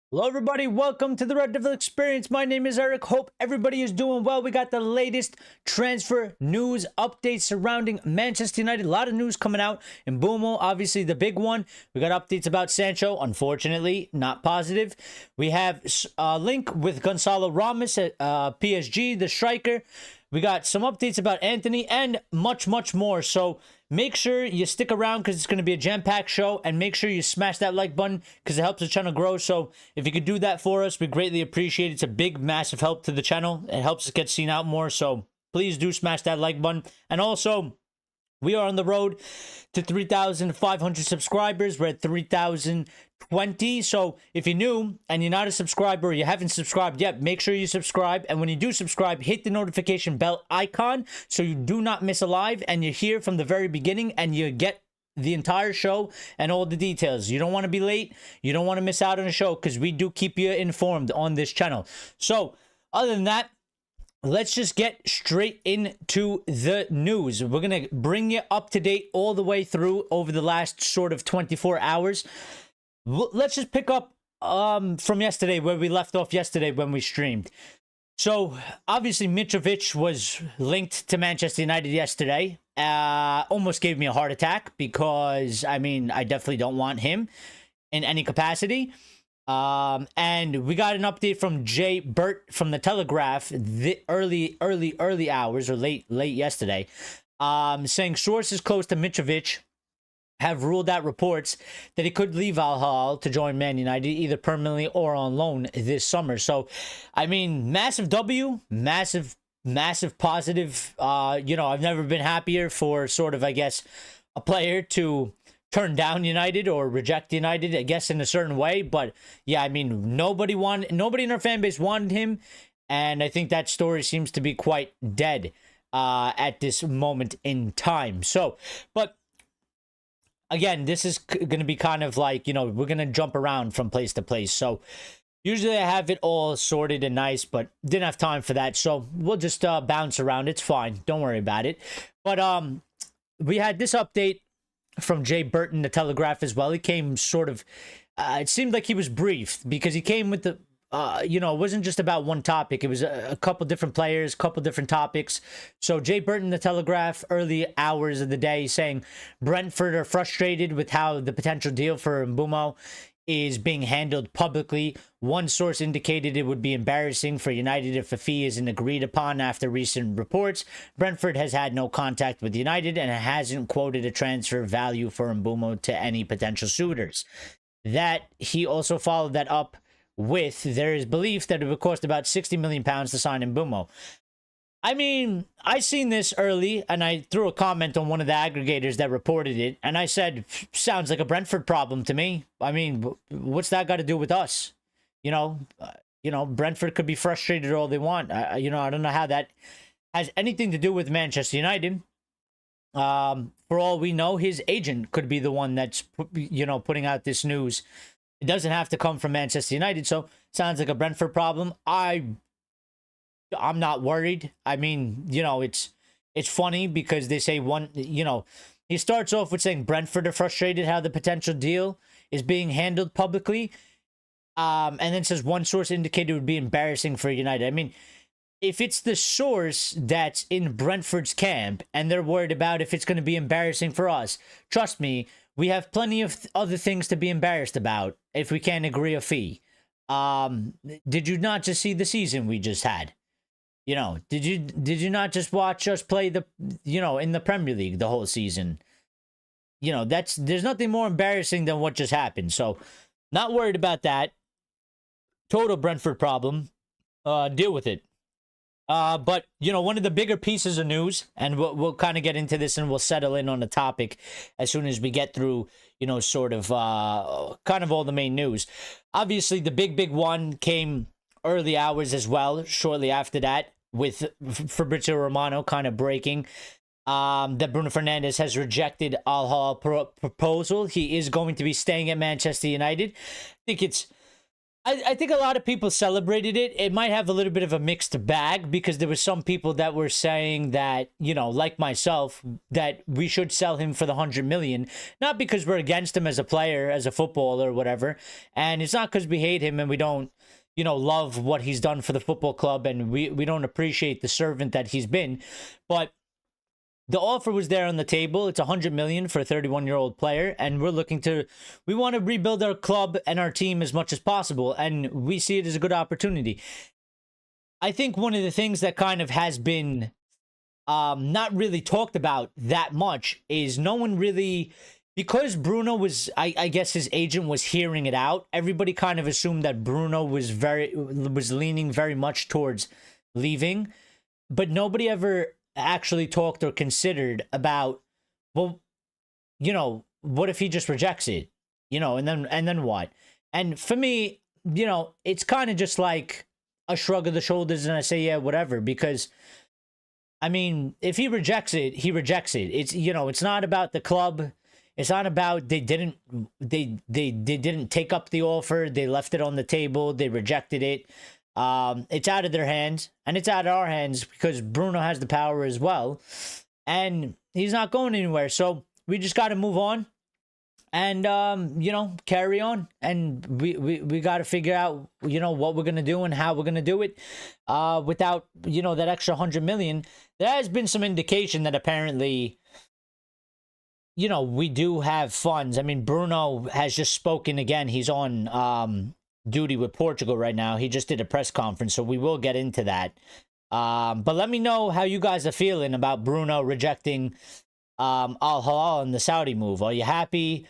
Hello, everybody. Welcome to the Red Devil Experience. My name is Eric. Hope everybody is doing well. We got the latest transfer news updates surrounding Manchester United. A lot of news coming out. Mbuemo, obviously the big one. We got updates about Sancho. Unfortunately, not positive. We have a link with Gonçalo Ramos at PSG, the striker. We got some updates about Anthony and much, much more. So make sure you stick around because it's going to be a jam-packed show. And make sure you smash that like button because it helps the channel grow. So if you could do that for us, we greatly appreciate it. It's a big, massive help to the channel. It helps us get seen out more. So please do smash that like button. And also, we are on the road to 3,500 subscribers. We're at 3,020. So if you're new and you're not a subscriber or you haven't subscribed yet, make sure you subscribe. And when you do subscribe, hit the notification bell icon so you do not miss a live and you're here from the very beginning and you get the entire show and all the details. You don't want to be late. You don't want to miss out on a show because we do keep you informed on this channel. So other than that, let's just get straight into the news. We're going to bring you up to date all the way through over the last sort of 24 hours. Let's just pick up from yesterday where we left off yesterday when we streamed. So, obviously, Mitrovic was linked to Manchester United yesterday. Almost gave me a heart attack because, I mean, I definitely don't want him in any capacity. And we got an update from Jay Burt from the Telegraph the early hours or late yesterday, saying sources close to Mitrovic have ruled out reports that he could leave Al Hilal to join Man United either permanently or on loan this summer. So, I mean, massive W, massive positive. I've never been happier for sort of, I guess, a player to turn down United or reject United, I guess, in a certain way. But yeah, I mean, nobody in our fan base wanted him, and I think that story seems to be quite dead at this moment in time. So, but again, this is going to be kind of like, we're going to jump around from place to place. So usually I have it all sorted and nice, but didn't have time for that. So we'll just bounce around. It's fine. Don't worry about it. But we had this update from Jay Burton, the Telegraph, as well. He came sort of, it seemed like he was briefed because he came with the, it wasn't just about one topic. It was a couple different players, couple different topics. So Jay Burton, the Telegraph, early hours of the day, saying Brentford are frustrated with how the potential deal for Mbuemo is being handled publicly. One source indicated it would be embarrassing for United if a fee isn't agreed upon after recent reports. Brentford has had no contact with United and hasn't quoted a transfer value for Mbuemo to any potential suitors. That he also followed that up with, there is belief that it would cost about £60 million to sign Mbuemo. I mean, I seen this early, and I threw a comment on one of the aggregators that reported it, and I said, sounds like a Brentford problem to me. I mean, what's that got to do with us? Brentford could be frustrated all they want. I don't know how that has anything to do with Manchester United. For all we know, his agent could be the one that's, putting out this news. It doesn't have to come from Manchester United, so sounds like a Brentford problem. I'm not worried. I mean, it's funny because they say he starts off with saying Brentford are frustrated how the potential deal is being handled publicly. And then says one source indicated it would be embarrassing for United. I mean, if it's the source that's in Brentford's camp and they're worried about if it's going to be embarrassing for us, trust me, we have plenty of other things to be embarrassed about if we can't agree a fee. Did you not just see the season we just had? Did you not just watch us play in the Premier League the whole season? There's nothing more embarrassing than what just happened. So, not worried about that. Total Brentford problem. Deal with it. But one of the bigger pieces of news, and we'll kind of get into this and we'll settle in on the topic as soon as we get through, sort of kind of all the main news. Obviously, the big one came early hours as well, shortly after that, with Fabrizio Romano kind of breaking that Bruno Fernandes has rejected Al Hilal proposal. He is going to be staying at Manchester United. I think a lot of people celebrated it. It might have a little bit of a mixed bag because there were some people that were saying that, you know, like myself, that we should sell him for the 100 million, not because we're against him as a player, as a footballer or whatever. And it's not because we hate him and we don't, you know, love what he's done for the football club and we don't appreciate the servant that he's been. But the offer was there on the table. It's 100 million for a 31-year-old player, and we want to rebuild our club and our team as much as possible, and we see it as a good opportunity. I think one of the things that kind of has been not really talked about that much is no one really, because Bruno was, I guess his agent was hearing it out. Everybody kind of assumed that Bruno was leaning very much towards leaving, but nobody ever actually talked or considered about, well, you know, what if he just rejects it, you know, and then what? And for me, you know, it's kind of just like a shrug of the shoulders and I say, yeah, whatever, because I mean, if he rejects it, he rejects it. It's, you know, it's not about the club. It's not about they didn't take up the offer. They left it on the table. They rejected it. It's out of their hands, and it's out of our hands because Bruno has the power as well, and he's not going anywhere. So we just got to move on, and you know, carry on, and we got to figure out, you know, what we're gonna do and how we're gonna do it, without, you know, that extra 100 million. There has been some indication that apparently, you know, we do have funds. I mean, Bruno has just spoken again. He's on duty with Portugal right now. He just did a press conference, so we will get into that. But let me know how you guys are feeling about Bruno rejecting Al Hilal and the Saudi move. Are you happy?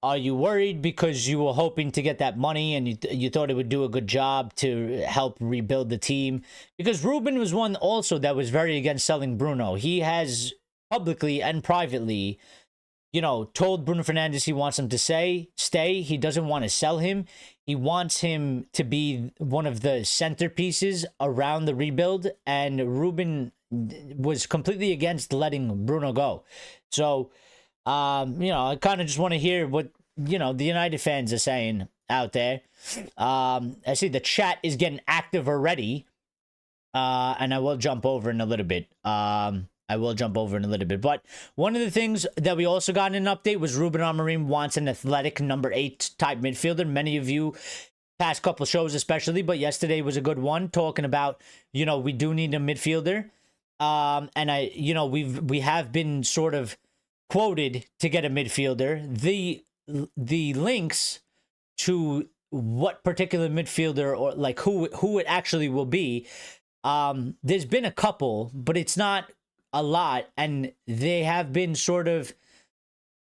Are you worried because you were hoping to get that money and you thought it would do a good job to help rebuild the team? Because Ruben was one also that was very against selling Bruno. He has publicly and privately, you know, told Bruno Fernandes he wants him to stay. He doesn't want to sell him. He wants him to be one of the centerpieces around the rebuild. And Ruben was completely against letting Bruno go. So, you know, I kind of just want to hear what, you know, the United fans are saying out there. I see the chat is getting active already. And I will jump over in a little bit. But one of the things that we also got in an update was Ruben Amorim wants an athletic number 8 type midfielder. Many of you, past couple shows especially, but yesterday was a good one, talking about, you know, we do need a midfielder. And you know, we have been sort of quoted to get a midfielder. The links to what particular midfielder or like who it actually will be, there's been a couple, but it's not a lot, and they have been sort of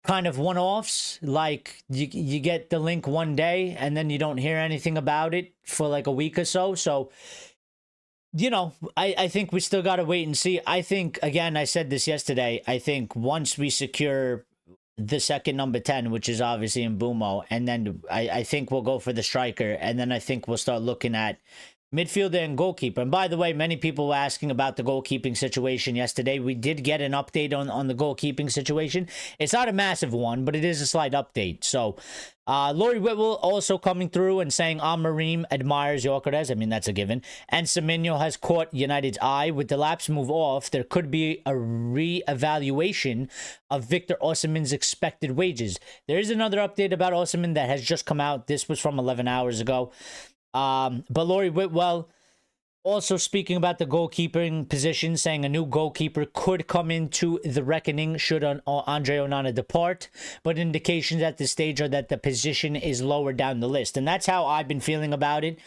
kind of one-offs. Like you get the link one day and then you don't hear anything about it for like a week or so. So, you know, I think we still got to wait and see. I think, again, I said this yesterday, I think once we secure the second number 10, which is obviously Mbuemo, and then I think we'll go for the striker, and then I think we'll start looking at midfielder and goalkeeper. And by the way, many people were asking about the goalkeeping situation yesterday. We did get an update on the goalkeeping situation. It's not a massive one, but it is a slight update. So, Laurie Whitwell also coming through and saying Amorim admires Gyökeres. I mean, that's a given. And Semenyo has caught United's eye. With the Laps move off, there could be a re-evaluation of Victor Osimhen's expected wages. There is another update about Osimhen that has just come out. This was from 11 hours ago. But Laurie Whitwell also speaking about the goalkeeping position, saying a new goalkeeper could come into the reckoning should Andre Onana depart, but indications at this stage are that the position is lower down the list. And that's how I've been feeling about it.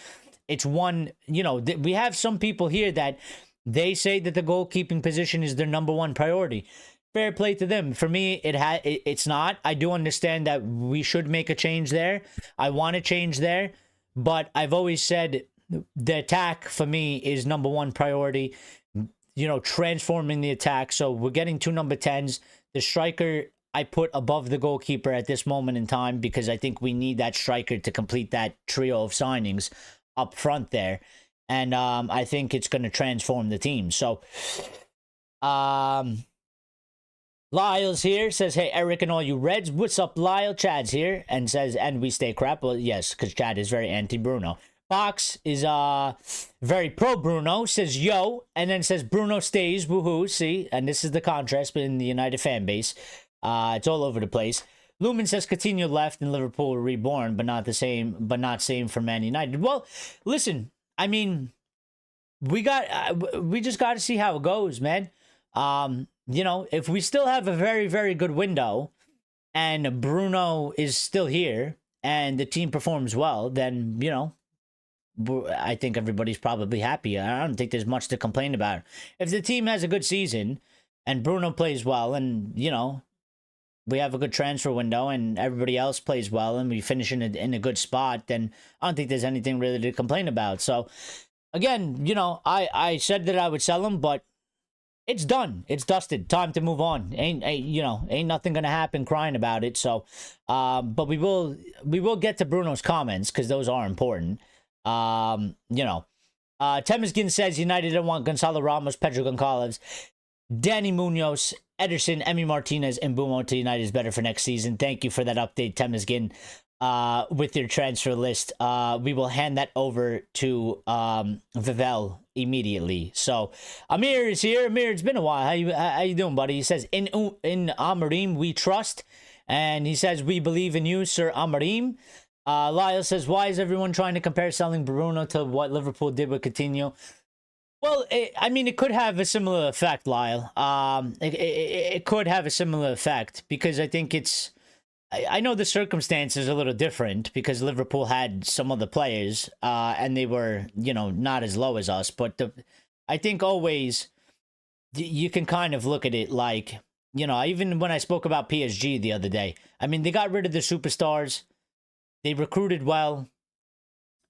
It's one, you know, we have some people here that they say that the goalkeeping position is their number one priority. Fair play to them. For me, it's not. I do understand that we should make a change there. I want to change there. But I've always said the attack for me is number one priority, you know, transforming the attack. So we're getting 2 number 10s. The striker I put above the goalkeeper at this moment in time because I think we need that striker to complete that trio of signings up front there. And I think it's going to transform the team. So Lyle's here, says, hey, Eric and all you Reds. What's up, Lyle? Chad's here and says, and we stay crap. Well, yes, because Chad is very anti-Bruno. Fox is very pro-Bruno, says, yo, and then says, Bruno stays, woohoo, see? And this is the contrast in the United fan base. It's all over the place. Lumen says Coutinho left and Liverpool reborn, but not same for Man United. Well, listen, I mean, we just got to see how it goes, man. If we still have a very, very good window and Bruno is still here and the team performs well, then, I think everybody's probably happy. I don't think there's much to complain about. If the team has a good season and Bruno plays well and, we have a good transfer window and everybody else plays well and we finish in a good spot, then I don't think there's anything really to complain about. So, again, I said that I would sell him, but it's done. It's dusted. Time to move on. Ain't nothing gonna happen crying about it. So, but we will get to Bruno's comments because those are important. Temesgin says United don't want Gonçalo, Ramos, Pedro Goncalves, Danny Munoz, Ederson, Emi Martinez, and Mbuemo to United is better for next season. Thank you for that update, Temesgin. With your transfer list, we will hand that over to Vivel immediately. So Amir is here. Amir, it's been a while. How you doing, buddy? He says in Amorim we trust, and he says we believe in you, Sir Amorim. Lyle says, why is everyone trying to compare selling Bruno to what Liverpool did with Coutinho? Well, it could have a similar effect, Lyle. It could have a similar effect because I think I know the circumstances are a little different because Liverpool had some other players and they were, not as low as us. But I think always you can kind of look at it like, even when I spoke about PSG the other day, they got rid of the superstars. They recruited well.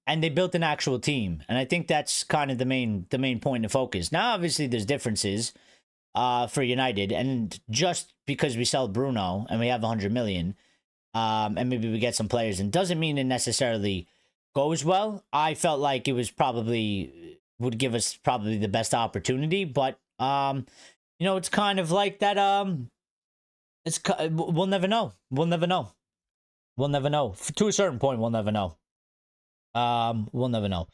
And they built an actual team. And I think that's kind of the main point of focus. Now, obviously, there's differences for United. And just because we sell Bruno and we have 100 million, and maybe we get some players, and doesn't mean it necessarily goes well. I felt like it would give us probably the best opportunity. But, it's kind of like that. We'll never know. We'll never know. We'll never know. To a certain point, we'll never know. We'll never know.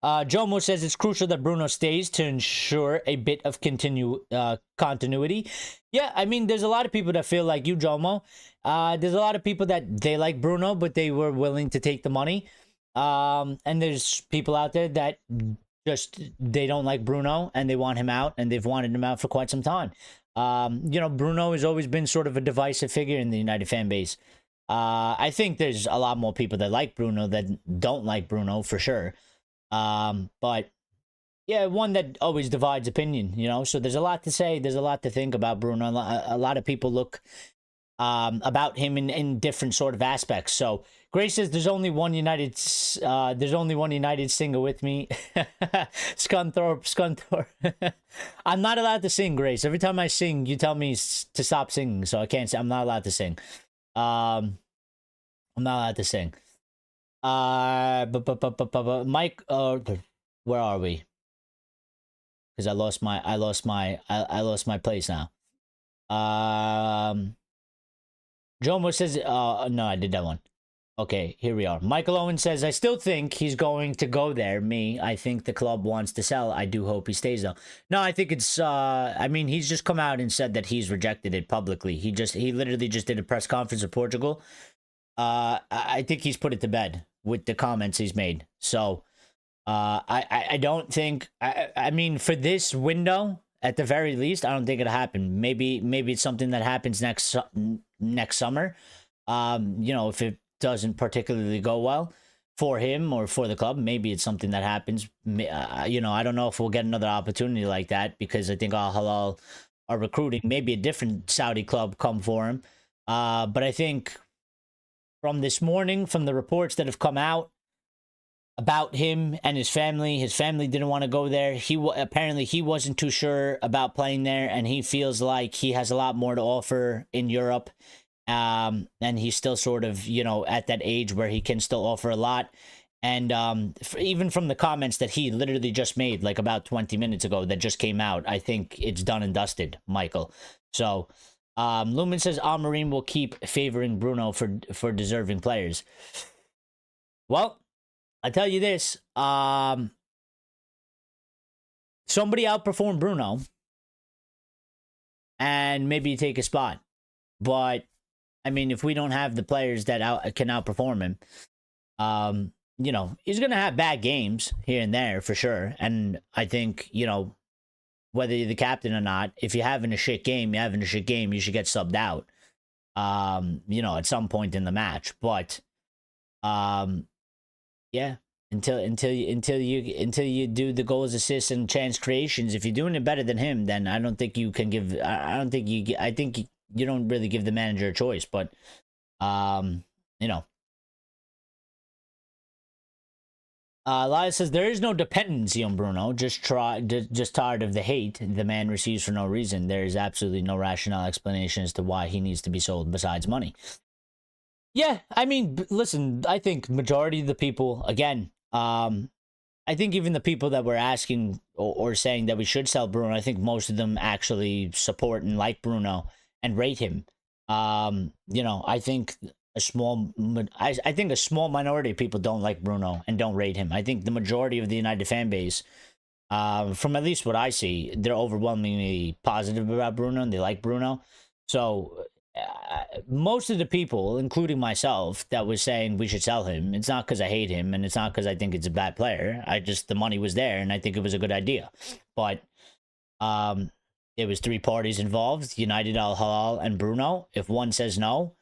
Jomo says it's crucial that Bruno stays to ensure a bit of continuity. Yeah, there's a lot of people that feel like you, Jomo. There's a lot of people that they like Bruno, but they were willing to take the money. And there's people out there that they don't like Bruno and they want him out, and they've wanted him out for quite some time. Bruno has always been sort of a divisive figure in the United fan base. I think there's a lot more people that like Bruno than don't like Bruno for sure. But yeah, one that always divides opinion, so there's a lot to say. There's a lot to think about Bruno. A lot of people look about him in different sort of aspects. So Grace says there's only one United singer with me. Scunthorpe. I'm not allowed to sing, Grace. Every time I sing, you tell me to stop singing, so I can't say. I'm not allowed to sing. I'm not allowed to sing. Mike, where are we? Because I lost my place now. Jomo says, no, I did that one. Okay, here we are. Michael Owen says, I still think he's going to go there. I think the club wants to sell. I do hope he stays, though. No, I think it's, he's just come out and said that he's rejected it publicly. He literally just did a press conference in Portugal. I think he's put it to bed with the comments he's made. So, I don't think, for this window, at the very least, I don't think it'll happen. Maybe it's something that happens next summer. If it doesn't particularly go well for him or for the club, maybe it's something that happens. I don't know if we'll get another opportunity like that because I think Al Hilal are recruiting. Maybe a different Saudi club come for him. But I think from this morning, from the reports that have come out about him and his family didn't want to go there. Apparently he wasn't too sure about playing there, and he feels like he has a lot more to offer in Europe. And he's still sort of, at that age where he can still offer a lot. And even from the comments that he literally just made, like about 20 minutes ago, that just came out, I think it's done and dusted, Michael. So Lumen says Amorim will keep favoring Bruno for deserving players. Well, I tell you this. Somebody outperformed Bruno, and maybe you take a spot. But I mean, if we don't have the players that can outperform him, you know, he's gonna have bad games here and there for sure. And I think, you know, whether you're the captain or not, if you're having a shit game, you should get subbed out. You know, at some point in the match. But yeah, until you do the goals, assists, and chance creations, if you're doing it better than him, then I don't think you can give. I think you don't really give the manager a choice. But you know. Elias says there is no dependency on Bruno. Just tired of the hate the man receives for no reason. There is absolutely no rational explanation as to why he needs to be sold besides money. Yeah, I mean, listen, I think majority of the people, again, I think even the people that were asking or saying that we should sell Bruno, I think most of them actually support and like Bruno and rate him. You know, I think a small minority of people don't like Bruno and don't rate him. I think the majority of the United fan base, from at least what I see, they're overwhelmingly positive about Bruno and they like Bruno. So most of the people, including myself, that was saying we should sell him, it's not because I hate him and it's not because I think it's a bad player. The money was there and I think it was a good idea. But there was three parties involved: United, Al Hilal, and Bruno. If one says no,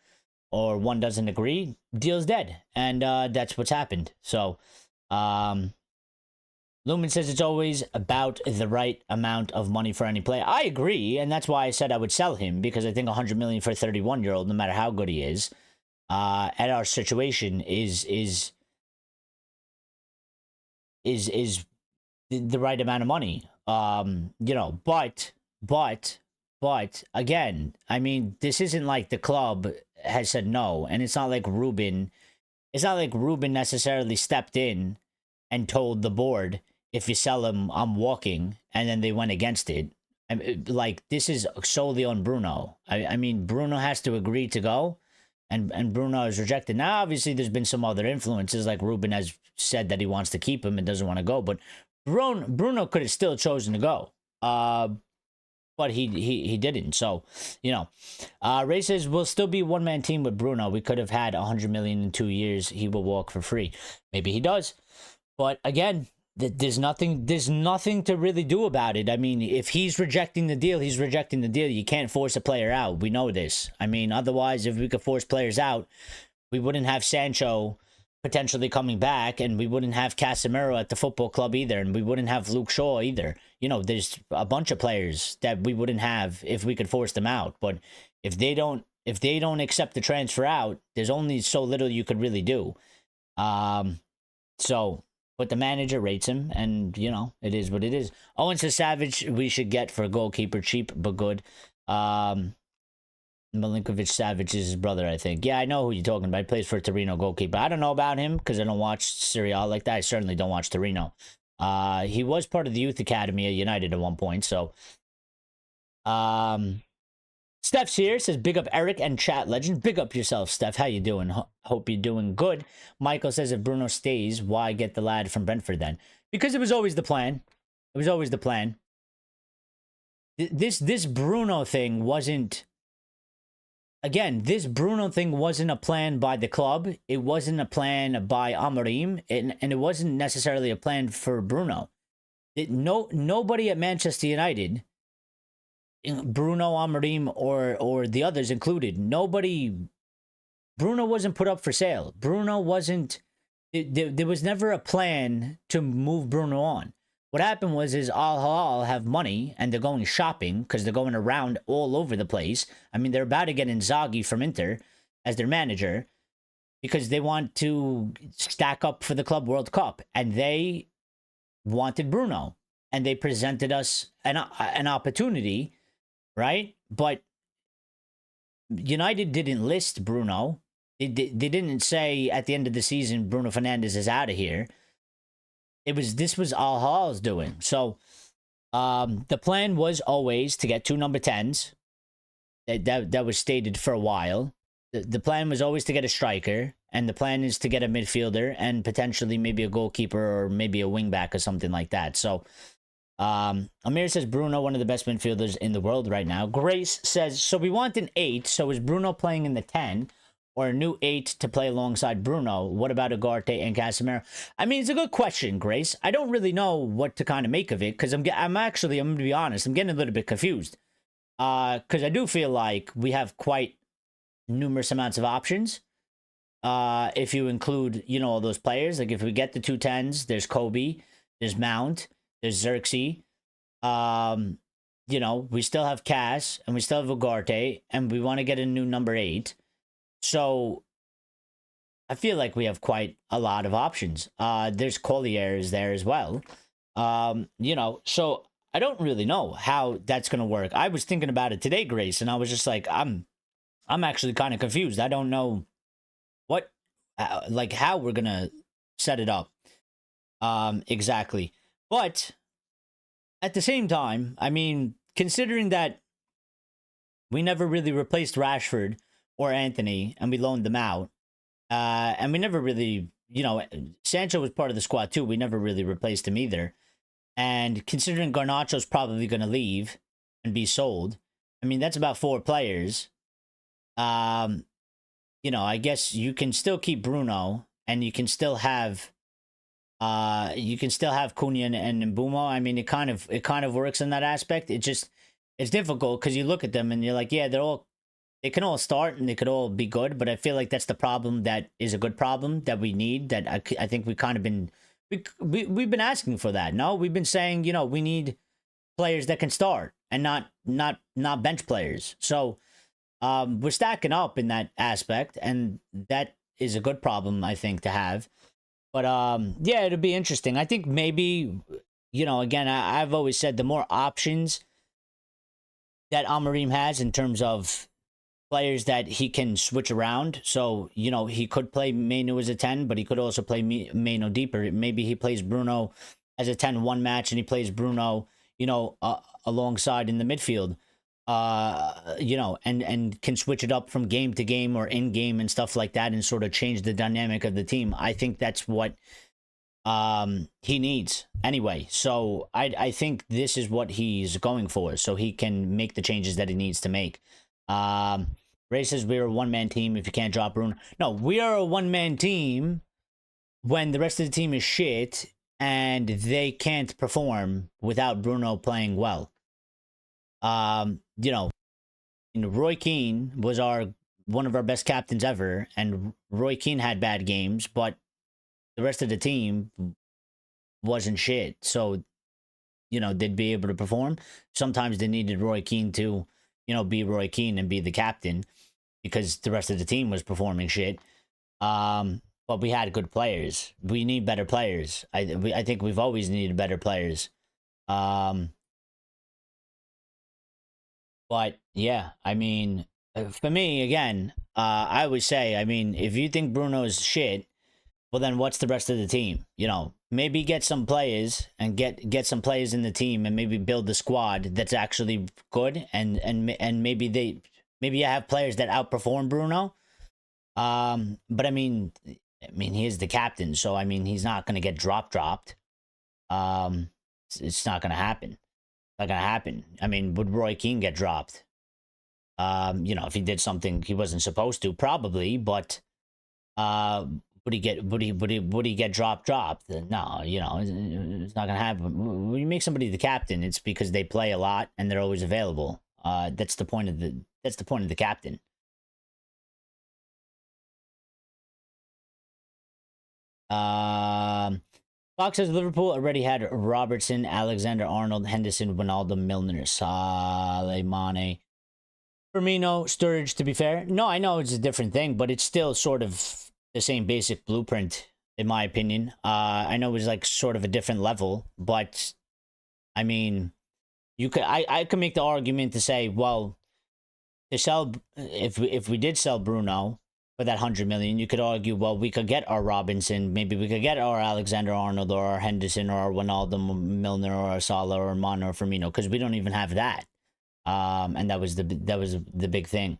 or one doesn't agree, deal's dead. And that's what's happened. So, Lumen says it's always about the right amount of money for any player. I agree, and that's why I said I would sell him, because I think 100 million for a 31-year-old, no matter how good he is, at our situation is the right amount of money. You know, but again, I mean, this isn't like the club has said no, and it's not like Ruben necessarily stepped in and told the board, if you sell him, I'm walking, and then they went against it. I mean, like, this is solely on Bruno. I mean, Bruno has to agree to go, and Bruno is rejected. Now, obviously, there's been some other influences, like Ruben has said that he wants to keep him and doesn't want to go, but Bruno could have still chosen to go. But he didn't. So, you know, Ray says we'll still be one-man team with Bruno. We could have had 100 million in 2 years. He will walk for free. Maybe he does. But again, there's nothing to really do about it. I mean, if he's rejecting the deal, he's rejecting the deal. You can't force a player out. We know this. I mean, otherwise, if we could force players out, we wouldn't have Sancho potentially coming back, and we wouldn't have Casemiro at the football club either, and we wouldn't have Luke Shaw either. You know, there's a bunch of players that we wouldn't have if we could force them out. But if they don't accept the transfer out, there's only so little you could really do. So, but the manager rates him, and you know, it is what it is. Owen says Savage we should get for a goalkeeper, cheap but good. Milinkovic Savic is his brother, I think. Yeah, I know who you're talking about. He plays for Torino goalkeeper. I don't know about him because I don't watch Serie A like that. I certainly don't watch Torino. He was part of the youth academy at United at one point. So, Steph's here, says big up Eric and chat legend. Big up yourself, Steph. How you doing? Hope you're doing good. Michael says if Bruno stays, why get the lad from Brentford then? Because it was always the plan. It was always the plan. This Bruno thing wasn't. Again, this Bruno thing wasn't a plan by the club. It wasn't a plan by Amorim, and it wasn't necessarily a plan for Bruno. Nobody at Manchester United, Bruno, Amorim, or the others included, Bruno wasn't put up for sale. Bruno wasn't. There was never a plan to move Bruno on. What happened was Al Hilal have money and they're going shopping because they're going around all over the place. I mean, they're about to get Inzaghi from Inter as their manager because they want to stack up for the Club World Cup, and they wanted Bruno, and they presented us an opportunity, right? But United didn't list Bruno. They didn't say at the end of the season Bruno Fernandes is out of here. This was Al Hilal's doing. So the plan was always to get two number 10s that was stated for a while. The plan was always to get a striker, and the plan is to get a midfielder and potentially maybe a goalkeeper or maybe a wingback or something like that. So, Amir says Bruno, one of the best midfielders in the world right now. Grace says, so we want an 8. So is Bruno playing in the 10 or a new 8 to play alongside Bruno? What about Ugarte and Casemiro? I mean, it's a good question, Grace. I don't really know what to kind of make of it because I'm going to be honest, I'm getting a little bit confused. Because I do feel like we have quite numerous amounts of options. If you include, you know, all those players, like if we get the 2 10s, there's Kobe, there's Mount, there's Xerxes. You know, we still have Cass and we still have Ugarte, and we want to get a new number 8. So I feel like we have quite a lot of options. There's Collier is there as well. You know, so I don't really know how that's going to work. I was thinking about it today, Grace, and I was just like, I'm actually kind of confused. I don't know what, like how we're going to set it up. Exactly. But at the same time, I mean, considering that we never really replaced Rashford or Anthony and we loaned them out, and we never really, you know, Sancho was part of the squad too. We never really replaced him either. And considering Garnacho's probably going to leave and be sold, I mean, that's about 4 players. You know, I guess you can still keep Bruno and you can still have Cunha and Mbuemo. I mean, it kind of works in that aspect. It's difficult because you look at them and you're like, yeah, they can all start and they could all be good, but I feel like that's the problem that is a good problem that we need, that I think we kind of been, we've been asking for that. No, we've been saying, you know, we need players that can start and not bench players. So we're stacking up in that aspect, and that is a good problem, I think, to have. But yeah, it'll be interesting. I think maybe, you know, again, I've always said the more options that Amorim has in terms of players that he can switch around. So, you know, he could play Meno as a 10, but he could also play Meno deeper. Maybe he plays Bruno as a 10 one match and he plays Bruno, you know, alongside in the midfield. You know, and can switch it up from game to game or in game and stuff like that and sort of change the dynamic of the team. I think that's what he needs anyway. So I think this is what he's going for, so he can make the changes that he needs to make. Ray says we're a one-man team if you can't drop Bruno. No, we are a one-man team when the rest of the team is shit and they can't perform without Bruno playing well. You know, Roy Keane was one of our best captains ever, and Roy Keane had bad games, but the rest of the team wasn't shit. So, you know, they'd be able to perform. Sometimes they needed Roy Keane to, you know, be Roy Keane and be the captain because the rest of the team was performing shit. But we had good players. We need better players. I think we've always needed better players. But yeah, I mean, for me, again, I would say, I mean, if you think Bruno's shit, well, then what's the rest of the team? You know, maybe get some players and get some players in the team and maybe build the squad that's actually good, and maybe you have players that outperform Bruno. But I mean, he is the captain, so I mean, he's not going to get dropped. It's not going to happen. Not gonna happen. I mean, would Roy Keane get dropped? You know, if he did something he wasn't supposed to, probably. But would he get dropped? No, you know, it's not gonna happen. When you make somebody the captain, it's because they play a lot and they're always available. That's the point of the captain. Fox says Liverpool already had Robertson, Alexander-Arnold, Henderson, Wijnaldum, Milner, Salah, Mane, Firmino, Sturridge. To be fair, no, I know it's a different thing, but it's still sort of the same basic blueprint, in my opinion. I know it was like sort of a different level, but I mean, I could make the argument to say, well, to sell if we did sell Bruno for that 100 million, you could argue, well, we could get our Robinson, maybe we could get our Alexander-Arnold or our Henderson or our Wijnaldum, Milner or our Salah or Mane or Firmino, because we don't even have that. And that was the big thing.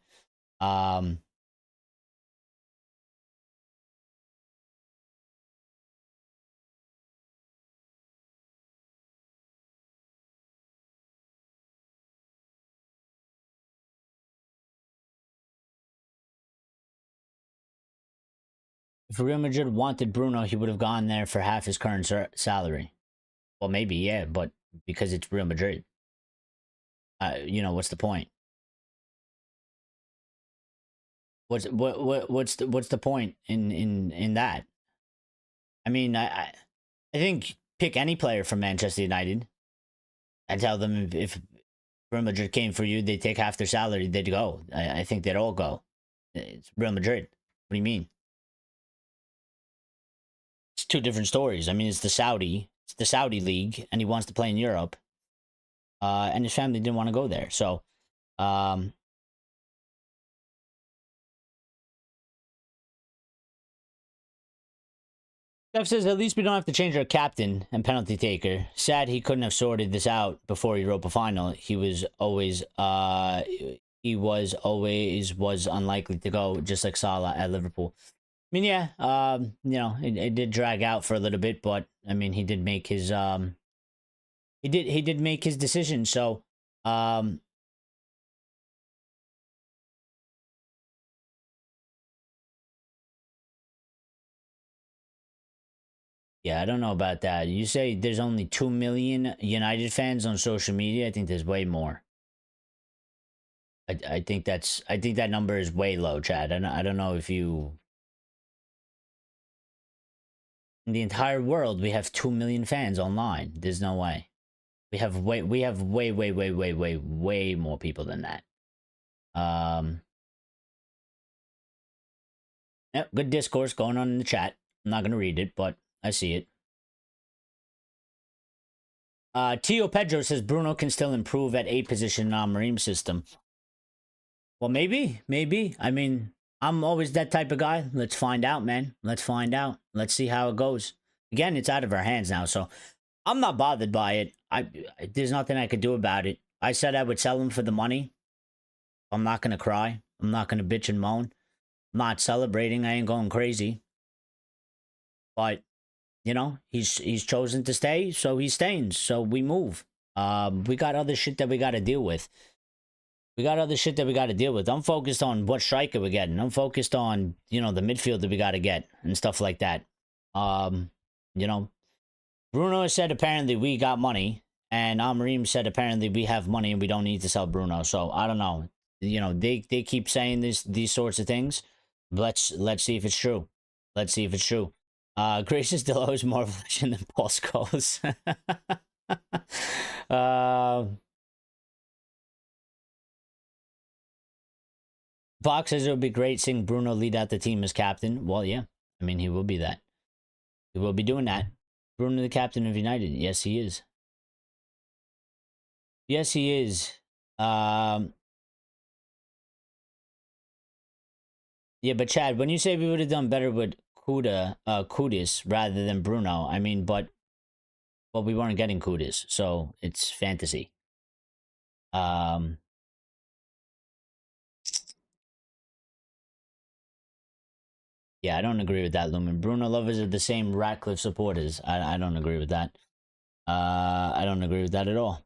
If Real Madrid wanted Bruno, he would have gone there for half his current salary. Well, maybe, yeah, but because it's Real Madrid. What's the point? What's the point in that? I mean, I think pick any player from Manchester United and tell them if Real Madrid came for you, they'd take half their salary, they'd go. I think they'd all go. It's Real Madrid. What do you mean? It's two different stories. I mean, it's the Saudi league, and he wants to play in Europe. And his family didn't want to go there. So, Jeff says, at least we don't have to change our captain and penalty taker. Sad he couldn't have sorted this out before Europa final. He was always unlikely to go, just like Salah at Liverpool. I mean, yeah, it did drag out for a little bit, but I mean, he did make his he did make his decision. So, yeah, I don't know about that. You say there's only 2 million United fans on social media. I think there's way more. I think that number is way low, Chad. I don't know if you. In the entire world, we have 2 million fans online. There's no way. We have way more people than that. Yep, good discourse going on in the chat. I'm not gonna read it, but I see it. Tio Pedro says Bruno can still improve at a position in Amorim's system. Well, maybe. I mean, I'm always that type of guy. Let's find out, man. Let's find out. Let's see how it goes. Again, it's out of our hands now, so I'm not bothered by it. There's nothing I could do about it. I said I would sell him for the money. I'm not gonna cry. I'm not gonna bitch and moan. I'm not celebrating. I ain't going crazy. But he's chosen to stay, so he's staying. So we move. We got other shit that we got to deal with. I'm focused on what striker we're getting. I'm focused on the midfield that we got to get and stuff like that. Bruno said apparently we got money, and Amorim said apparently we have money and we don't need to sell Bruno. So I don't know. They keep saying these sorts of things. Let's see if it's true. Grace is still always more of a legend than Paul Scholes. Fox says it would be great seeing Bruno lead out the team as captain. Well, yeah. I mean, he will be that. He will be doing that. Bruno, the captain of United. Yes, he is. Yeah, but Chad, when you say we would have done better with Kudus rather than Bruno, I mean, but we weren't getting Kudus, so it's fantasy. Yeah, I don't agree with that, Lumen. Bruno lovers are the same Ratcliffe supporters. I don't agree with that. I don't agree with that at all.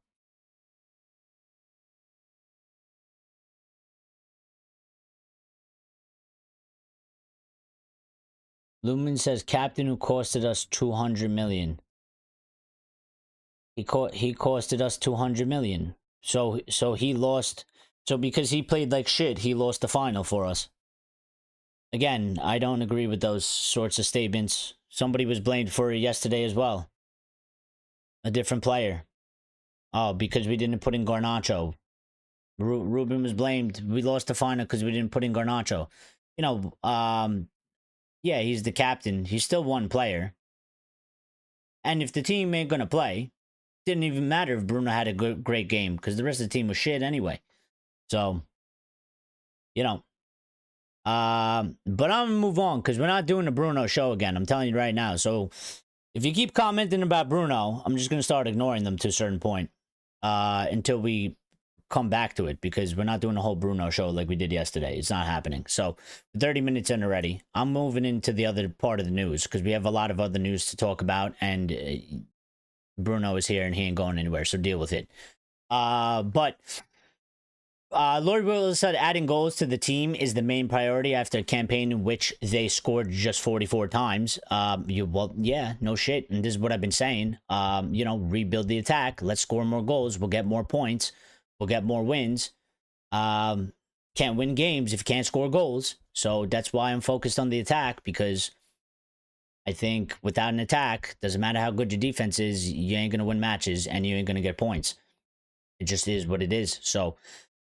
Lumen says captain who costed us 200 million. He costed us 200 million. So he lost. So because he played like shit, he lost the final for us. Again, I don't agree with those sorts of statements. Somebody was blamed for it yesterday as well. A different player. Oh, because we didn't put in Garnacho. Ruben was blamed. We lost the final because we didn't put in Garnacho. Yeah, he's the captain. He's still one player. And if the team ain't going to play, didn't even matter if Bruno had a great game because the rest of the team was shit anyway. So, but I'm going to move on because we're not doing the Bruno show again. I'm telling you right now. So if you keep commenting about Bruno, I'm just going to start ignoring them to a certain point until we come back to it because we're not doing a whole Bruno show like we did yesterday. It's not happening. So 30 minutes in already. I'm moving into the other part of the news because we have a lot of other news to talk about, and Bruno is here and he ain't going anywhere, so deal with it. But Lord Willis said adding goals to the team is the main priority after a campaign in which they scored just 44 times. Well, yeah, no shit. And this is what I've been saying. Rebuild the attack. Let's score more goals. We'll get more points. We'll get more wins. Can't win games if you can't score goals. So that's why I'm focused on the attack, because I think without an attack, doesn't matter how good your defense is, you ain't going to win matches and you ain't going to get points. It just is what it is. So,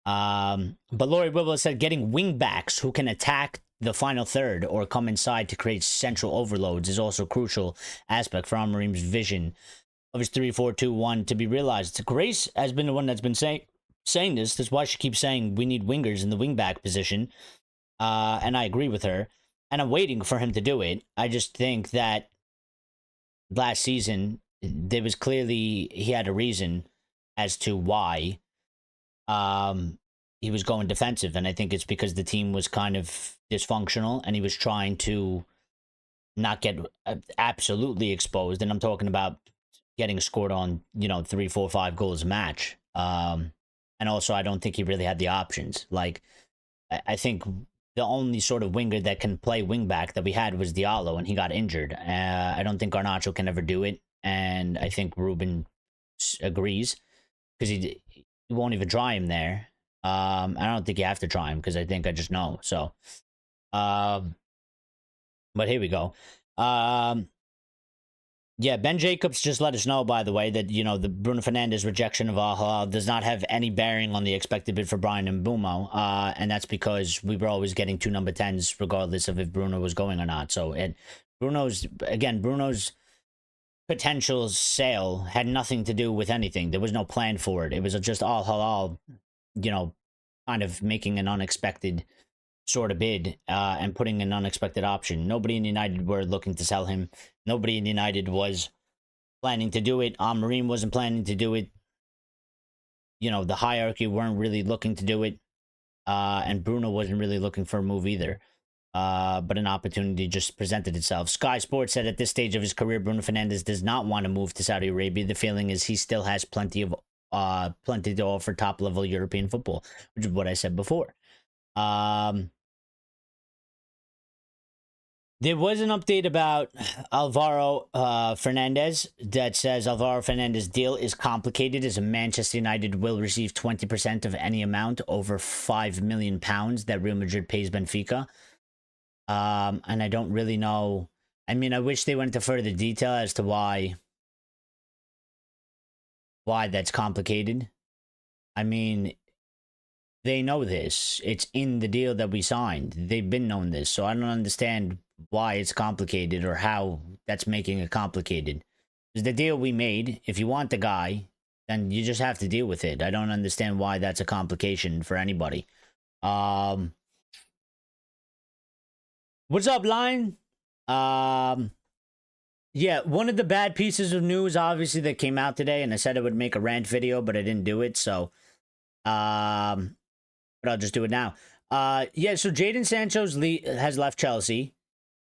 but Laurie Willis said getting wing backs who can attack the final third or come inside to create central overloads is also a crucial aspect for Amorim's vision of his 3-4-2-1 to be realized. Grace has been the one that's been saying this. That's why she keeps saying we need wingers in the wing back position. And I agree with her. And I'm waiting for him to do it. I just think that last season, there was clearly, he had a reason as to why he was going defensive. And I think it's because the team was kind of dysfunctional and he was trying to not get absolutely exposed. And I'm talking about getting scored on, 3, 4, 5 goals a match. And also, I don't think he really had the options. Like, I think the only sort of winger that can play wingback that we had was Diallo, and he got injured. I don't think Garnacho can ever do it, and I think Ruben agrees, because he won't even try him there. I don't think you have to try him, because I think I just know. So, but here we go. Yeah, Ben Jacobs just let us know, by the way, that, the Bruno Fernandes rejection of Al Hilal does not have any bearing on the expected bid for Bryan and Mbuemo. And that's because we were always getting 2 number 10s, regardless of if Bruno was going or not. So, Bruno's potential sale had nothing to do with anything. There was no plan for it. It was just Al Hilal, kind of making an unexpected sort of bid and putting an unexpected option. Nobody in United were looking to sell him. Nobody in United was planning to do it. Amorim wasn't planning to do it. The hierarchy weren't really looking to do it. And Bruno wasn't really looking for a move either. But an opportunity just presented itself. Sky Sports said at this stage of his career, Bruno Fernandes does not want to move to Saudi Arabia. The feeling is he still has plenty to offer top-level European football, which is what I said before. There was an update about Alvaro Fernandes that says Alvaro Fernandes' deal is complicated as Manchester United will receive 20% of any amount over £5 million that Real Madrid pays Benfica. And I don't really know. I mean, I wish they went into further detail as to why that's complicated. I mean, they know this. It's in the deal that we signed. They've been known this. So I don't understand why it's complicated or how that's making it complicated. It's the deal we made. If you want the guy, then you just have to deal with it. I don't understand why that's a complication for anybody. What's up, Lion? Yeah, one of the bad pieces of news, obviously, that came out today, and I said I would make a rant video, but I didn't do it, so but I'll just do it now. Yeah, so Jadon Sancho has left Chelsea,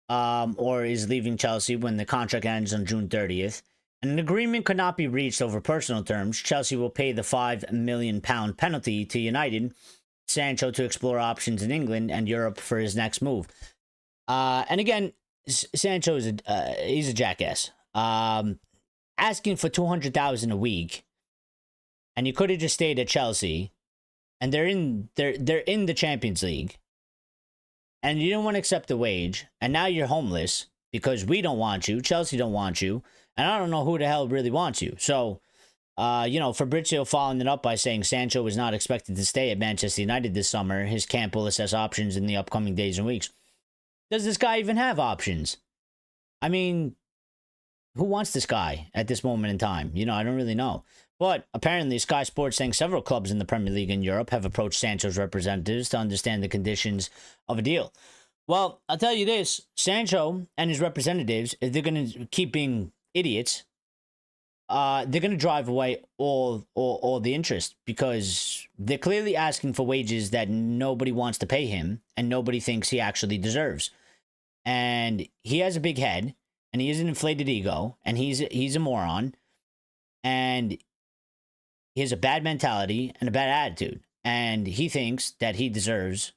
or is leaving Chelsea when the contract ends on June 30th. And an agreement could not be reached over personal terms. Chelsea will pay the £5 million penalty to United, Sancho to explore options in England and Europe for his next move. And again, Sancho is he's a jackass. Asking for $200,000 a week, and you could have just stayed at Chelsea, and they're in the Champions League, and you didn't want to accept the wage, and now you're homeless because we don't want you, Chelsea don't want you, and I don't know who the hell really wants you. So, Fabrizio following it up by saying Sancho was not expected to stay at Manchester United this summer. His camp will assess options in the upcoming days and weeks. Does this guy even have options? I mean, who wants this guy at this moment in time? I don't really know. But apparently, Sky Sports saying several clubs in the Premier League in Europe have approached Sancho's representatives to understand the conditions of a deal. Well, I'll tell you this. Sancho and his representatives, if they're going to keep being idiots, they're going to drive away all the interest because they're clearly asking for wages that nobody wants to pay him and nobody thinks he actually deserves. And he has a big head and he has an inflated ego and he's a moron and he has a bad mentality and a bad attitude. And he thinks that he deserves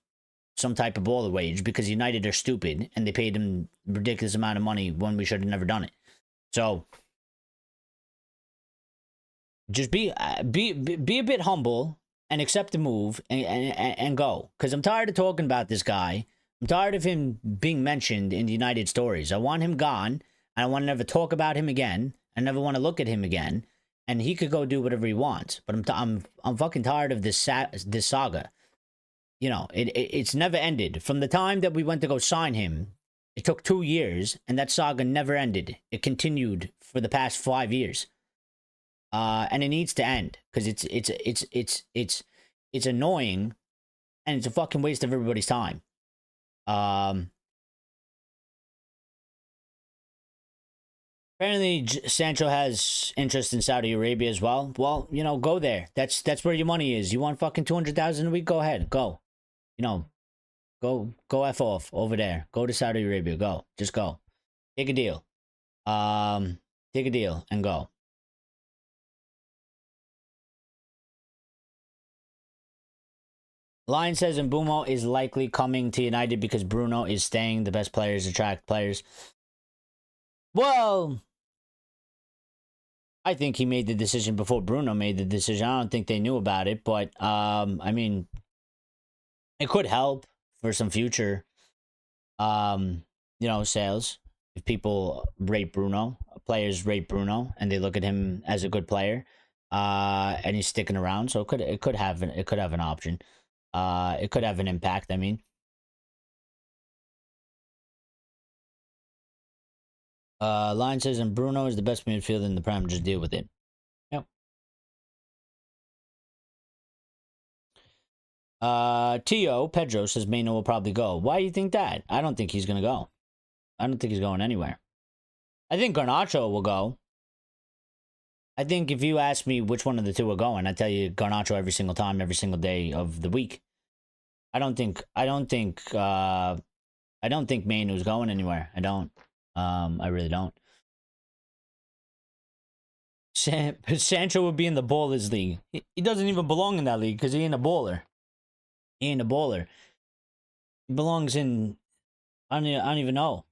some type of baller wage because United are stupid and they paid him a ridiculous amount of money when we should have never done it. So just be a bit humble and accept the move and go. Because I'm tired of talking about this guy. I'm tired of him being mentioned in the United stories. I want him gone. I don't want to never talk about him again. I never want to look at him again. And he could go do whatever he wants. But I'm fucking tired of this saga. You know, it's never ended. From the time that we went to go sign him, it took 2 years, and that saga never ended. It continued for the past 5 years. And it needs to end because it's annoying and it's a fucking waste of everybody's time. Apparently Sancho has interest in Saudi Arabia as well. Well, you know, go there. That's where your money is. You want fucking 200,000 a week? Go ahead, go. You know, go F off over there. Go to Saudi Arabia. Go, just go. Take a deal. Take a deal and go. Lion says Mbuemo is likely coming to United because Bruno is staying. The best players attract players. Well, I think he made the decision before Bruno made the decision. I don't think they knew about it, but I mean, it could help for some future, you know, sales. If people rate Bruno, players rate Bruno, and they look at him as a good player, and he's sticking around, so it could have an option. It could have an impact. I mean, Lion says, and Bruno is the best midfielder in the Prem. Just deal with it. Yep. Pedro says Meno will probably go. Why do you think that? I don't think he's gonna go. I don't think he's going anywhere. I think Garnacho will go. I think if you ask me which one of the two are going, I tell you Garnacho every single time, every single day of the week. I don't think Menu's going anywhere. I don't. I really don't. Sancho would be in the ballers league. He doesn't even belong in that league because he ain't a baller. He ain't a baller. He belongs in. I don't even know.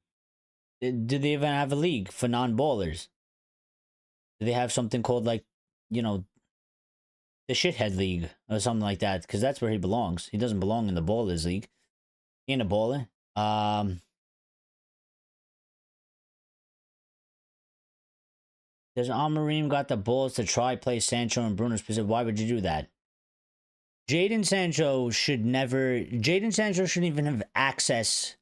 Do they even have a league for non-ballers? Do they have something called, like, you know, the shithead league or something like that? Because that's where he belongs. He doesn't belong in the ballers league. He ain't a baller. Does Amorim got the balls to try play Sancho and Bruno's position? Why would you do that? Jadon Sancho shouldn't even have access.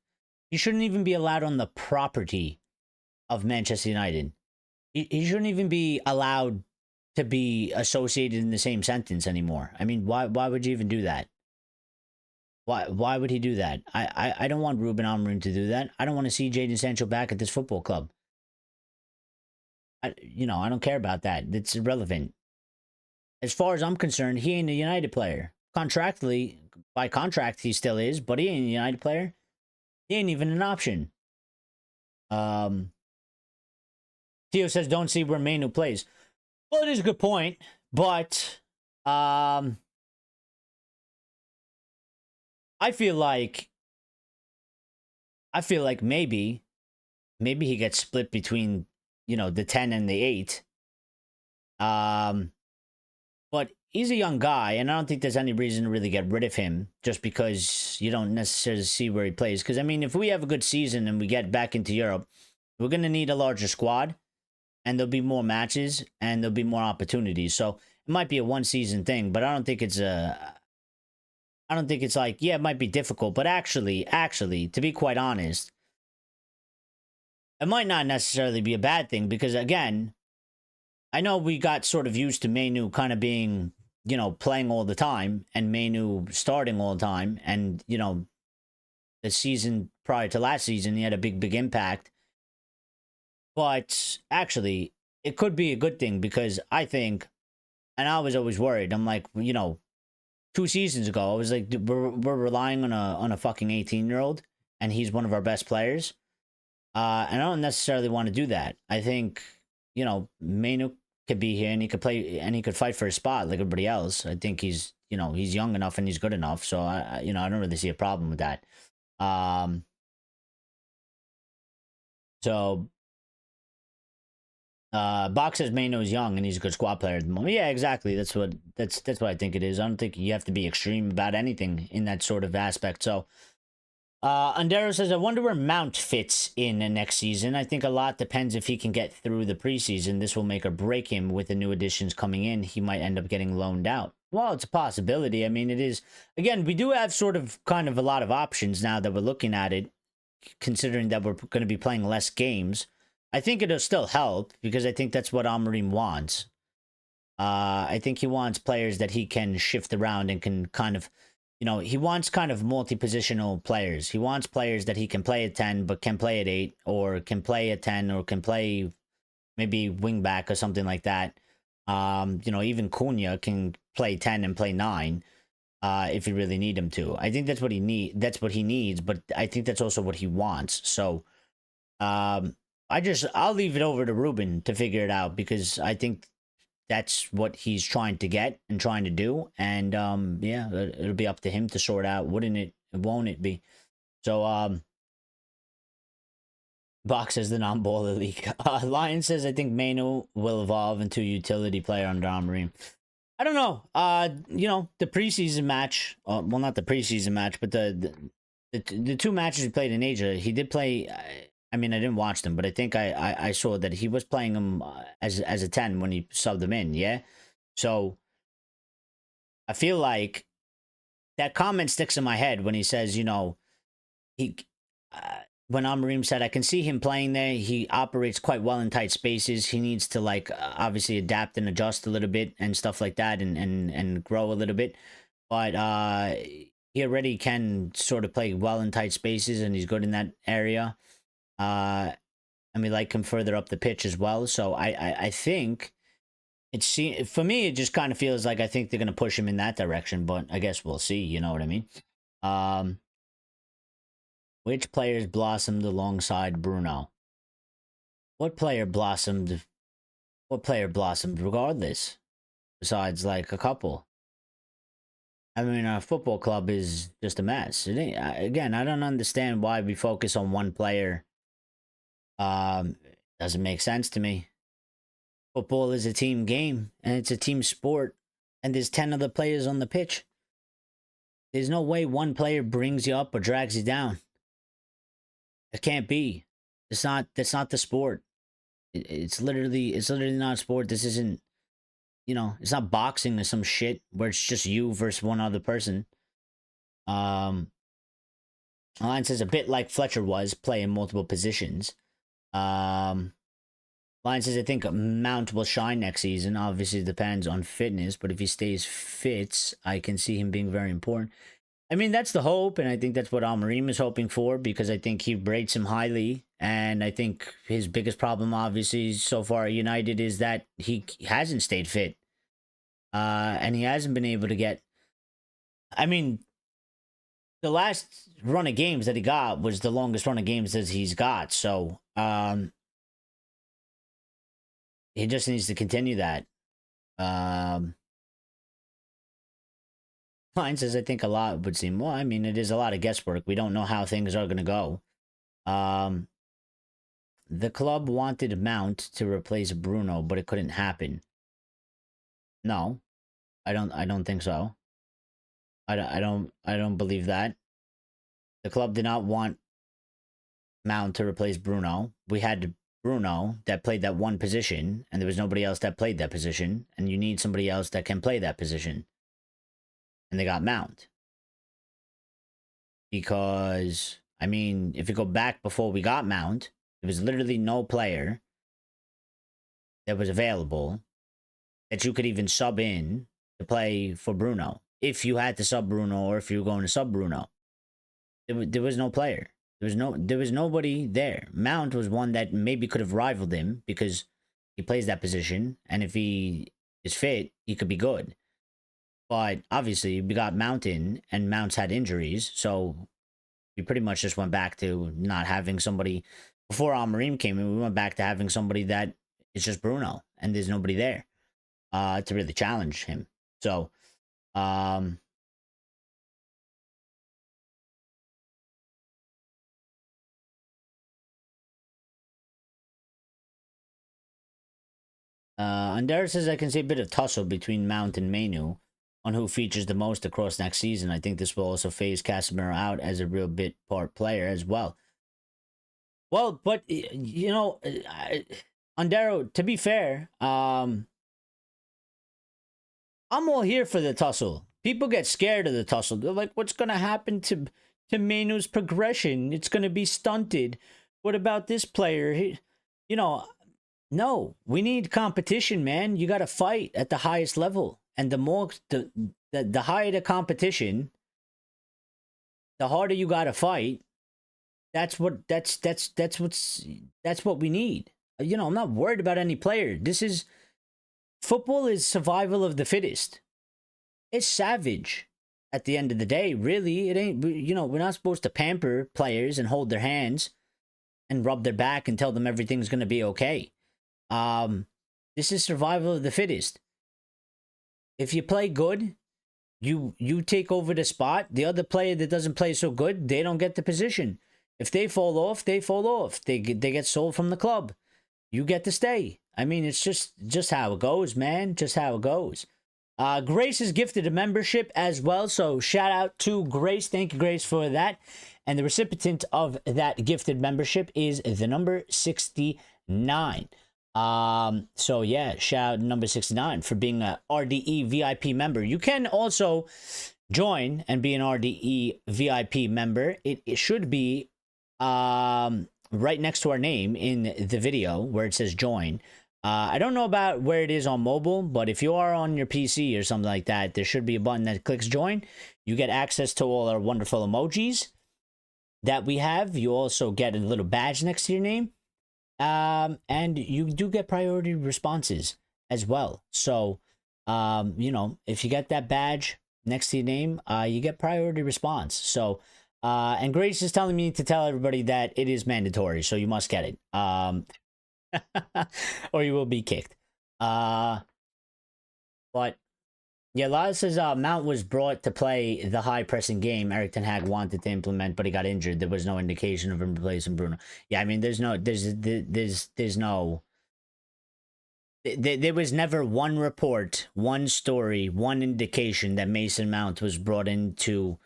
He shouldn't even be allowed on the property of Manchester United. He shouldn't even be allowed to be associated in the same sentence anymore. I mean, why would you even do that? Why would he do that? I don't want Ruben Amorim to do that. I don't want to see Jadon Sancho back at this football club. I don't care about that. It's irrelevant. As far as I'm concerned, he ain't a United player. Contractually, by contract, he still is, but he ain't a United player. He ain't even an option. Theo says, don't see where Manu plays. Well, it is a good point, but I feel like maybe he gets split between, you know, the 10 and the 8. But he's a young guy, and I don't think there's any reason to really get rid of him just because you don't necessarily see where he plays. Because, I mean, if we have a good season and we get back into Europe, we're going to need a larger squad, and there'll be more matches, and there'll be more opportunities. So it might be a one-season thing, but I don't think it's like, yeah, it might be difficult, but actually, to be quite honest, it might not necessarily be a bad thing because, again, I know we got sort of used to Manu kind of being, you know, playing all the time and Manu starting all the time. And, you know, the season prior to last season, he had a big impact. But actually, it could be a good thing because I think, and I was always worried. I'm like, 2 seasons ago, I was like, we're relying on a fucking 18-year-old, and he's one of our best players. And I don't necessarily want to do that. I think, Manu could be here and he could play and he could fight for a spot like everybody else. I think he's young enough and he's good enough. So I don't really see a problem with that. So Box says Mano's young and he's a good squad player at the moment. Yeah, exactly. That's what I think it is. I don't think you have to be extreme about anything in that sort of aspect. So Andero says, I wonder where Mount fits in next season. I think a lot depends if he can get through the preseason. This will make or break him with the new additions coming in. He might end up getting loaned out. Well, it's a possibility. I mean, it is. Again, we do have sort of kind of a lot of options now that we're looking at it, considering that we're going to be playing less games. I think it'll still help because I think that's what Amorim wants. I think he wants players that he can shift around and can kind of, he wants kind of multi-positional players. He wants players that he can play at 10, but can play at 8, or can play at 10, or can play maybe wing back or something like that. Even Cunha can play 10 and play 9 if you really need him to. I think that's what he needs, but I think that's also what he wants. So I'll leave it over to Ruben to figure it out because I think that's what he's trying to get and trying to do. And it'll be up to him to sort out. Won't it be? So Box says the non-baller league. Lion says, I think Mano will evolve into a utility player under Amorim. I don't know. The preseason match, well, not the preseason match, but the 2 matches he played in Asia, he did play. I mean, I didn't watch them, but I think I saw that he was playing him as a 10 when he subbed him in, yeah? So I feel like that comment sticks in my head when he says, when Amorim said, I can see him playing there. He operates quite well in tight spaces. He needs to, obviously adapt and adjust a little bit and stuff like that and grow a little bit. But he already can sort of play well in tight spaces, and he's good in that area. And we like him further up the pitch as well. So I think for me, it just kind of feels like I think they're going to push him in that direction, but I guess we'll see. You know what I mean? Which players blossomed alongside Bruno? What player blossomed regardless? Besides, a couple. I mean, our football club is just a mess. Again, I don't understand why we focus on one player. Doesn't make sense to me. Football is a team game, and it's a team sport, and there's 10 other players on the pitch. There's no way one player brings you up or drags you down. It can't be. That's not the sport. It's literally not a sport. This isn't, it's not boxing or some shit where it's just you versus one other person. Line says a bit like Fletcher was, playing multiple positions. Line says, I think Mount will shine next season. Obviously, it depends on fitness, but if he stays fit, I can see him being very important. I mean, that's the hope, and I think that's what Amorim is hoping for, because I think he rates him highly, and I think his biggest problem, obviously, so far at United is that he hasn't stayed fit, and he hasn't been able to get... I mean, the last run of games that he got was the longest run of games that he's got, so he just needs to continue that. Line says, I think a lot would seem... Well, I mean, it is a lot of guesswork. We don't know how things are going to go. The club wanted Mount to replace Bruno, but it couldn't happen. No, I don't think so. I don't believe that. The club did not want Mount to replace Bruno. We had Bruno that played that one position, and there was nobody else that played that position, and you need somebody else that can play that position. And they got Mount. Because, I mean, if you go back before we got Mount, there was literally no player that was available that you could even sub in to play for Bruno. If you had to sub Bruno, or if you were going to sub Bruno. There was no player. There was nobody there. Mount was one that maybe could have rivaled him because he plays that position, and if he is fit, he could be good. But obviously, we got Mount in, and Mount's had injuries, so we pretty much just went back to not having somebody. Before Amorim came in, we went back to having somebody that is just Bruno, and there's nobody there to really challenge him. So, Andera says I can see a bit of tussle between Mount and Mainu on who features the most across next season. I think this will also phase Casemiro out as a real bit part player as well. Well, but you know, Andero, to be fair, I'm all here for the tussle. People get scared of the tussle. They're like, what's gonna happen to Mainu's progression? It's gonna be stunted. What about this player? You know, no, we need competition, man. You got to fight at the highest level, and the higher the competition, the harder you got to fight. That's what we need. You know, I'm not worried about any player. Football is survival of the fittest. It's savage at the end of the day. Really, it ain't. You know, we're not supposed to pamper players and hold their hands and rub their back and tell them everything's gonna be okay. This is survival of the fittest. If you play good, you take over the spot. The other player that doesn't play so good, they don't get the position. If they fall off, they fall off. They get sold from the club. You get to stay. I mean, it's just how it goes, man. Just how it goes. Grace is gifted a membership as well, so shout out to Grace. Thank you, Grace, for that. And the recipient of that gifted membership is the number 69. So yeah, shout out number 69 for being a RDE VIP member. You can also join and be an RDE VIP member. It should be right next to our name in the video where it says join. I don't know about where it is on mobile, but if you are on your PC or something like that, there should be a button that clicks join. You get access to all our wonderful emojis that we have. You also get a little badge next to your name. And you do get priority responses as well. So, you know, if you get that badge next to your name, you get priority response. So, and Grace is telling me to tell everybody that it is mandatory, so you must get it. Or you will be kicked. But yeah, Lyle says Mount was brought to play the high pressing game Erik ten Hag wanted to implement, but he got injured. There was no indication of him replacing Bruno. Yeah, I mean, there was never one report, one story, one indication that Mason Mount was brought in to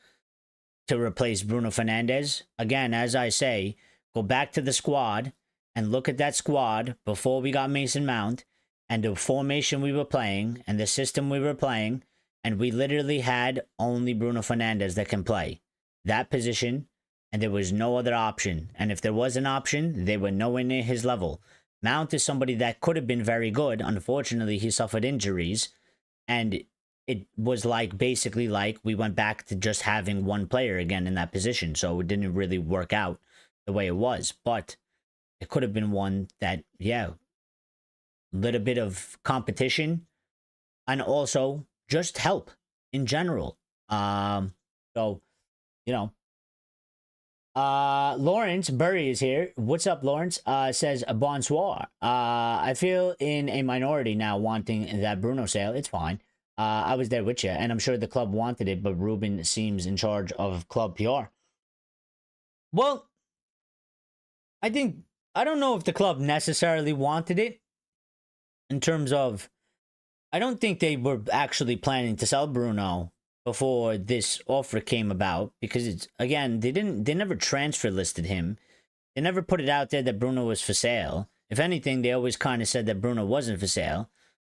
replace Bruno Fernandes. Again, as I say, go back to the squad and look at that squad before we got Mason Mount and the formation we were playing and the system we were playing, and we literally had only Bruno Fernandes that can play that position, and there was no other option. And if there was an option, they were nowhere near his level. Mount is somebody that could have been very good. Unfortunately, he suffered injuries, and it was like basically like we went back to just having one player again in that position, so it didn't really work out the way it was. But it could have been one that, yeah, little bit of competition and also just help in general. So, you know, Lawrence Burry is here. What's up, Lawrence? Says bonsoir. I feel in a minority now wanting that Bruno sale. It's fine. I was there with you, and I'm sure the club wanted it, but Ruben seems in charge of club PR. Well, I don't know if the club necessarily wanted it in terms of, I don't think they were actually planning to sell Bruno before this offer came about, because it's, again, they never transfer listed him. They never put it out there that Bruno was for sale. If anything, they always kind of said that Bruno wasn't for sale.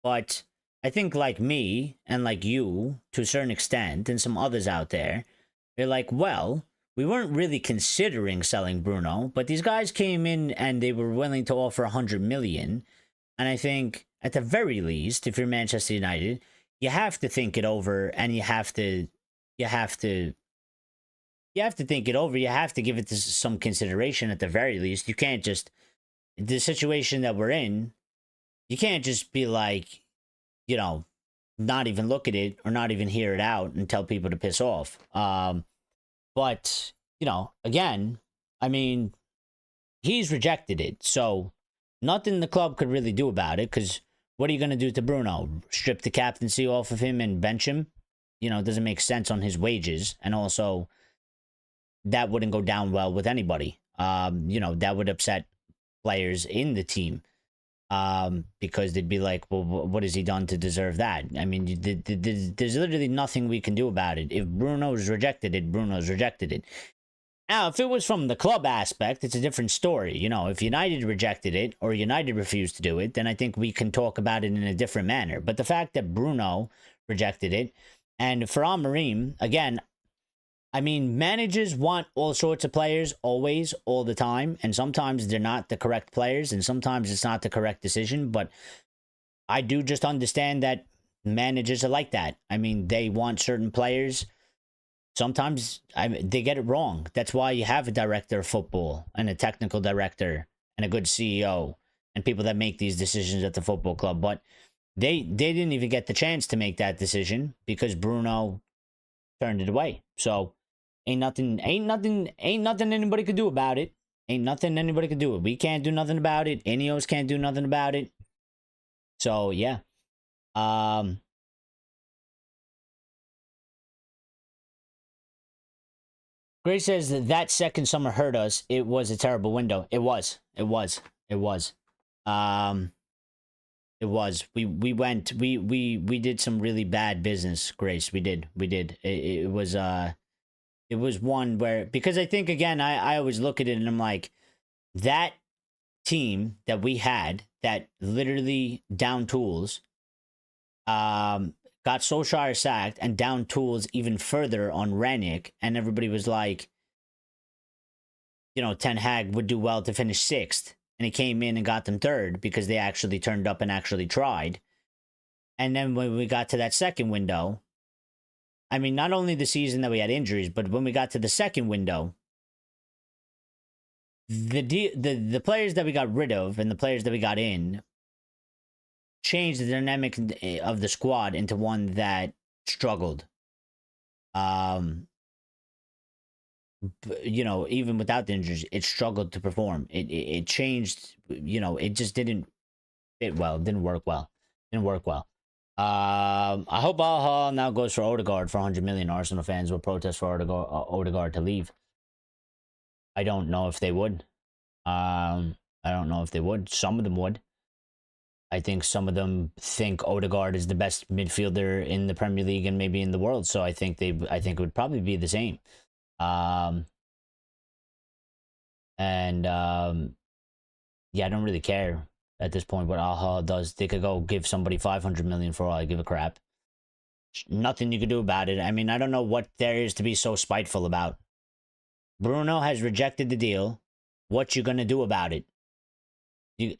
But I think like me and like you, to a certain extent, and some others out there, they're like, well, we weren't really considering selling Bruno, but these guys came in and they were willing to offer 100 million. And I think, at the very least, if you're Manchester United, you have to think it over, and you have to think it over. You have to give it some consideration at the very least. You can't just, the situation that we're in, You can't just be like, you know, not even look at it or not even hear it out and tell people to piss off. But, you know, again, I mean, he's rejected it. So nothing the club could really do about it, because what are you going to do to Bruno? Strip the captaincy off of him and bench him? You know, it doesn't make sense on his wages. And also, that wouldn't go down well with anybody. You know, that would upset players in the team, because they'd be like, well, what has he done to deserve that? I mean, there's literally nothing we can do about it. If Bruno's rejected it, Bruno's rejected it. Now, if it was from the club aspect, it's a different story. You know, if United rejected it or United refused to do it, then I think we can talk about it in a different manner. But the fact that Bruno rejected it, and for Amorim, again, I mean, managers want all sorts of players always, all the time. And sometimes they're not the correct players, and sometimes it's not the correct decision. But I do just understand that managers are like that. I mean, they want certain players. Sometimes they get it wrong. That's why you have a director of football and a technical director and a good CEO and people that make these decisions at the football club. But they didn't even get the chance to make that decision because Bruno turned it away. So ain't nothing anybody could do about it. Ain't nothing anybody could do. We can't do nothing about it. Ineos can't do nothing about it. So yeah. Grace says that second summer hurt us. It was a terrible window. It was. We did some really bad business, Grace. We did. It was one where, because I think, again, I always look at it and I'm like, that team that we had that literally down tools, got Solskjaer sacked and down tools even further on Ranić, and everybody was like, you know, Ten Hag would do well to finish 6th, and he came in and got them 3rd because they actually turned up and actually tried. And then when we got to that second window, I mean, not only the season that we had injuries, but when we got to the second window, the players that we got rid of and the players that we got in changed the dynamic of the squad into one that struggled. You know, even without the injuries, it struggled to perform. It changed. You know, it just didn't fit well. Didn't work well. I hope Al now goes for Odegaard for 100 million. Arsenal fans will protest for Odegaard to leave. I don't know if they would. I don't know if they would. Some of them would. I think some of them think Odegaard is the best midfielder in the Premier League and maybe in the world. So I think it would probably be the same. Yeah, I don't really care at this point what Al does. They could go give somebody 500 million for all I give a crap. Nothing you could do about it. I mean, I don't know what there is to be so spiteful about. Bruno has rejected the deal. What you gonna do about it?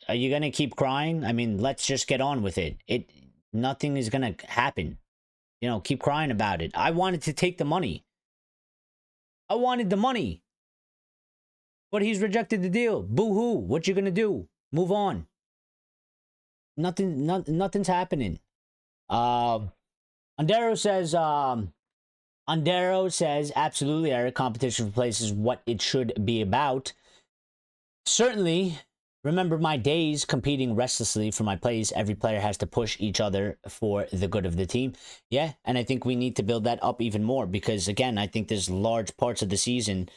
Are you gonna keep crying? I mean, let's just get on with it. Nothing is gonna happen. You know, keep crying about it. I wanted to take the money. I wanted the money. But he's rejected the deal. Boo-hoo. What you gonna do? Move on. Nothing's happening. Andero says, absolutely, Eric, competition for place is what it should be about. Certainly, remember my days competing restlessly for my place. Every player has to push each other for the good of the team. Yeah, and I think we need to build that up even more because, again, I think there's large parts of the season,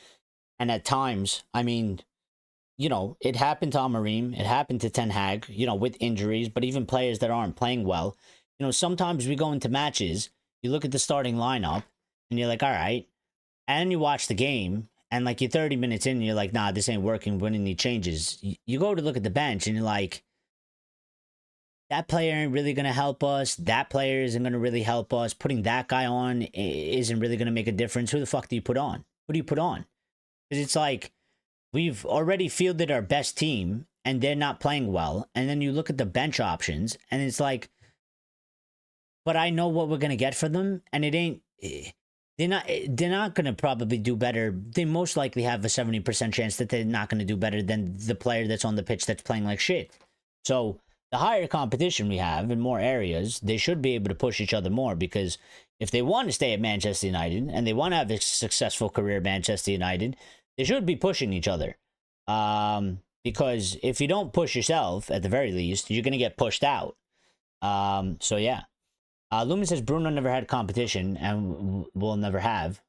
and at times, I mean, you know, it happened to Amorim, it happened to Ten Hag, you know, with injuries, but even players that aren't playing well. You know, sometimes we go into matches, you look at the starting lineup, and you're like, all right, and you watch the game, and like you're 30 minutes in, and you're like, nah, this ain't working, when any changes. You go to look at the bench, and you're like, that player ain't really going to help us. That player isn't going to really help us. Putting that guy on isn't really going to make a difference. Who the fuck do you put on? Who do you put on? Because it's like, we've already fielded our best team, and they're not playing well. And then you look at the bench options, and it's like, but I know what we're going to get for them, and it ain't... They're not going to probably do better. They most likely have a 70% chance that they're not going to do better than the player that's on the pitch that's playing like shit. So the higher competition we have in more areas, they should be able to push each other more, because if they want to stay at Manchester United and they want to have a successful career at Manchester United, they should be pushing each other. Because if you don't push yourself, at the very least, you're going to get pushed out. So yeah. Lumen says Bruno never had competition and will never have.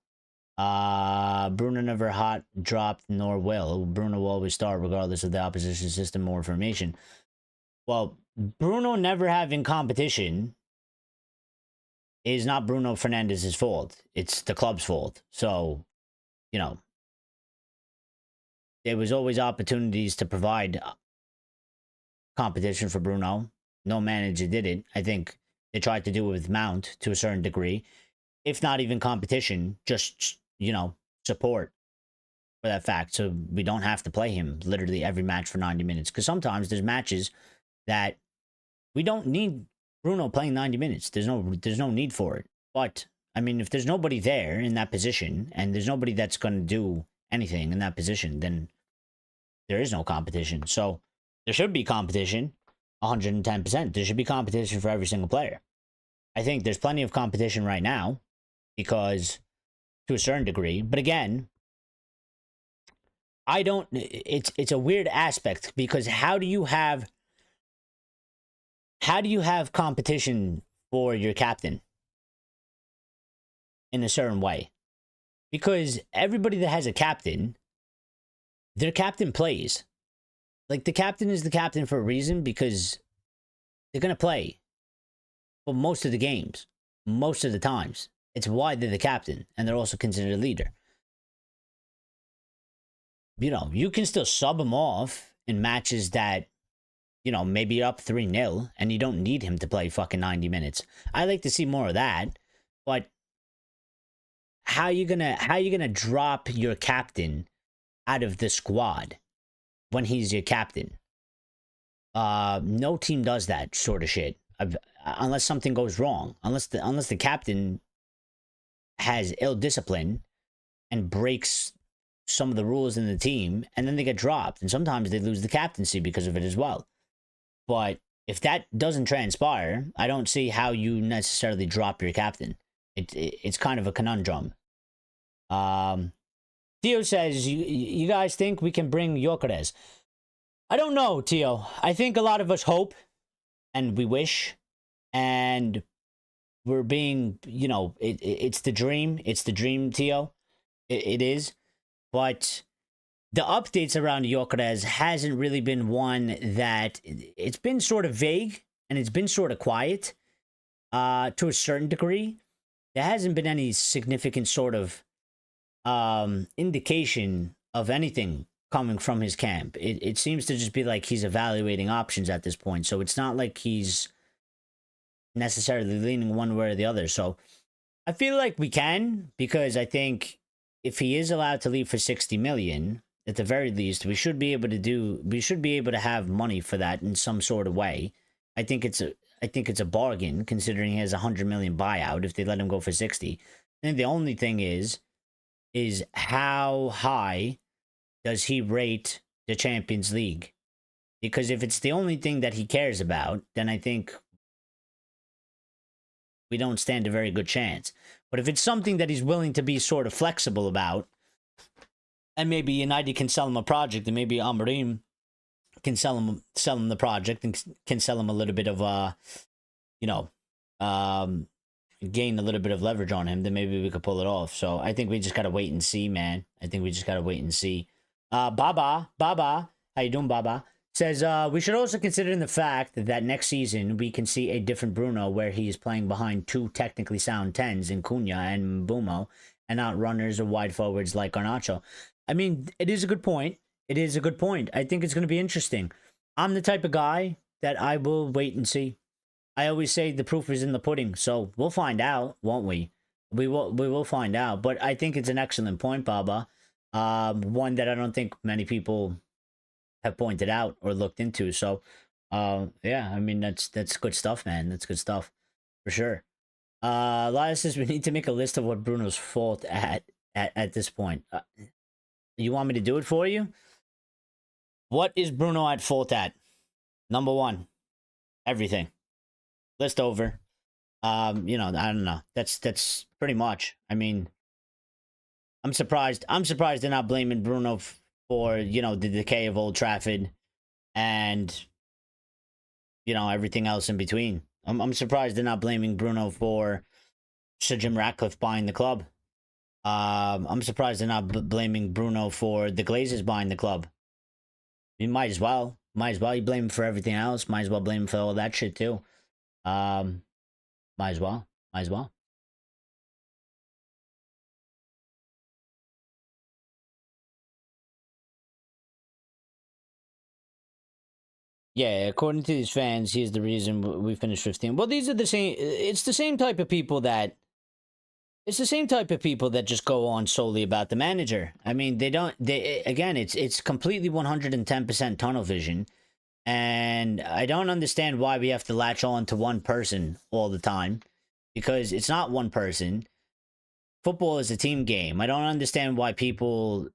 Bruno never hot dropped nor will. Bruno will always start regardless of the opposition system or formation. Well, Bruno never having competition is not Bruno Fernandes' fault. It's the club's fault. So, you know, there was always opportunities to provide competition for Bruno. No manager did it. I think they tried to do it with Mount to a certain degree. If not even competition, just, you know, support for that fact. So we don't have to play him literally every match for 90 minutes. Because sometimes there's matches that we don't need Bruno playing 90 minutes. There's no need for it. But, I mean, if there's nobody there in that position, and there's nobody that's going to do anything in that position, then there is no competition. So there should be competition, 110%. There should be competition for every single player. I think there's plenty of competition right now, because to a certain degree, but again, I don't, it's a weird aspect, because how do you have competition for your captain in a certain way? Because everybody that has a captain, their captain plays. Like, the captain is the captain for a reason, because they're going to play for most of the games, most of the times. It's why they're the captain, and they're also considered a leader. You know, you can still sub him off in matches that, you know, maybe you're up 3-0 and you don't need him to play fucking 90 minutes. I like to see more of that, but how you gonna drop your captain out of the squad when he's your captain? No team does that sort of shit, unless something goes wrong. Unless the captain has ill discipline and breaks some of the rules in the team, and then they get dropped, and sometimes they lose the captaincy because of it as well. But if that doesn't transpire, I don't see how you necessarily drop your captain. It's kind of a conundrum. Theo says, you guys think we can bring Gyökeres? I don't know, Theo. I think a lot of us hope, and we wish, and we're being, you know, it's the dream. It's the dream, Theo. It is. But the updates around Gyökeres hasn't really been one that, it's been sort of vague, and it's been sort of quiet to a certain degree. There hasn't been any significant sort of indication of anything coming from his camp. It seems to just be like he's evaluating options at this point. So it's not like he's necessarily leaning one way or the other. So I feel like we can, because I think if he is allowed to leave for 60 million, at the very least, we should be able to have money for that in some sort of way. I think it's a bargain, considering he has a 100 million buyout if they let him go for 60. I think the only thing is how high does he rate the Champions League? Because if it's the only thing that he cares about, then I think we don't stand a very good chance. But if it's something that he's willing to be sort of flexible about, and maybe United can sell him a project, and maybe Amorim can sell him the project, and can sell him a little bit of gain a little bit of leverage on him, then maybe we could pull it off. So I think we just gotta wait and see, man. I think we just gotta wait and see. Baba, how you doing, Baba? Says, we should also consider the fact that next season we can see a different Bruno, where he is playing behind two technically sound 10s in Cunha and Mbuemo, and not runners or wide forwards like Garnacho. I mean, it is a good point. It is a good point. I think it's going to be interesting. I'm the type of guy that I will wait and see. I always say the proof is in the pudding, so we'll find out, won't we? We will find out. But I think it's an excellent point, Baba. One that I don't think many people have pointed out or looked into. So, yeah, I mean, that's good stuff, man. That's good stuff for sure. Lila says we need to make a list of what Bruno's fault at this point. You want me to do it for you? What is Bruno at fault at? Number one. Everything. List over. You know, I don't know. That's pretty much. I mean, I'm surprised. I'm surprised they're not blaming Bruno for, you know, the decay of Old Trafford and, you know, everything else in between. I'm surprised they're not blaming Bruno for Sir Jim Ratcliffe buying the club. I'm surprised they're not blaming Bruno for the Glazers buying the club. You might as well. Might as well. You blame him for everything else. Might as well blame him for all that shit too. Might as well. Might as well. Yeah, according to these fans, he's the reason we finished 15. Well, these are the same. It's the same type of people that. It's the same type of people that just go on solely about the manager. I mean, they don't. They again, it's completely 110% tunnel vision, and I don't understand why we have to latch on to one person all the time, because it's not one person. Football is a team game. I don't understand why people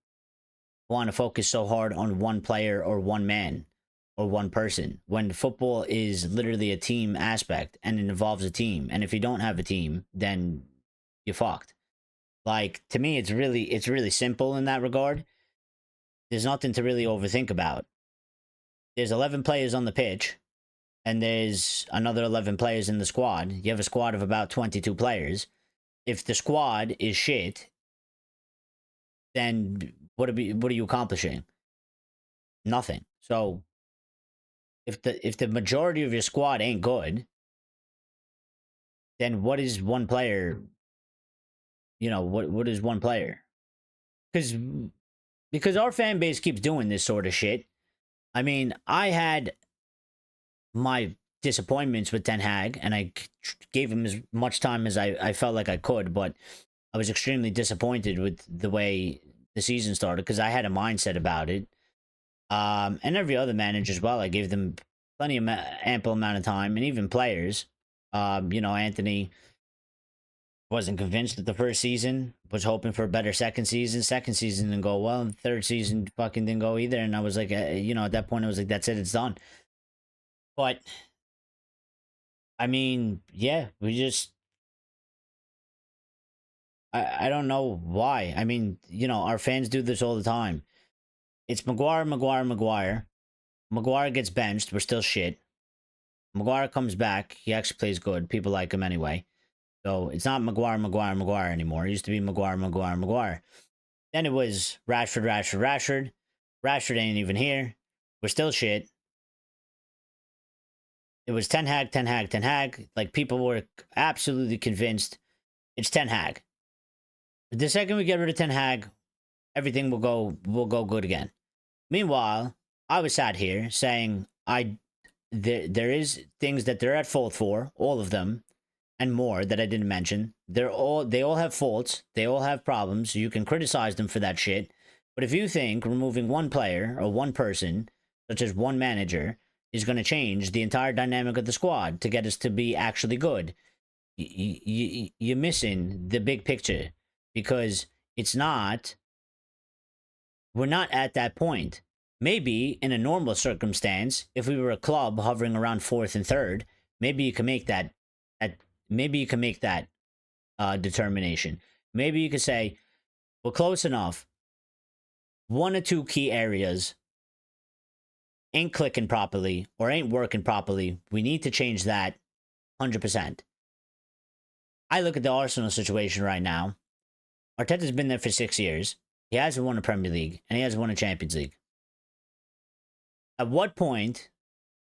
want to focus so hard on one player or one man or one person when football is literally a team aspect and it involves a team. And if you don't have a team, then you're fucked. Like, to me, it's really simple in that regard. There's nothing to really overthink about. There's 11 players on the pitch and there's another 11 players in the squad. You have a squad of about 22 players. If the squad is shit, then what are you accomplishing? Nothing. So if the majority of your squad ain't good, then what is one player? You know, what is one player? Because our fan base keeps doing this sort of shit. I mean, I had my disappointments with Ten Hag, and I gave him as much time as I felt like I could, but I was extremely disappointed with the way the season started because I had a mindset about it. And every other manager as well, I gave them plenty of ample amount of time, and even players. You know, Anthony wasn't convinced at the first season, was hoping for a better second season didn't go well, third season fucking didn't go either, and I was like, you know, at that point I was like, that's it, it's done. But I mean, yeah, we just I don't know why. I mean, you know, our fans do this all the time. It's Maguire. Maguire gets benched, we're still shit. Maguire comes back, he actually plays good, people like him anyway. So it's not Maguire anymore. It used to be Maguire. Then it was Rashford. Rashford ain't even here. We're still shit. It was Ten Hag. Like, people were absolutely convinced it's Ten Hag. The second we get rid of Ten Hag, everything will go good again. Meanwhile, I was sat here saying there is things that they're at fault for, all of them, and more that I didn't mention. They all have faults. They all have problems. You can criticize them for that shit. But if you think removing one player or one person, such as one manager, is going to change the entire dynamic of the squad to get us to be actually good, you're missing the big picture, because it's not. We're not at that point. Maybe in a normal circumstance, if we were a club hovering around fourth and third, maybe you can make that. Maybe you can make that determination. Maybe you could say, we're close enough. One or two key areas ain't clicking properly or ain't working properly. We need to change that 100%. I look at the Arsenal situation right now. Arteta's been there for 6 years. He hasn't won a Premier League, and he hasn't won a Champions League. At what point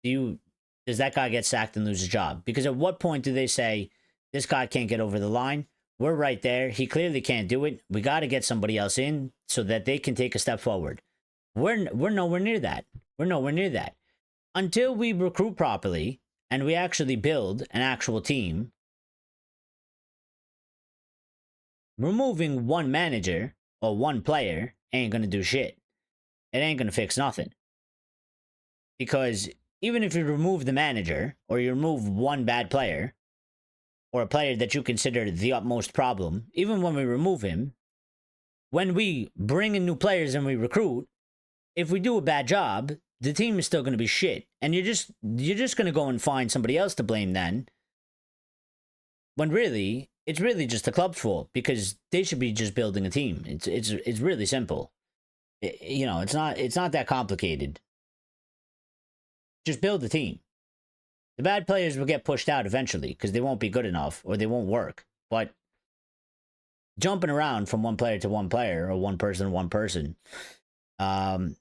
does that guy get sacked and lose his job? Because at what point do they say, this guy can't get over the line? We're right there. He clearly can't do it. We got to get somebody else in so that they can take a step forward. We're nowhere near that. We're nowhere near that. Until we recruit properly and we actually build an actual team, removing one manager or one player ain't going to do shit. It ain't going to fix nothing. Because even if you remove the manager, or you remove one bad player, or a player that you consider the utmost problem, even when we remove him, when we bring in new players and we recruit, if we do a bad job, the team is still going to be shit, and you're just going to go and find somebody else to blame then. When really, it's really just the club's fault because they should be just building a team. It's really simple. It's not that complicated. Just build a team. The bad players will get pushed out eventually because they won't be good enough or they won't work. But jumping around from one player to one player or one person to one person, to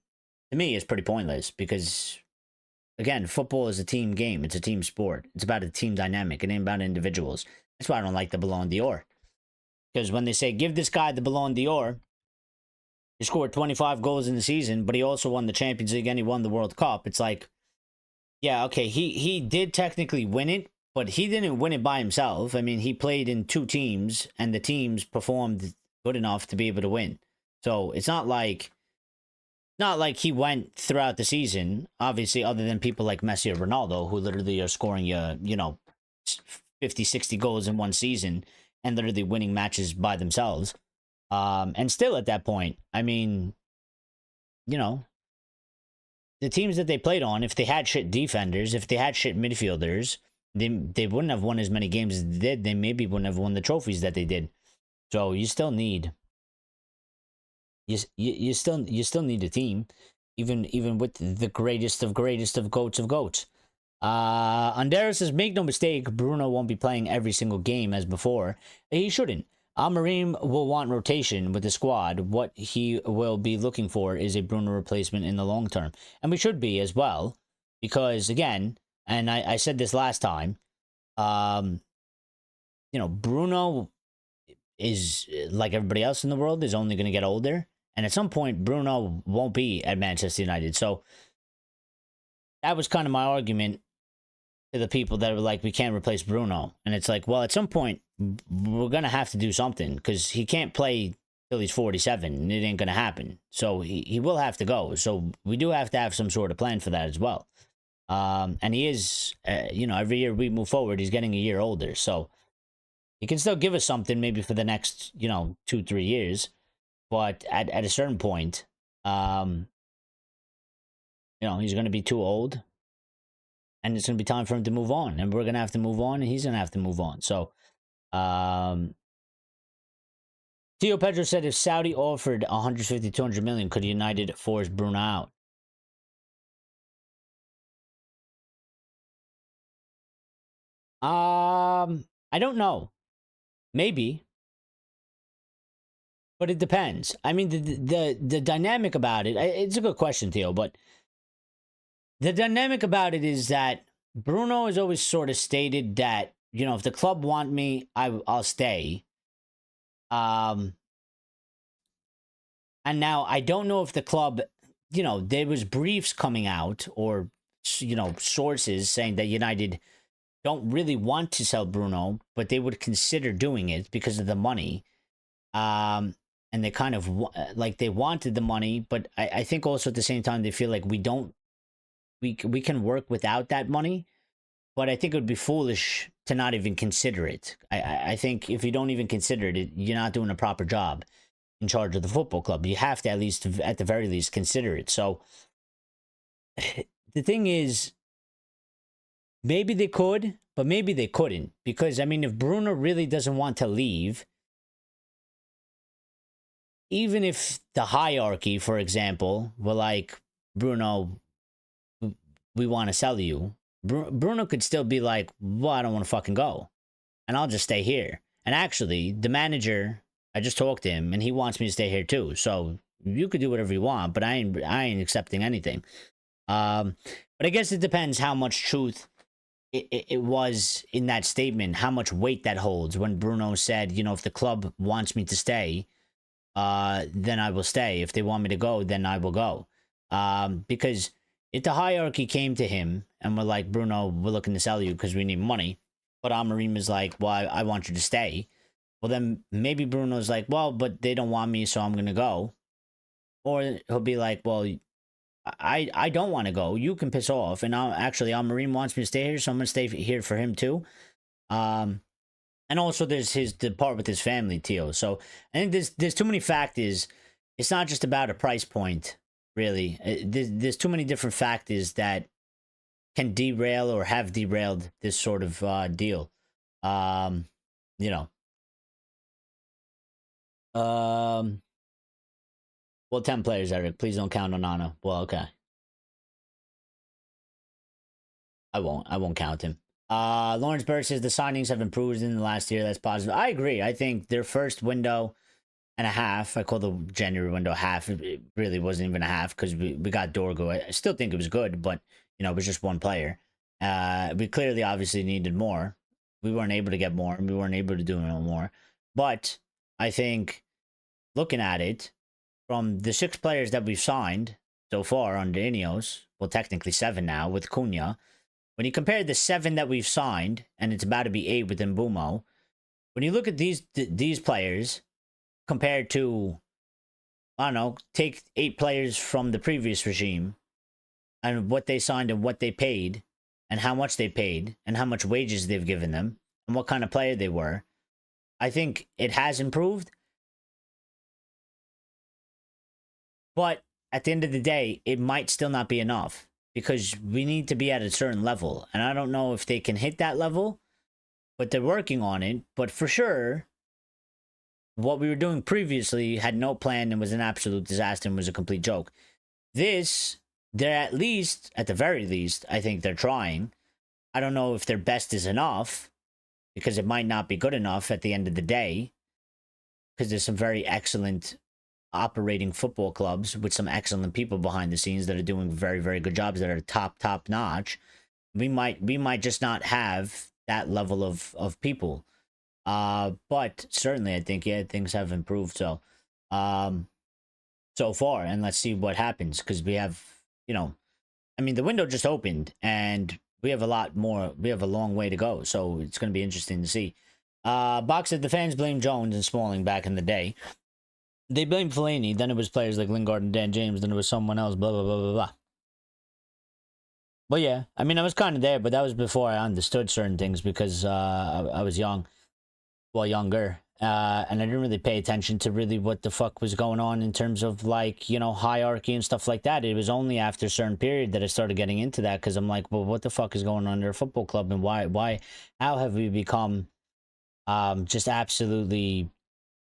me, is pretty pointless because, again, football is a team game. It's a team sport. It's about a team dynamic. It ain't about individuals. That's why I don't like the Ballon d'Or. Because when they say, give this guy the Ballon d'Or, he scored 25 goals in the season, but he also won the Champions League and he won the World Cup. It's like, yeah, okay, he did technically win it, but he didn't win it by himself. I mean, he played in two teams, and the teams performed good enough to be able to win. So it's not like he went throughout the season, obviously, other than people like Messi or Ronaldo, who literally are scoring 50, 60 goals in one season and literally winning matches by themselves. And still at that point, I mean, the teams that they played on, if they had shit defenders, if they had shit midfielders, they wouldn't have won as many games as they did. They maybe wouldn't have won the trophies that they did. So you still need you still need a team, even with the greatest of goats of goats. Andera says, make no mistake, Bruno won't be playing every single game as before. He shouldn't. Amorim will want rotation with the squad. What he will be looking for is a Bruno replacement in the long term. And we should be as well. Because, again, and I said this last time, Bruno is, like everybody else in the world, is only going to get older. And at some point, Bruno won't be at Manchester United. So that was kind of my argument to the people that were like, we can't replace Bruno. And it's like, well, at some point, we're going to have to do something because he can't play till he's 47. And it ain't going to happen. So he will have to go. So we do have to have some sort of plan for that as well. And he is, every year we move forward, he's getting a year older. So he can still give us something maybe for the next, 2-3 years. But at a certain point, he's going to be too old. And it's going to be time for him to move on. And we're going to have to move on. And he's going to have to move on. So, Theo Pedro said if Saudi offered 150, 200 million, could United force Bruno out? I don't know. Maybe. But it depends. I mean, the dynamic about it, it's a good question, Theo, but the dynamic about it is that Bruno has always sort of stated that, if the club want me, I'll stay. And now I don't know if the club, there was briefs coming out or, sources saying that United don't really want to sell Bruno, but they would consider doing it because of the money. And they kind of they wanted the money, but I think also at the same time, they feel like we can work without that money, but I think it would be foolish to not even consider it. I think if you don't even consider it, you're not doing a proper job in charge of the football club. You have to at the very least, consider it. So the thing is, maybe they could, but maybe they couldn't. Because, I mean, if Bruno really doesn't want to leave, even if the hierarchy, for example, were like, Bruno, we want to sell you, Bruno could still be like, well, I don't want to fucking go. And I'll just stay here. And actually, the manager, I just talked to him, and he wants me to stay here too. So you could do whatever you want, but I ain't accepting anything. But I guess it depends how much truth it was in that statement, how much weight that holds. When Bruno said, if the club wants me to stay, then I will stay. If they want me to go, then I will go. Because if the hierarchy came to him and were like, Bruno, we're looking to sell you because we need money, but Amorim is like, well, I want you to stay. Well, then maybe Bruno's like, well, but they don't want me, so I'm going to go. Or he'll be like, well, I don't want to go. You can piss off. And actually, Amorim wants me to stay here, so I'm going to stay here for him too. And also there's the part with his family, Theo. So I think there's too many factors. It's not just about a price point really. There's too many different factors that can derail or have derailed this sort of deal. Um, you know. Well, 10 players, Eric. Please don't count on Onana. Well, okay. I won't count him. Lawrence Burke says the signings have improved in the last year. That's positive. I agree. I think their first window and a half, I call the January window half. It really wasn't even a half because we got Dorgo. I still think it was good, but, you know, it was just one player. We clearly, obviously, needed more. We weren't able to get more, and we weren't able to do no more. But I think looking at it, from the 6 players that we've signed so far under Ineos, well, technically 7 now with Cunha, when you compare the 7 that we've signed, and it's about to be 8 with Mbuemo, when you look at these players compared to, I don't know, take 8 players from the previous regime and what they signed and what they paid and how much they paid and how much wages they've given them and what kind of player they were, I think it has improved. But at the end of the day, it might still not be enough because we need to be at a certain level. And I don't know if they can hit that level, but they're working on it. But for sure, what we were doing previously had no plan and was an absolute disaster and was a complete joke. This, they're at the very least, I think they're trying. I don't know if their best is enough because it might not be good enough at the end of the day because there's some very excellent operating football clubs with some excellent people behind the scenes that are doing very, very good jobs that are top notch. We might just not have that level of people. But certainly I think, yeah, things have improved so far, and let's see what happens because we have, you know, I mean, the window just opened and we have a lot more, we have a long way to go, so it's going to be interesting to see. Box said the fans blame Jones and Smalling back in the day. They blamed Fellaini, then it was players like Lingard and Dan James, then it was someone else, blah, blah, blah, blah, blah. But yeah, I mean, I was kind of there, but that was before I understood certain things because I was young, well, younger, and I didn't really pay attention to really what the fuck was going on in terms of, like, you know, hierarchy and stuff like that. It was only after a certain period that I started getting into that because I'm like, well, what the fuck is going on in our football club and how have we become just absolutely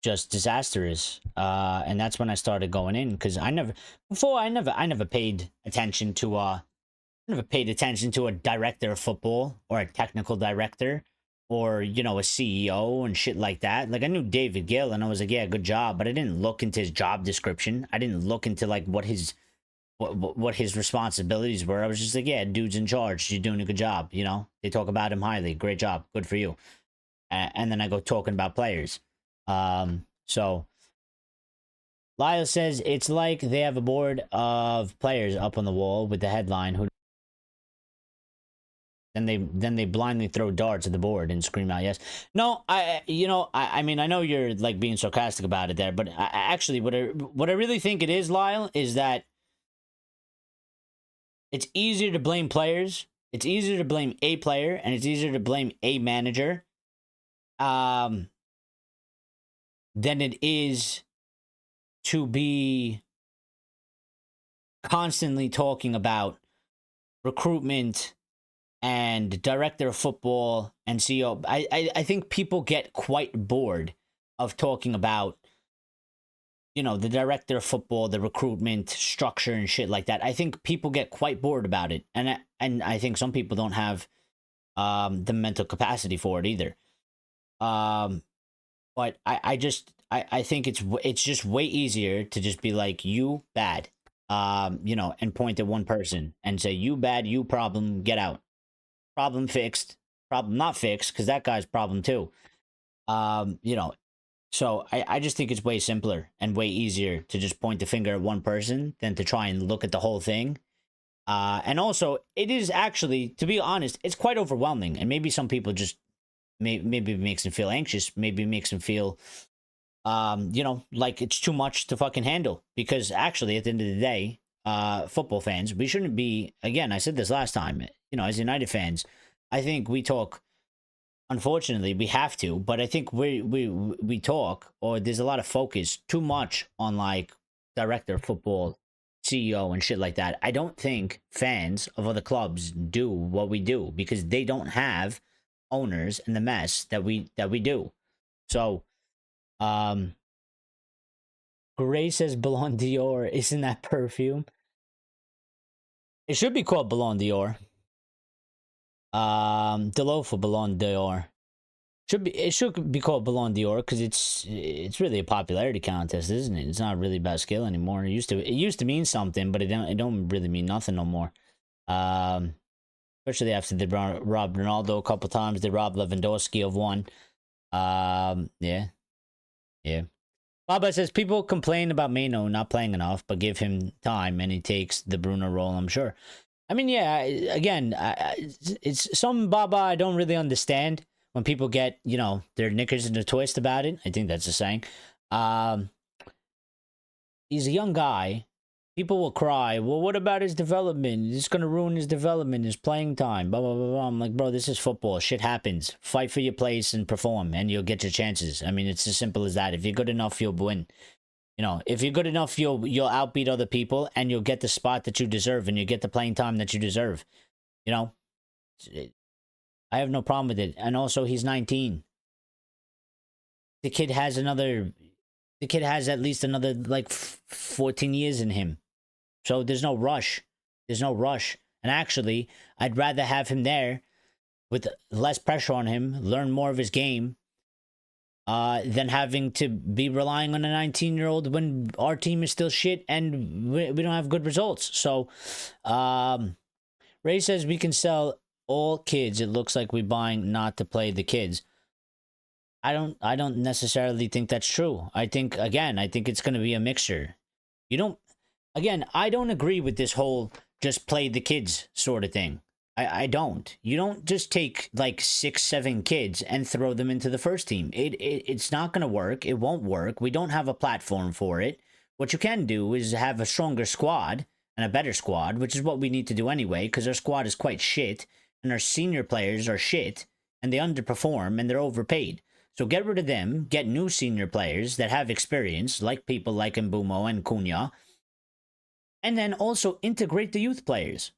just disastrous, and that's when I started going in because I never paid attention to a director of football or a technical director or, you know, a CEO and shit like that. Like, I knew David Gill and I was like, yeah, good job, but I didn't look into his job description. I didn't look into like what his responsibilities were. I was just like, yeah, dude's in charge, you're doing a good job, you know, they talk about him highly, great job, good for you. And then I go talking about players. So Lyle says it's like they have a board of players up on the wall with the headline who then they blindly throw darts at the board and scream out yes. No, I mean, I know you're like being sarcastic about it there, but actually what I really think it is, Lyle, is that it's easier to blame players. It's easier to blame a player and it's easier to blame a manager than it is to be constantly talking about recruitment and director of football and CEO. I think people get quite bored of talking about, you know, the director of football, the recruitment structure and shit like that. I think people get quite bored about it. And I think some people don't have the mental capacity for it either. But I think it's just way easier to just be like, you bad, you know, and point at one person and say, you bad, you problem, get out. Problem fixed, problem not fixed, because that guy's problem too. You know, so I just think it's way simpler and way easier to just point the finger at one person than to try and look at the whole thing. And also, it is actually, to be honest, it's quite overwhelming. And maybe some people just, maybe it makes them feel anxious. Maybe it makes them feel, you know, like it's too much to fucking handle. Because actually, at the end of the day, football fans, we shouldn't be, again, I said this last time, you know, as United fans, I think we talk, unfortunately, we have to, but I think we talk, or there's a lot of focus too much on, like, director of football CEO and shit like that. I don't think fans of other clubs do what we do because they don't have owners in the mess that we do. So, Gray says Ballon d'Or. Isn't that perfume? It should be called Ballon d'Or. Delo for Ballon d'Or. It should be called Ballon d'Or because it's really a popularity contest, isn't it? It's not really about skill anymore. It used to mean something, but it don't really mean nothing no more. Especially after they robbed Ronaldo a couple times, they robbed Lewandowski of one. Yeah. Baba says people complain about Meno not playing enough, but give him time and he takes the Bruno role. I'm sure. I mean, yeah. Again, it's some Baba I don't really understand. When people get, their knickers in a twist about it, I think that's the saying. He's a young guy. People will cry, well, what about his development? It's going to ruin his development, his playing time, blah, blah, blah, blah. I'm like, bro, this is football. Shit happens. Fight for your place and perform, and you'll get your chances. I mean, it's as simple as that. If you're good enough, you'll win. If you're good enough, you'll outbeat other people, and you'll get the spot that you deserve, and you get the playing time that you deserve. I have no problem with it. And also, he's 19. The kid has at least another, 14 years in him. So there's no rush. And actually, I'd rather have him there with less pressure on him, learn more of his game, than having to be relying on a 19-year-old when our team is still shit and we don't have good results. So, Ray says we can sell all kids. It looks like we're buying not to play the kids. I don't necessarily think that's true. I think it's going to be a mixture. I don't agree with this whole just play the kids sort of thing. I don't. You don't just take 6, 7 kids and throw them into the first team. It's not going to work. It won't work. We don't have a platform for it. What you can do is have a stronger squad and a better squad, which is what we need to do anyway, because our squad is quite shit. And our senior players are shit, and they underperform, and they're overpaid. So get rid of them, get new senior players that have experience, like people like Mbuemo and Cunha, and then also integrate the youth players.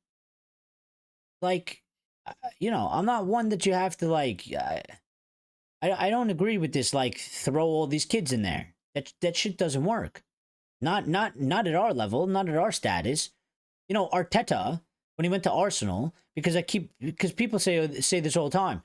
I'm not one that you have to, I don't agree with this, throw all these kids in there. That shit doesn't work. Not at our level, not at our status. Arteta, when he went to Arsenal, because people say this all the time.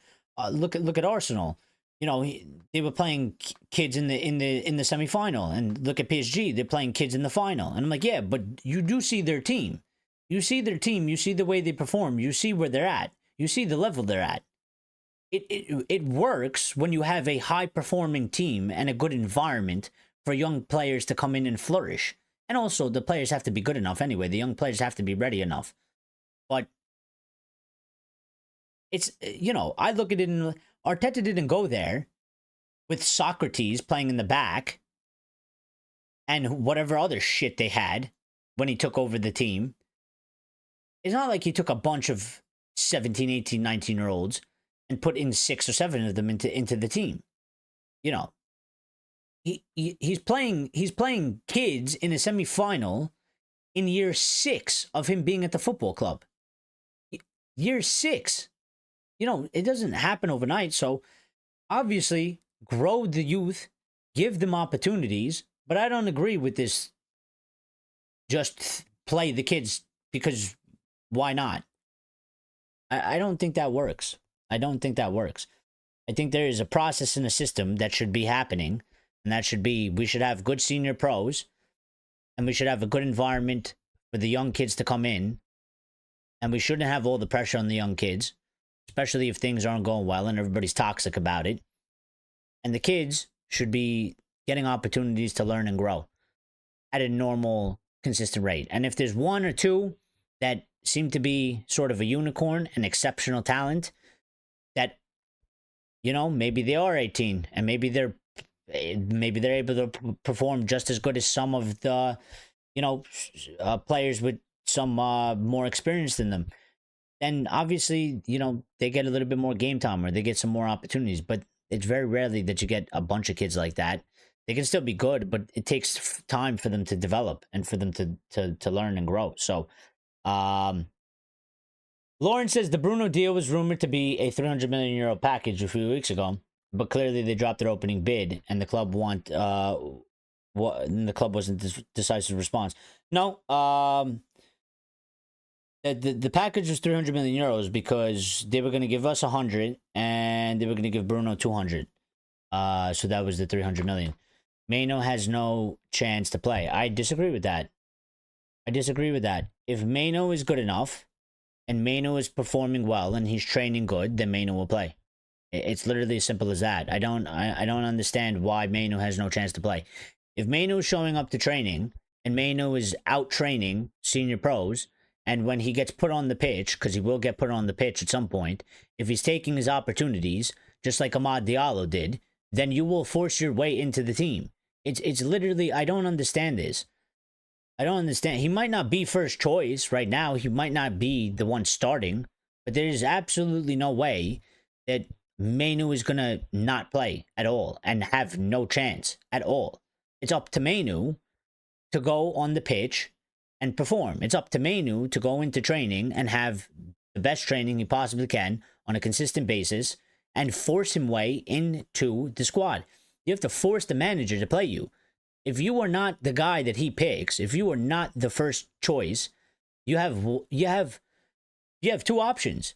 Look at Arsenal. They were playing kids in the semi-final, and look at PSG. They're playing kids in the final, and I'm like, yeah, but you do see their team. You see their team. You see the way they perform. You see where they're at. You see the level they're at. It works when you have a high-performing team and a good environment for young players to come in and flourish. And also, the players have to be good enough anyway. The young players have to be ready enough. But it's, I look at it and Arteta didn't go there with Socrates playing in the back and whatever other shit they had when he took over the team. It's not like he took a bunch of 17, 18, 19-year-olds and put in 6 or 7 of them into the team. He's playing kids in a semi-final in year 6 of him being at the football club. Year 6. It doesn't happen overnight. So obviously grow the youth, give them opportunities, but I don't agree with this just play the kids because why not? I don't think that works. I think there is a process and a system that should be happening, and that should be, we should have good senior pros, and we should have a good environment for the young kids to come in, and we shouldn't have all the pressure on the young kids, especially if things aren't going well and everybody's toxic about it. And the kids should be getting opportunities to learn and grow at a normal, consistent rate. And if there's 1 or 2 that seem to be sort of a unicorn, an exceptional talent, that, maybe they are 18 and maybe they're able to perform just as good as some of the, players with some more experience than them, then obviously, they get a little bit more game time or they get some more opportunities. But it's very rarely that you get a bunch of kids like that They can still be good, but it takes time for them to develop and for them to learn and grow. So, Lauren says the Bruno deal was rumored to be a 300 million euro package a few weeks ago, but clearly they dropped their opening bid, and the club the club wasn't decisive response. No, the package was 300 million euros because they were going to give us 100 and they were going to give Bruno 200. So that was the 300 million. Meno has no chance to play. I disagree with that. If Meno is good enough and Meno is performing well and he's training good, then Meno will play. It's literally as simple as that. I don't understand why Meno has no chance to play. If Meno is showing up to training and Meno is out training senior pros, and when he gets put on the pitch, because he will get put on the pitch at some point, if he's taking his opportunities, just like Amad Diallo did, then you will force your way into the team. It's literally, I don't understand this. I don't understand. He might not be first choice right now. He might not be the one starting, but there is absolutely no way that Menu is going to not play at all and have no chance at all. It's up to Menu to go on the pitch and perform. It's up to Menu to go into training and have the best training he possibly can on a consistent basis and force him way into the squad. You have to force the manager to play you. If you are not the guy that he picks, if you are not the first choice, you have two options.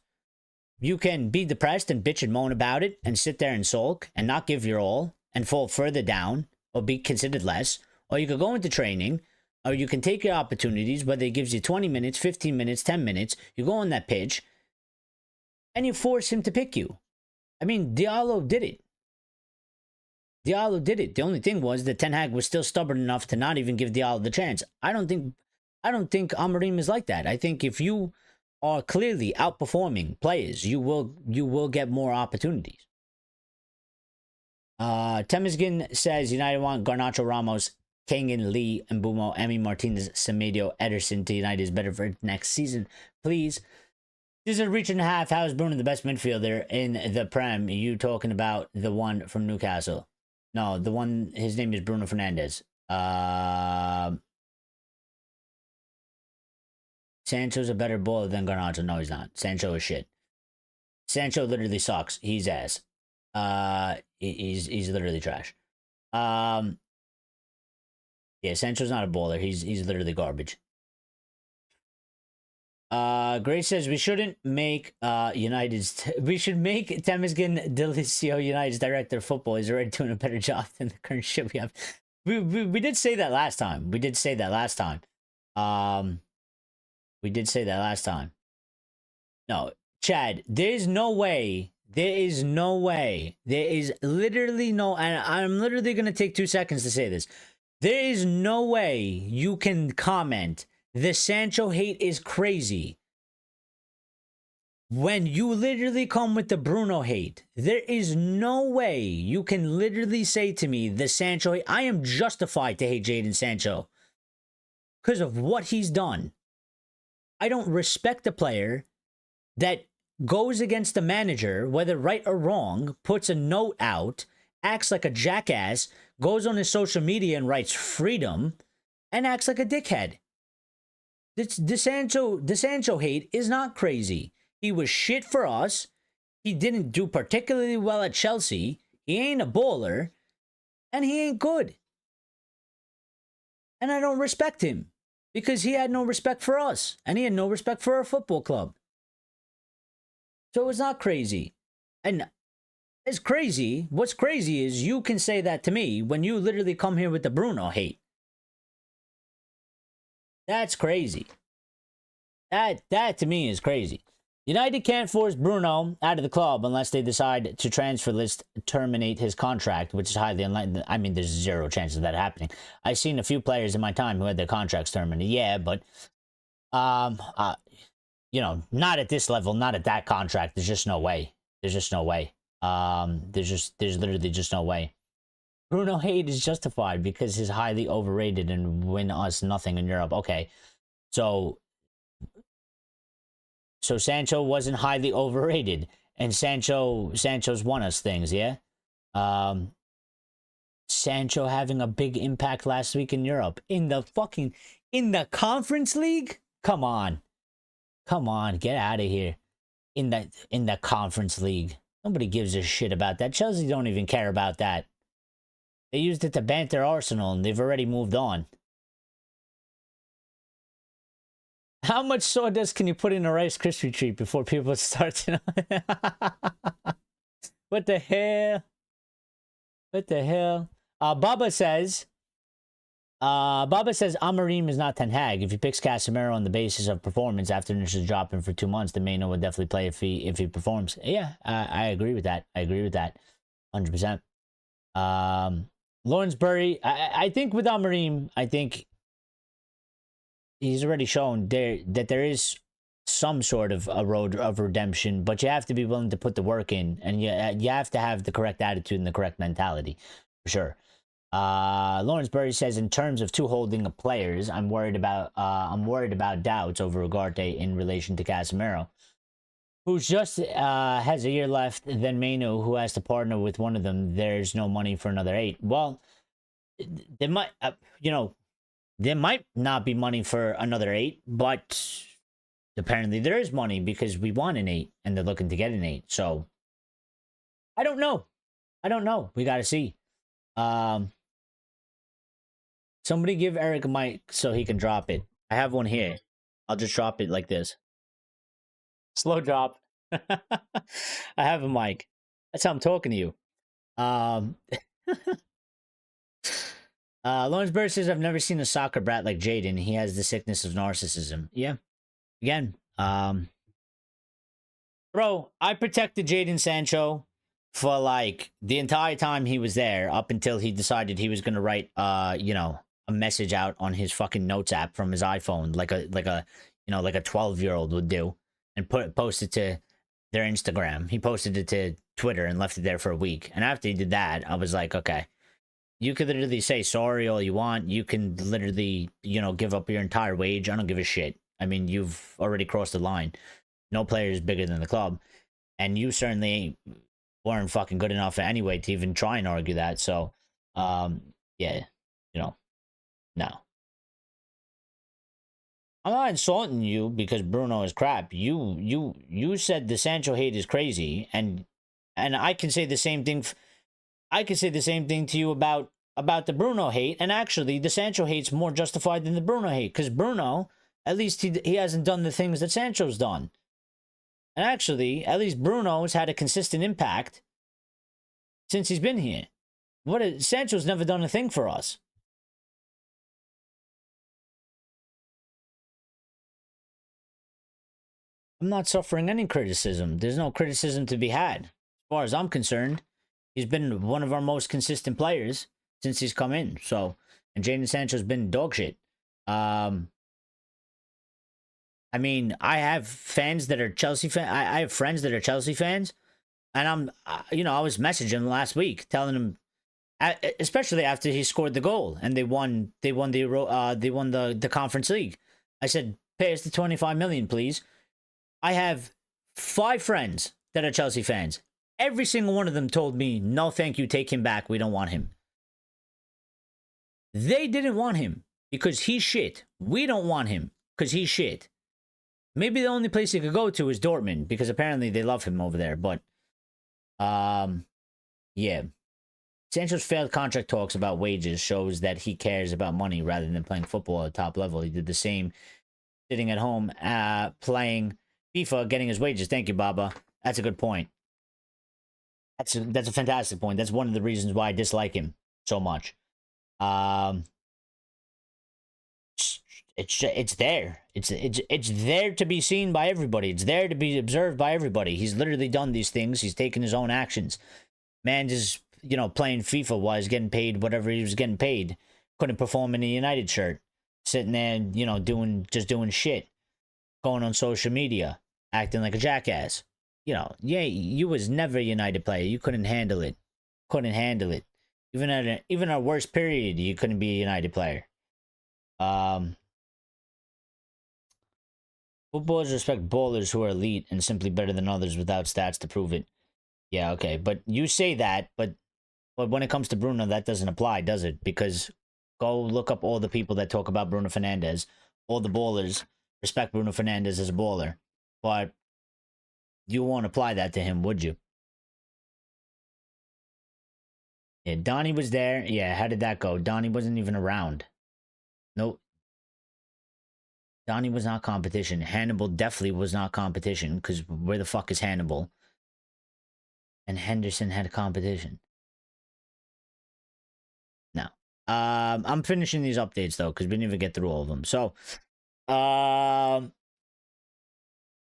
You can be depressed and bitch and moan about it and sit there and sulk and not give your all and fall further down or be considered less, or you could go into training, or you can take your opportunities, whether it gives you 20 minutes, 15 minutes, 10 minutes, you go on that pitch and you force him to pick you. I mean, Diallo did it. The only thing was that Ten Hag was still stubborn enough to not even give Diallo the chance. I don't think Amorim is like that. I think if you are clearly outperforming players, you will get more opportunities. Temesgin says United want Garnacho, Ramos, Kangan, Lee, Mbuemo, Emi, Martinez, Semedo, Ederson to United is better for next season. Please. This is a reach and a half. How is Bruno the best midfielder in the Prem? You talking about the one from Newcastle? No, the one, his name is Bruno Fernandes. Sancho's a better baller than Garnacho. No, he's not. Sancho is shit. Sancho literally sucks. He's ass. He's literally trash. Yeah, Sancho's not a baller. He's literally garbage. Grace says we shouldn't make we should make Temesgin Delicio United's director of football. He's already doing a better job than the current shit we have. We did say that last time. We did say that last time. No, Chad, there's no way. There is literally no, and I'm literally gonna take 2 seconds to say this. There is no way you can comment the Sancho hate is crazy when you literally come with the Bruno hate. There is no way you can literally say to me the Sancho hate. I am justified to hate Jadon Sancho because of what he's done. I don't respect a player that goes against the manager, whether right or wrong, puts a note out, acts like a jackass, goes on his social media and writes freedom, and acts like a dickhead. The Sancho hate is not crazy. He was shit for us. He didn't do particularly well at Chelsea. He ain't a baller. And he ain't good. And I don't respect him. Because he had no respect for us. And he had no respect for our football club. So it's not crazy. And it's crazy. What's crazy is you can say that to me when you literally come here with the Bruno hate. That's crazy. That to me is crazy. United can't force Bruno out of the club unless they decide to transfer list terminate his contract, which is highly unlikely. I mean, there's zero chance of that happening. I've seen a few players in my time who had their contracts terminated. Yeah, but you know, not at this level, not at that contract. There's just no way. There's literally just no way. Bruno hate is justified because he's highly overrated and win us nothing in Europe. Okay, so Sancho wasn't highly overrated, and Sancho's won us things, yeah. Sancho having a big impact last week in Europe. In the Conference League? Come on. Come on, get out of here. In the Conference League. Nobody gives a shit about that. Chelsea don't even care about that. They used it to banter Arsenal, and they've already moved on. How much sawdust can you put in a Rice Krispie treat before people start to... What the hell? What the hell? Baba says Amorim is not Ten Hag. If he picks Casemiro on the basis of performance after initially dropping for 2 months, then Mano would definitely play if he performs. Yeah, I agree with that. I agree with that, 100%. Lawrence Burry, I think with Amorim, I think he's already shown that there is some sort of a road of redemption, but you have to be willing to put the work in, and you have to have the correct attitude and the correct mentality, for sure. Lawrence Burry says, in terms of two holding of players, I'm worried about doubts over Ugarte in relation to Casemiro, who's just has a year left. Then Mano, who has to partner with one of them. There's no money for another 8. Well, there might, there might not be money for another 8, but apparently there is money because we want an 8 and they're looking to get an 8. So I don't know. We got to see. Somebody give Eric a mic so he can drop it. I have one here. I'll just drop it like this. Slow drop. I have a mic. That's how I'm talking to you. Lawrence Bird says, I've never seen a soccer brat like Jadon. He has the sickness of narcissism. Yeah. Again. Bro, I protected Jadon Sancho for like the entire time he was there, up until he decided he was gonna write a message out on his fucking notes app from his iPhone, like a 12-year-old would do, and post it to their Instagram. He posted it to Twitter and left it there for a week. And after he did that, I was like, okay, you could literally say sorry all you want. You can literally, give up your entire wage. I don't give a shit. I mean, you've already crossed the line. No player is bigger than the club, and you certainly weren't fucking good enough anyway to even try and argue that. So, yeah, no. I'm not insulting you because Bruno is crap. You said the Sancho hate is crazy, and I can say the same thing. I can say the same thing to you about the Bruno hate, and actually the Sancho hate's more justified than the Bruno hate, because Bruno, at least he hasn't done the things that Sancho's done. And actually, at least Bruno's had a consistent impact since he's been here. Sancho's never done a thing for us. I'm not suffering any criticism. There's no criticism to be had. As far as I'm concerned, he's been one of our most consistent players since he's come in. So, and Jadon Sancho's been dog shit. I mean, I have fans that are Chelsea fans. I have friends that are Chelsea fans, and I was messaging him last week, telling him, especially after he scored the goal and they won the Conference League. I said, pay us the 25 million, please. I have 5 friends that are Chelsea fans. Every single one of them told me, no, thank you, take him back. We don't want him. They didn't want him because he's shit. We don't want him because he's shit. Maybe the only place he could go to is Dortmund, because apparently they love him over there. But, yeah. Sancho's failed contract talks about wages shows that he cares about money rather than playing football at top level. He did the same sitting at home, playing FIFA, getting his wages. Thank you, Baba. That's a good point. That's a fantastic point. That's one of the reasons why I dislike him so much. It's there. It's there to be seen by everybody. It's there to be observed by everybody. He's literally done these things. He's taken his own actions. Man just, playing FIFA while he's getting paid whatever he was getting paid. Couldn't perform in a United shirt. Sitting there, doing shit. Going on social media. Acting like a jackass. You was never a United player. You couldn't handle it. Even our worst period, you couldn't be a United player. Footballers respect ballers who are elite and simply better than others without stats to prove it. Yeah, okay. But you say that, but But when it comes to Bruno, that doesn't apply, does it? Because go look up all the people that talk about Bruno Fernandes. All the ballers respect Bruno Fernandes as a baller. But you won't apply that to him, would you? Yeah, Donnie was there. Yeah, how did that go? Donnie wasn't even around. Nope. Donnie was not competition. Hannibal definitely was not competition, because where the fuck is Hannibal? And Henderson had competition. No. I'm finishing these updates though, because we didn't even get through all of them. So,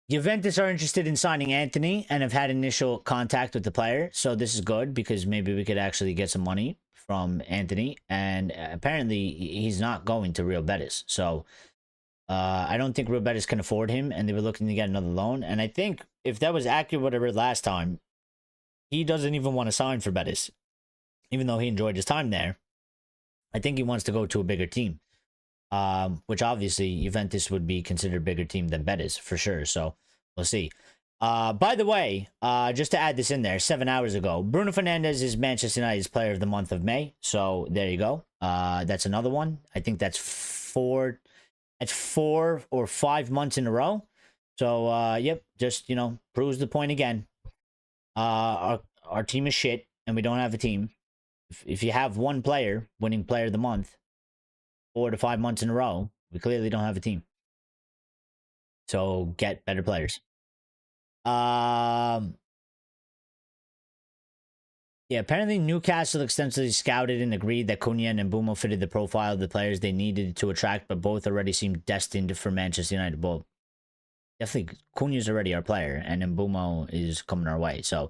Juventus are interested in signing Anthony and have had initial contact with the player. So this is good because maybe we could actually get some money from Anthony. And apparently he's not going to Real Betis. So I don't think Real Betis can afford him, and they were looking to get another loan. And I think if that was accurate, what I read last time, he doesn't even want to sign for Betis, even though he enjoyed his time there. I think he wants to go to a bigger team, which obviously Juventus would be considered a bigger team than Betis for sure. So we'll see. By the way, just to add this in there, 7 hours ago, Bruno Fernandes is Manchester United's Player of the Month of May. So there you go. That's another one. I think that's four or 5 months in a row. So yep, just proves the point again. Our team is shit, and we don't have a team. If you have one player winning Player of the Month 4 to 5 months in a row, we clearly don't have a team. So get better players. Yeah, apparently Newcastle extensively scouted and agreed that Cunha and Mbuemo fitted the profile of the players they needed to attract, but both already seemed destined for Manchester United. Well, definitely Cunha's already our player, and Mbuemo is coming our way. So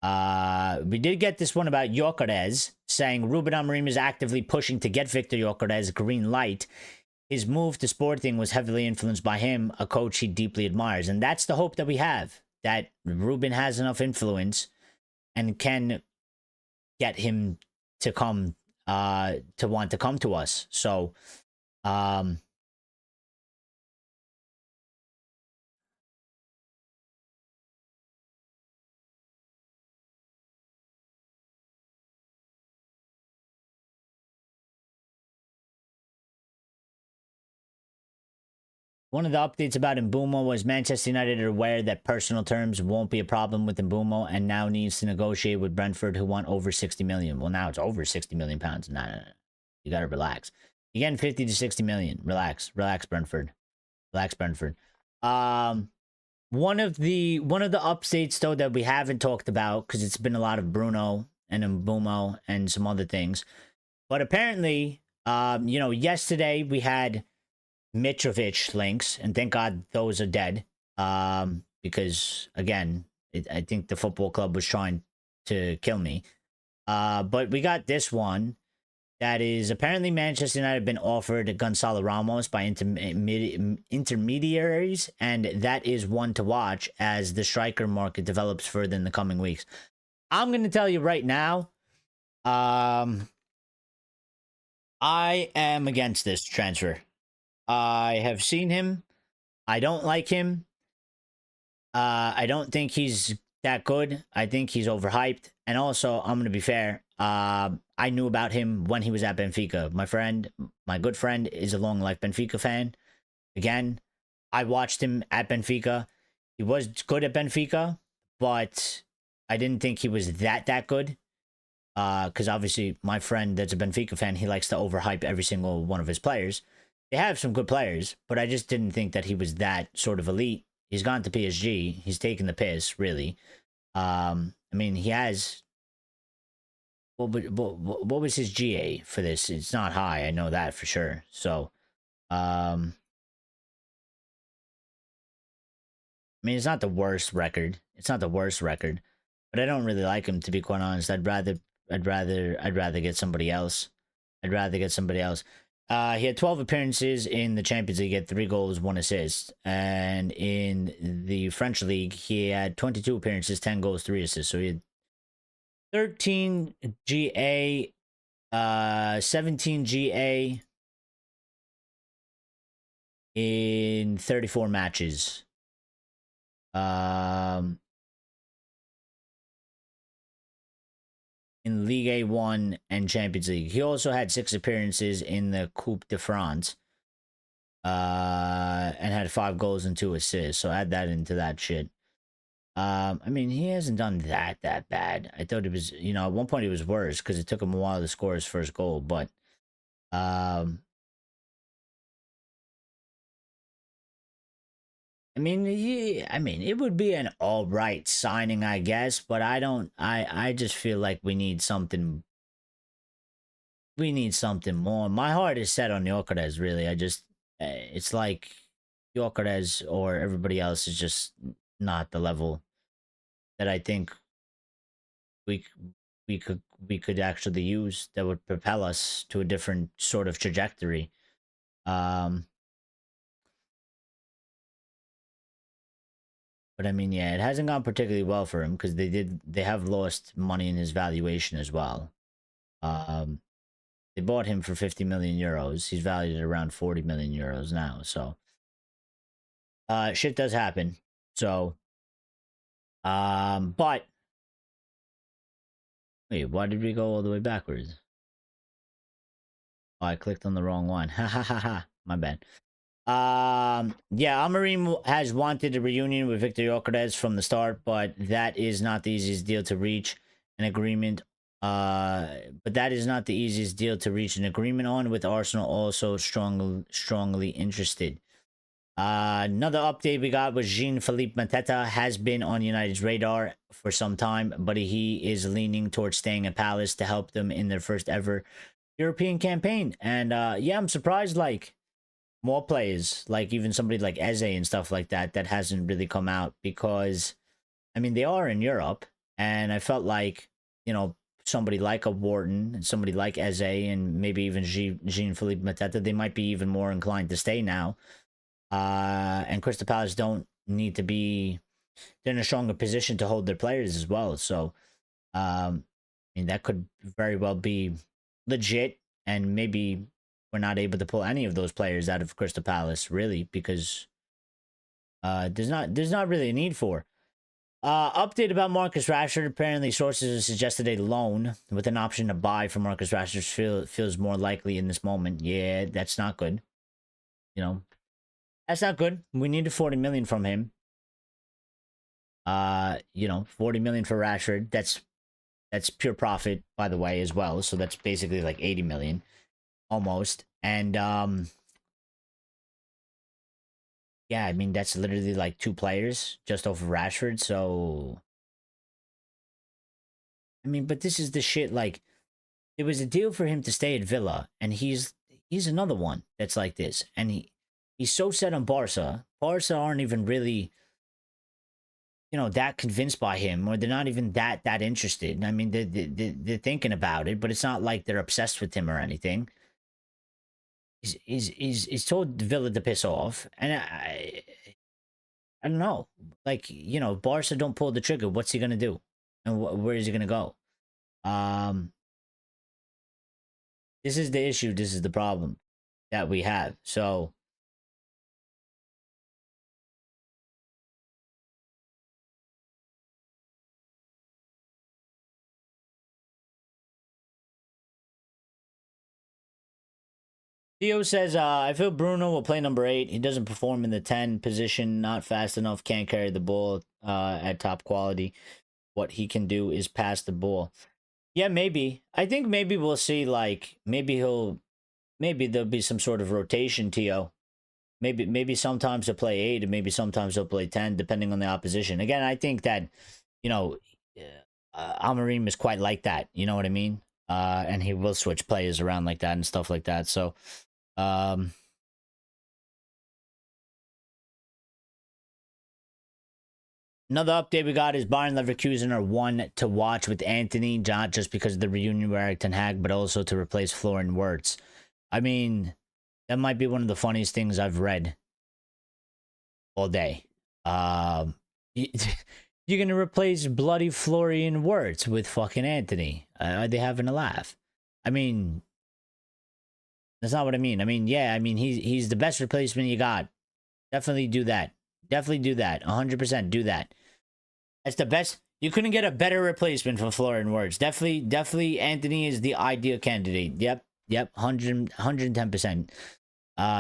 we did get this one about Gyökeres, saying Ruben Amorim is actively pushing to get Victor Gyökeres green light. His move to Sporting was heavily influenced by him, a coach he deeply admires. And that's the hope that we have, that Ruben has enough influence and can get him to come, to want to come to us. So, one of the updates about Mbuemo was Manchester United are aware that personal terms won't be a problem with Mbuemo and now needs to negotiate with Brentford, who want over 60 million. Well, now it's over 60 million pounds. No. You gotta relax. You're getting 50 to 60 million. Relax, Brentford. Relax, Brentford. One of the updates though that we haven't talked about, because it's been a lot of Bruno and Mbuemo and some other things, but apparently, yesterday we had Mitrovic links, and thank God those are dead. Because again, I think the football club was trying to kill me. But we got this one that is apparently Manchester United have been offered Gonçalo Ramos by intermediaries, and that is one to watch as the striker market develops further in the coming weeks. I'm going to tell you right now, I am against this transfer. I have seen him. I don't like him. I don't think he's that good. I think he's overhyped. And also, I'm going to be fair. I knew about him when he was at Benfica. My good friend, is a long life Benfica fan. Again, I watched him at Benfica. He was good at Benfica, but I didn't think he was that good. Because obviously, my friend that's a Benfica fan, he likes to overhype every single one of his players. They have some good players, but I just didn't think that he was that sort of elite. He's gone to PSG. He's taken the piss, really. I mean, he has... What was his GA for this? It's not high. I know that for sure. So, I mean, it's not the worst record. But I don't really like him, to be quite honest. I'd rather get somebody else. He had 12 appearances in the Champions League, he had 3 goals, 1 assist. And in the French League, he had 22 appearances, 10 goals, 3 assists. So he had 13 GA, 17 GA in 34 matches. in Ligue 1 and Champions League. He also had 6 appearances in the Coupe de France. And had 5 goals and 2 assists. So add that into that shit. I mean, he hasn't done that bad. I thought it was, you know, at one point it was worse because it took him a while to score his first goal. But I mean, it would be an all right signing, I guess. But I just feel like we need something. We need something more. My heart is set on Gyökeres, really. It's like Gyökeres or everybody else is just not the level that I think we we could actually use that would propel us to a different sort of trajectory. But I mean, yeah, it hasn't gone particularly well for him because they have lost money in his valuation as well. They bought him for 50 million euros. He's valued at around 40 million euros now. So, shit does happen. So, but wait, why did we go all the way backwards? Oh, I clicked on the wrong one. Ha ha ha ha. My bad. Yeah, Amorim has wanted a reunion with Victor Gyökeres from the start, but that is not the easiest deal to reach an agreement. But that is not the easiest deal to reach an agreement on, with Arsenal also strongly interested. Another update we got was Jean-Philippe Mateta has been on United's radar for some time, but he is leaning towards staying at Palace to help them in their first ever European campaign. And yeah, I'm surprised, like, more players, like even somebody like Eze and stuff like that, that hasn't really come out, because, I mean, they are in Europe, and I felt like, you know, somebody like a Wharton and somebody like Eze and maybe even Jean-Philippe Mateta, they might be even more inclined to stay now. And Crystal Palace don't need to be, they're in a stronger position to hold their players as well. So, I mean, that could very well be legit, and maybe we're not able to pull any of those players out of Crystal Palace, really, because there's not really a need for. Update about Marcus Rashford. Apparently, sources have suggested a loan with an option to buy for Marcus Rashford feels more likely in this moment. Yeah, that's not good. You know, that's not good. We needed 40 million from him. You know, 40 million for Rashford. That's pure profit, by the way, as well. So that's basically like 80 million. Almost. And yeah, I mean, that's literally like 2 players just off of Rashford. So I mean, but this is the shit. Like, there was a deal for him to stay at Villa, and he's another one that's like this. And he's so set on Barca. Barca aren't even really, you know, that convinced by him, or they're not even that interested. I mean, they're thinking about it, but it's not like they're obsessed with him or anything. He's told Villa to piss off, and I don't know. Like, you know, Barca don't pull the trigger. What's he gonna do, and where is he gonna go? This is the issue. This is the problem that we have. So, Theo says, I feel Bruno will play number 8. He doesn't perform in the 10 position, not fast enough, can't carry the ball at top quality. What he can do is pass the ball. Yeah, maybe. I think maybe we'll see, like, maybe there'll be some sort of rotation, Theo. Maybe sometimes he'll play 8, and maybe sometimes he'll play 10, depending on the opposition. Again, I think that, you know, Amorim is quite like that. You know what I mean? And he will switch players around like that and stuff like that. So, another update we got is Bayern Leverkusen are one to watch with Anthony, not just because of the reunion with Erik ten Hag, but also to replace Florian Wirtz. I mean, that might be one of the funniest things I've read all day. You're gonna replace bloody Florian Wirtz with fucking Anthony? Are they having a laugh? I mean, that's not what I mean. I mean, yeah, I mean, he's the best replacement you got. Definitely do that. Definitely do that. 100% do that. That's the best. You couldn't get a better replacement for Florian Wirtz. Definitely Anthony is the ideal candidate. Yep, 110%.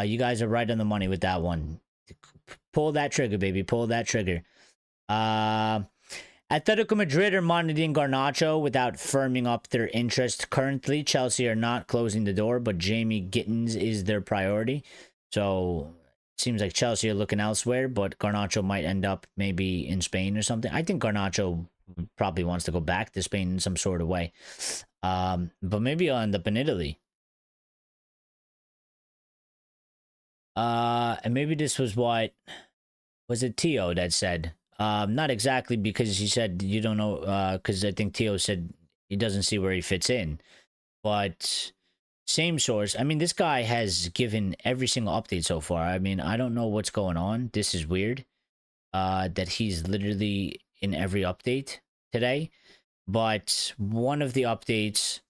You guys are right on the money with that one. Pull that trigger, baby. Pull that trigger. Atletico Madrid are monitoring Garnacho without firming up their interest currently. Chelsea are not closing the door, but Jamie Gittins is their priority. So it seems like Chelsea are looking elsewhere, but Garnacho might end up maybe in Spain or something. I think Garnacho probably wants to go back to Spain in some sort of way. But maybe he'll end up in Italy. And maybe this was what was it Tio that said? Not exactly, because he said you don't know, because I think Tio said he doesn't see where he fits in. But same source. I mean, this guy has given every single update so far. I mean, I don't know what's going on. This is weird. That he's literally in every update today. But one of the updates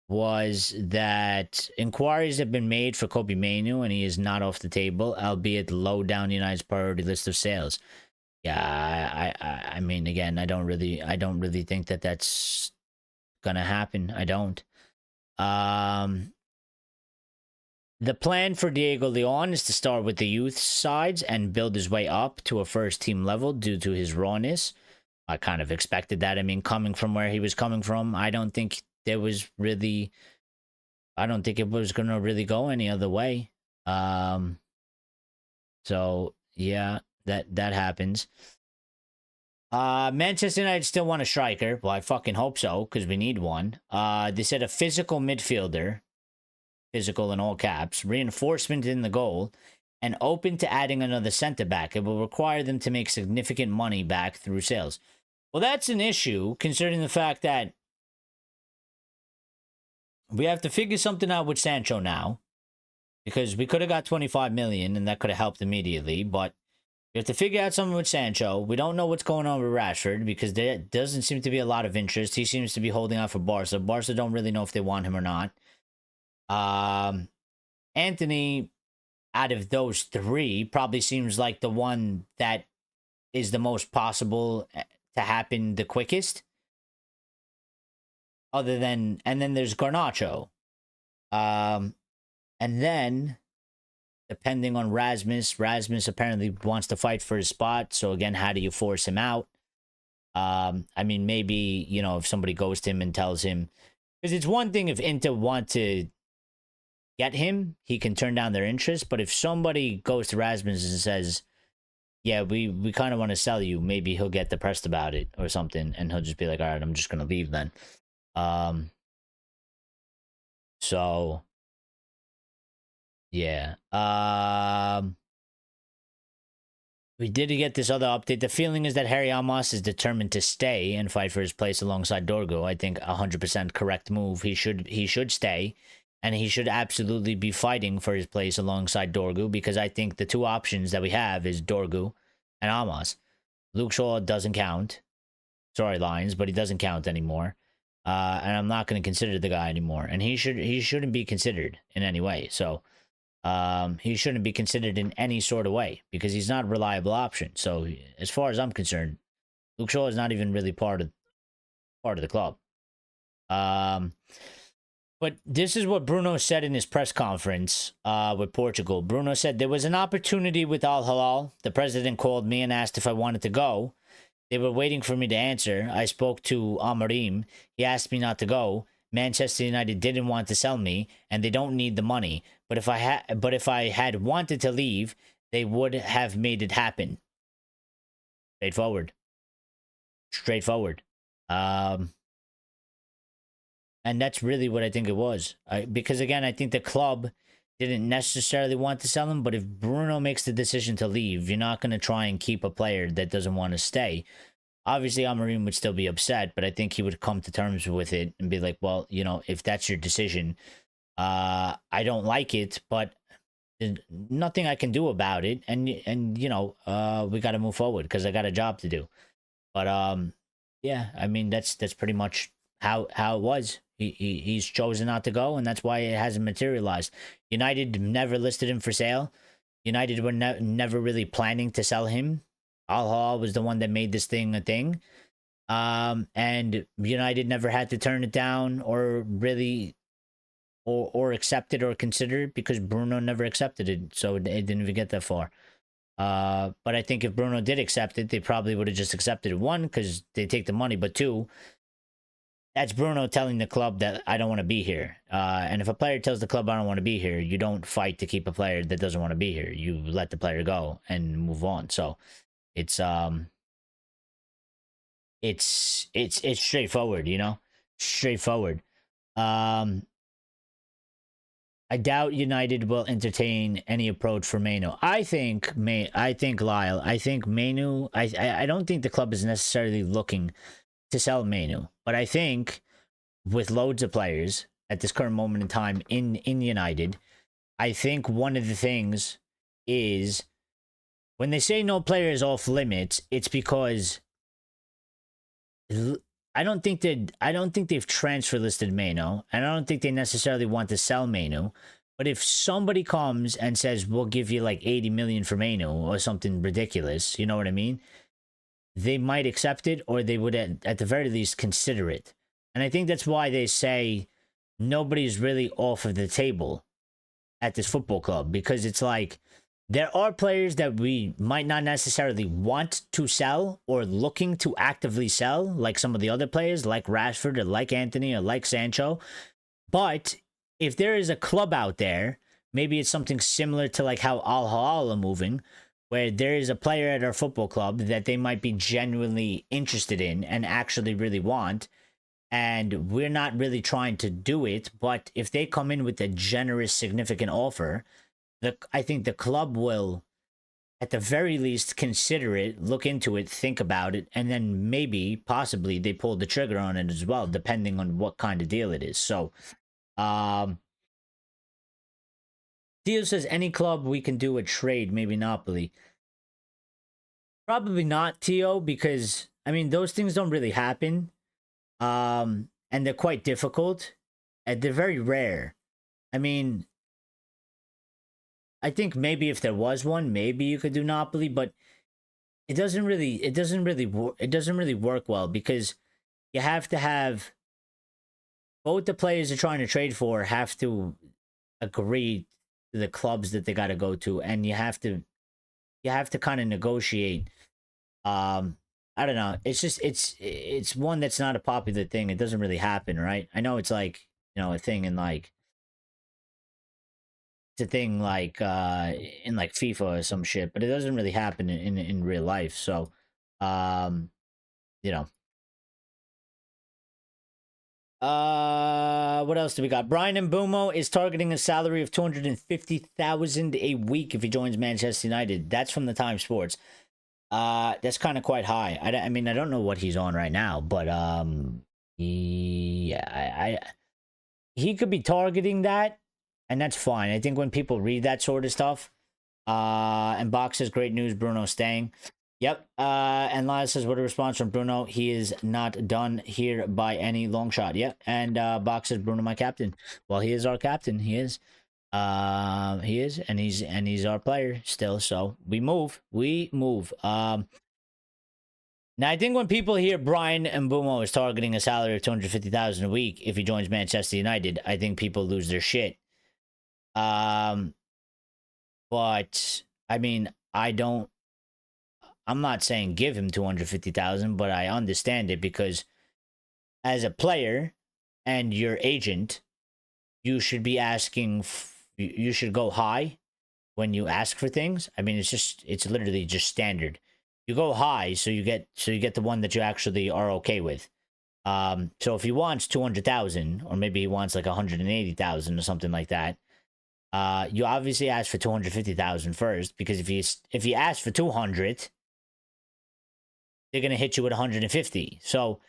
was that inquiries have been made for Kobe Mainu, and he is not off the table, albeit low down United's priority list of sales. Yeah, I mean, again, I don't really think that that's gonna happen. I don't. The plan for Diego Leon is to start with the youth sides and build his way up to a first team level due to his rawness. I kind of expected that. I mean, coming from where he was coming from, I don't think it was going to really go any other way. So yeah, that happens. Manchester United still want a striker. Well, I fucking hope so, because we need one. They said a physical midfielder, physical in all caps, reinforcement in the goal, and open to adding another center back. It will require them to make significant money back through sales. Well, that's an issue, considering the fact that we have to figure something out with Sancho now, because we could have got 25 million and that could have helped immediately, but we have to figure out something with Sancho. We don't know what's going on with Rashford, because there doesn't seem to be a lot of interest. He seems to be holding out for Barca. Barca don't really know if they want him or not. Anthony, out of those three, probably seems like the one that is the most possible to happen the quickest. And then there's Garnacho. And then, depending on Rasmus apparently wants to fight for his spot. So again, how do you force him out? I mean, maybe, if somebody goes to him and tells him, because it's one thing if Inter want to get him, he can turn down their interest. But if somebody goes to Rasmus and says, yeah, we kind of want to sell you, maybe he'll get depressed about it or something, and he'll just be like, all right, I'm just going to leave then. So yeah. We did get this other update. The feeling is that Harry Ramos is determined to stay and fight for his place alongside Dorgu. I think 100% correct move. He should stay, and he should absolutely be fighting for his place alongside Dorgu, because I think the two options that we have is Dorgu and Ramos. Luke Shaw doesn't count. Storylines, but he doesn't count anymore. And I'm not going to consider the guy anymore. And he shouldn't be considered in any way. So he shouldn't be considered in any sort of way, because he's not a reliable option. So as far as I'm concerned, Luke Shaw is not even really part of the club. But this is what Bruno said in his press conference with Portugal. Bruno said, there was an opportunity with Al Hilal. The president called me and asked if I wanted to go. They were waiting for me to answer. I spoke to Amorim. He asked me not to go. Manchester United didn't want to sell me, and they don't need the money. But if I had wanted to leave, they would have made it happen. Straightforward. And that's really what I think it was. Because again, I think the club didn't necessarily want to sell him, but if Bruno makes the decision to leave, you're not going to try and keep a player that doesn't want to stay. Obviously, Amorim would still be upset, but I think he would come to terms with it and be like, well, if that's your decision, I don't like it, but there's nothing I can do about it. And we got to move forward because I got a job to do. But yeah, I mean, that's pretty much how it was. He's chosen not to go, and that's why it hasn't materialized. United never listed him for sale. United were never really planning to sell him. Al Hilal was the one that made this thing a thing. And United never had to turn it down or really or accept it or consider it because Bruno never accepted it, so it didn't even get that far. But I think if Bruno did accept it, they probably would have just accepted it. One, because they take the money, but two, that's Bruno telling the club that I don't want to be here. And if a player tells the club I don't want to be here, you don't fight to keep a player that doesn't want to be here. You let the player go and move on. So it's it's straightforward, you know, straightforward. I doubt United will entertain any approach for Manu. I think Lyle. I think Manu. I don't think the club is necessarily looking to sell Manu, but I think with loads of players at this current moment in time in United, I think one of the things is when they say no player is off limits, it's because I don't think they've transfer listed Manu, and I don't think they necessarily want to sell Manu. But if somebody comes and says we'll give you like 80 million for Manu or something ridiculous, you know what I mean? They might accept it, or they would at the very least consider it. And I think that's why they say nobody's really off of the table at this football club, because it's like there are players that we might not necessarily want to sell or looking to actively sell, like some of the other players, like Rashford or like Anthony or like Sancho. But if there is a club out there, maybe it's something similar to like how Al Hilal are moving, where there is a player at our football club that they might be genuinely interested in and actually really want, and we're not really trying to do it, but if they come in with a generous, significant offer, I think the club will, at the very least, consider it, look into it, think about it, and then maybe, possibly, they pull the trigger on it as well, depending on what kind of deal it is. So, Theo says, any club we can do a trade, maybe Napoli. Probably not, Theo, because, I mean, those things don't really happen. And they're quite difficult, and they're very rare. I mean, I think maybe if there was one, maybe you could do Napoli, but it doesn't really work well, because you have to have both the players you're trying to trade for have to agree to the clubs that they got to go to, and you have to kind of negotiate. I don't know. It's just it's one that's not a popular thing. It doesn't really happen, right? I know it's like, you know, a thing in like a thing like in like FIFA or some shit, but it doesn't really happen in real life. So, you know. What else do we got? Bryan Mbuemo is targeting a salary of 250,000 a week if he joins Manchester United. That's from the Times Sports. That's kind of quite high. I mean, I don't know what he's on right now, but yeah, he could be targeting that, and that's fine. I think when people read that sort of stuff, and Box says, great news, Bruno staying. Yep. And Lyle says, what a response from Bruno. He is not done here by any long shot. Yep. And Box says, Bruno, my captain. Well, he is our captain. He is. And he's our player still. So we move. Now I think when people hear Bryan Mbuemo is targeting a salary of 250,000 a week if he joins Manchester United, I think people lose their shit. But I mean, I'm not saying give him 250,000, but I understand it, because as a player and your agent, you should be asking. You should go high when you ask for things. I mean, it's literally just standard. You go high, so you get the one that you actually are okay with. So if he wants 200,000, or maybe he wants like 180,000 or something like that, you obviously ask for 250,000 first, because if he asks for 200, they're gonna hit you with 150. So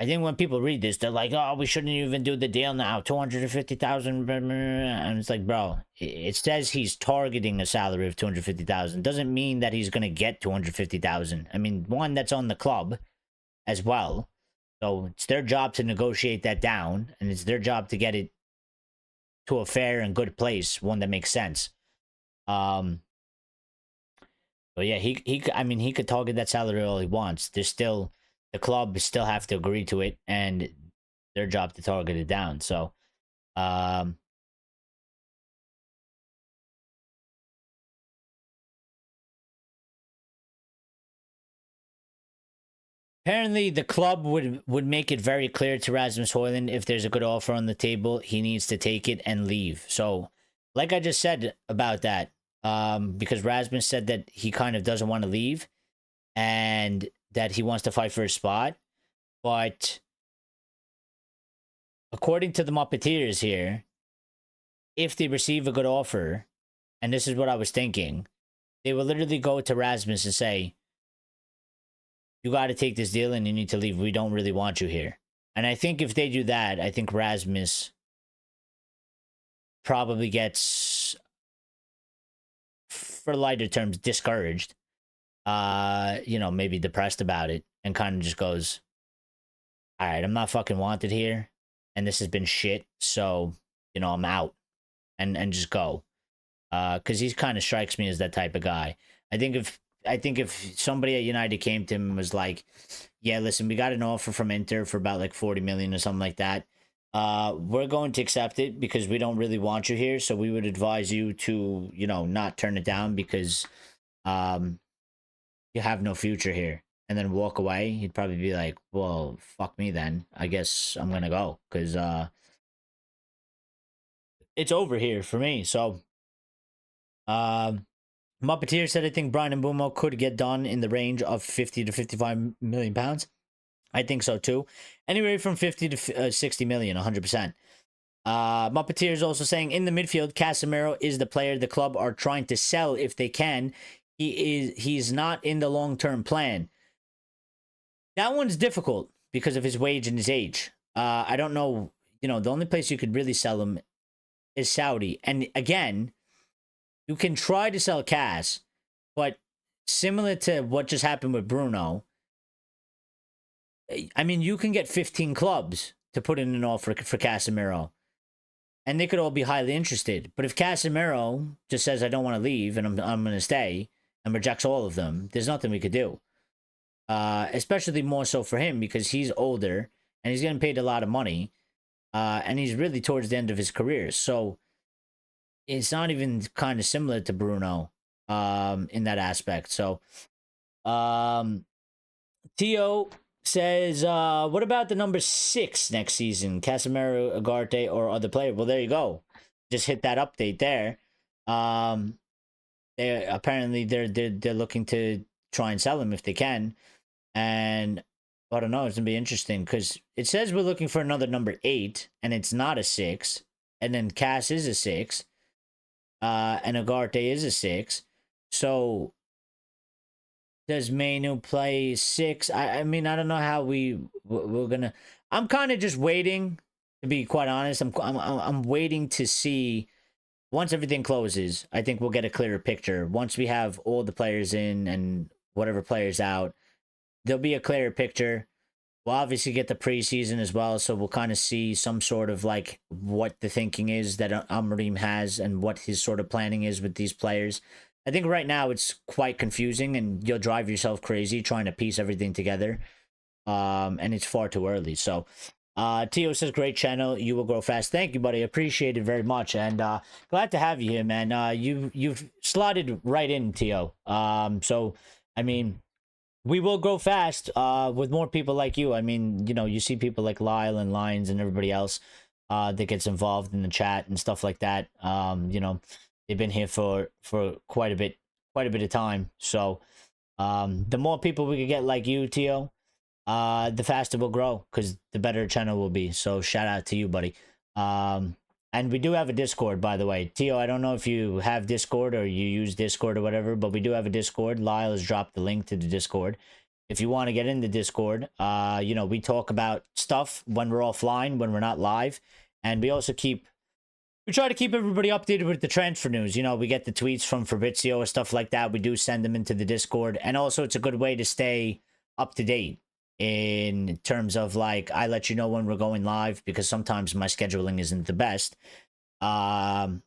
I think when people read this, they're like, "Oh, we shouldn't even do the deal now. 250,000." And it's like, bro, it says he's targeting a salary of 250,000. Doesn't mean that he's gonna get 250,000. I mean, one, that's on the club as well. So it's their job to negotiate that down, and it's their job to get it to a fair and good place, one that makes sense. But yeah, he I mean, he could target that salary all he wants. There's still the club still have to agree to it, and their job to target it down. So, apparently, the club would make it very clear to Rasmus Højlund if there's a good offer on the table, he needs to take it and leave. So, like I just said about that, because Rasmus said that he kind of doesn't want to leave and that he wants to fight for a spot, but according to the Muppeteers here, if they receive a good offer, and this is what I was thinking, they will literally go to Rasmus and say, you got to take this deal and you need to leave. We don't really want you here. And I think if they do that, I think Rasmus probably gets, for lighter terms, discouraged. Maybe depressed about it and kind of just goes, all right, I'm not fucking wanted here. And this has been shit. So, I'm out and just go. Because he kind of strikes me as that type of guy. I think if somebody at United came to him and was like, yeah, listen, we got an offer from Inter for about like 40 million or something like that. We're going to accept it because we don't really want you here. So we would advise you to, not turn it down because you have no future here. And then walk away. He'd probably be like, well, fuck me then. I guess I'm going to go because it's over here for me. So, Muppeteer said, I think Bryan and Mbuemo could get done in the range of 50 to 55 million pounds. I think so too. Anywhere from 50 to 60 million, 100%. Muppeteer is also saying in the midfield, Casemiro is the player the club are trying to sell if they can. He's not in the long-term plan. That one's difficult because of his wage and his age. I don't know. The only place you could really sell him is Saudi. And again, you can try to sell Cass, but similar to what just happened with Bruno, I mean, you can get 15 clubs to put in an offer for Casemiro, and they could all be highly interested. But if Casemiro just says, I don't want to leave and I'm going to stay, and rejects all of them, there's nothing we could do. Especially more so for him because he's older and he's getting paid a lot of money, and he's really towards the end of his career. So it's not even kind of similar to Bruno in that aspect. So Tio says, what about the number 6 next season? Casemiro, Ugarte, or other player? Well, there you go. Just hit that update there. They're looking to try and sell him if they can. And I don't know, it's gonna be interesting because it says we're looking for another number 8, and it's not a 6. And then Cass is a 6. And Ugarte is a 6. So does Manu play 6? I mean, I don't know how we're gonna. I'm kind of just waiting, to be quite honest. I'm waiting to see. Once everything closes, I think we'll get a clearer picture. Once we have all the players in and whatever players out, there'll be a clearer picture. We'll obviously get the preseason as well, so we'll kind of see some sort of like what the thinking is that Amorim has and what his sort of planning is with these players. I think right now it's quite confusing and you'll drive yourself crazy trying to piece everything together. And it's far too early. So Tio says, great channel. You will grow fast. Thank you, buddy. Appreciate it very much. And glad to have you here, man. You've slotted right in, Tio. So, I mean, we will grow fast with more people like you. I mean, you see people like Lyle and Lions and everybody else that gets involved in the chat and stuff like that. They've been here for quite a bit of time. So the more people we can get like you, Tio, the faster we'll grow because the better channel will be. So shout out to you, buddy. And we do have a Discord, by the way. Tio, I don't know if you have Discord or you use Discord or whatever, but we do have a Discord. Lyle has dropped the link to the Discord. If you want to get in the Discord, we talk about stuff when we're offline, when we're not live. And we also we try to keep everybody updated with the transfer news. We get the tweets from Fabrizio or stuff like that. We do send them into the Discord. And also it's a good way to stay up to date in terms of like, I let you know when we're going live because sometimes my scheduling isn't the best. And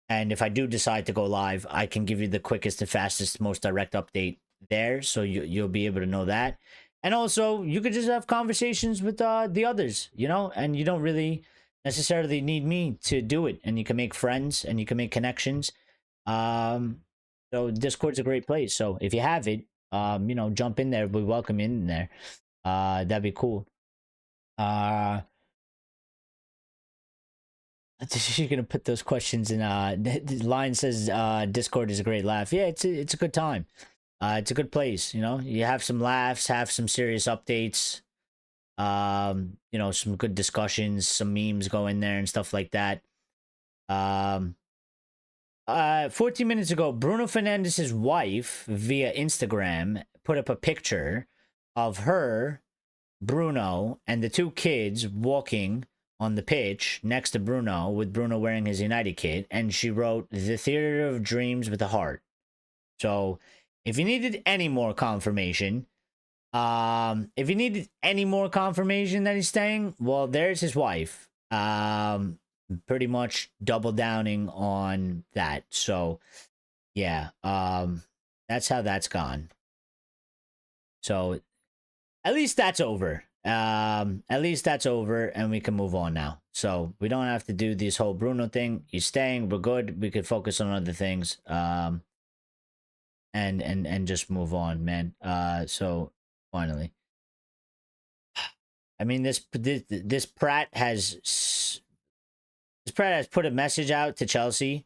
if I do decide to go live, I can give you the quickest and fastest, most direct update there. So you'll be able to know that. And also, you could just have conversations with the others, you know, and you don't really necessarily need me to do it. And you can make friends and you can make connections. So Discord's a great place. So if you have it, you know, jump in there. We welcome you in there. That'd be cool. She's gonna put those questions in. The line says, "Discord is a great laugh." Yeah, it's a good time. It's a good place. You know, you have some laughs, have some serious updates. You know, some good discussions, some memes go in there and stuff like that. 14 minutes ago, Bruno Fernandes' wife via Instagram put up a picture of her, Bruno, and the two kids walking on the pitch next to Bruno, with Bruno wearing his United kit, and she wrote "The Theater of Dreams with a heart." So, if you needed any more confirmation, if you needed any more confirmation that he's staying, well, there's his wife. Pretty much double downing on that. So, yeah, that's how that's gone. So, at least that's over. At least that's over, and we can move on now. So we don't have to do this whole Bruno thing. He's staying. We're good. We could focus on other things. And just move on, man. So finally, I mean, this Pratt has put a message out to Chelsea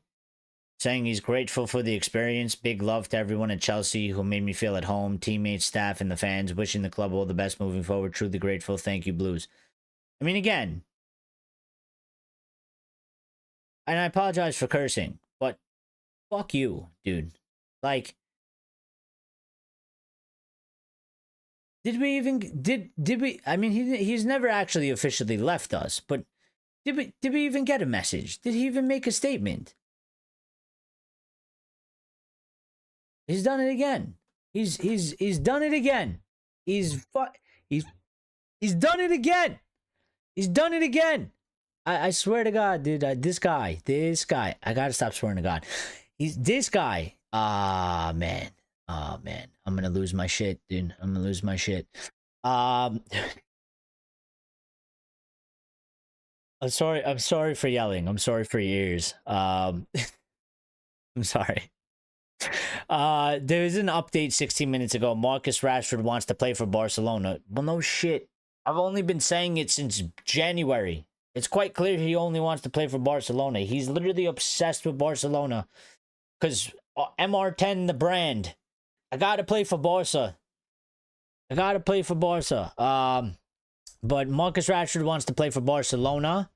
saying he's grateful for the experience. Big love to everyone at Chelsea who made me feel at home, teammates, staff, and the fans. Wishing the club all the best moving forward. Truly grateful. Thank you, Blues. I mean, again, and I apologize for cursing, but fuck you, dude. Like, did we? I mean, he's never actually officially left us, but did we even get a message? Did he even make a statement? He's done it again. He's done it again. He's done it again. He's done it again. I swear to God, dude. This guy. I gotta stop swearing to God. This guy. Man. Man. I'm gonna lose my shit, dude. I'm gonna lose my shit. I'm sorry. I'm sorry for yelling. I'm sorry for your ears. I'm sorry. There's an update 16 minutes ago. Marcus Rashford wants to play for Barcelona. Well, no shit. I've only been saying it since January. It's quite clear he only wants to play for Barcelona. He's literally obsessed with Barcelona. Because MR10, the brand. I gotta play for Barca. But Marcus Rashford wants to play for Barcelona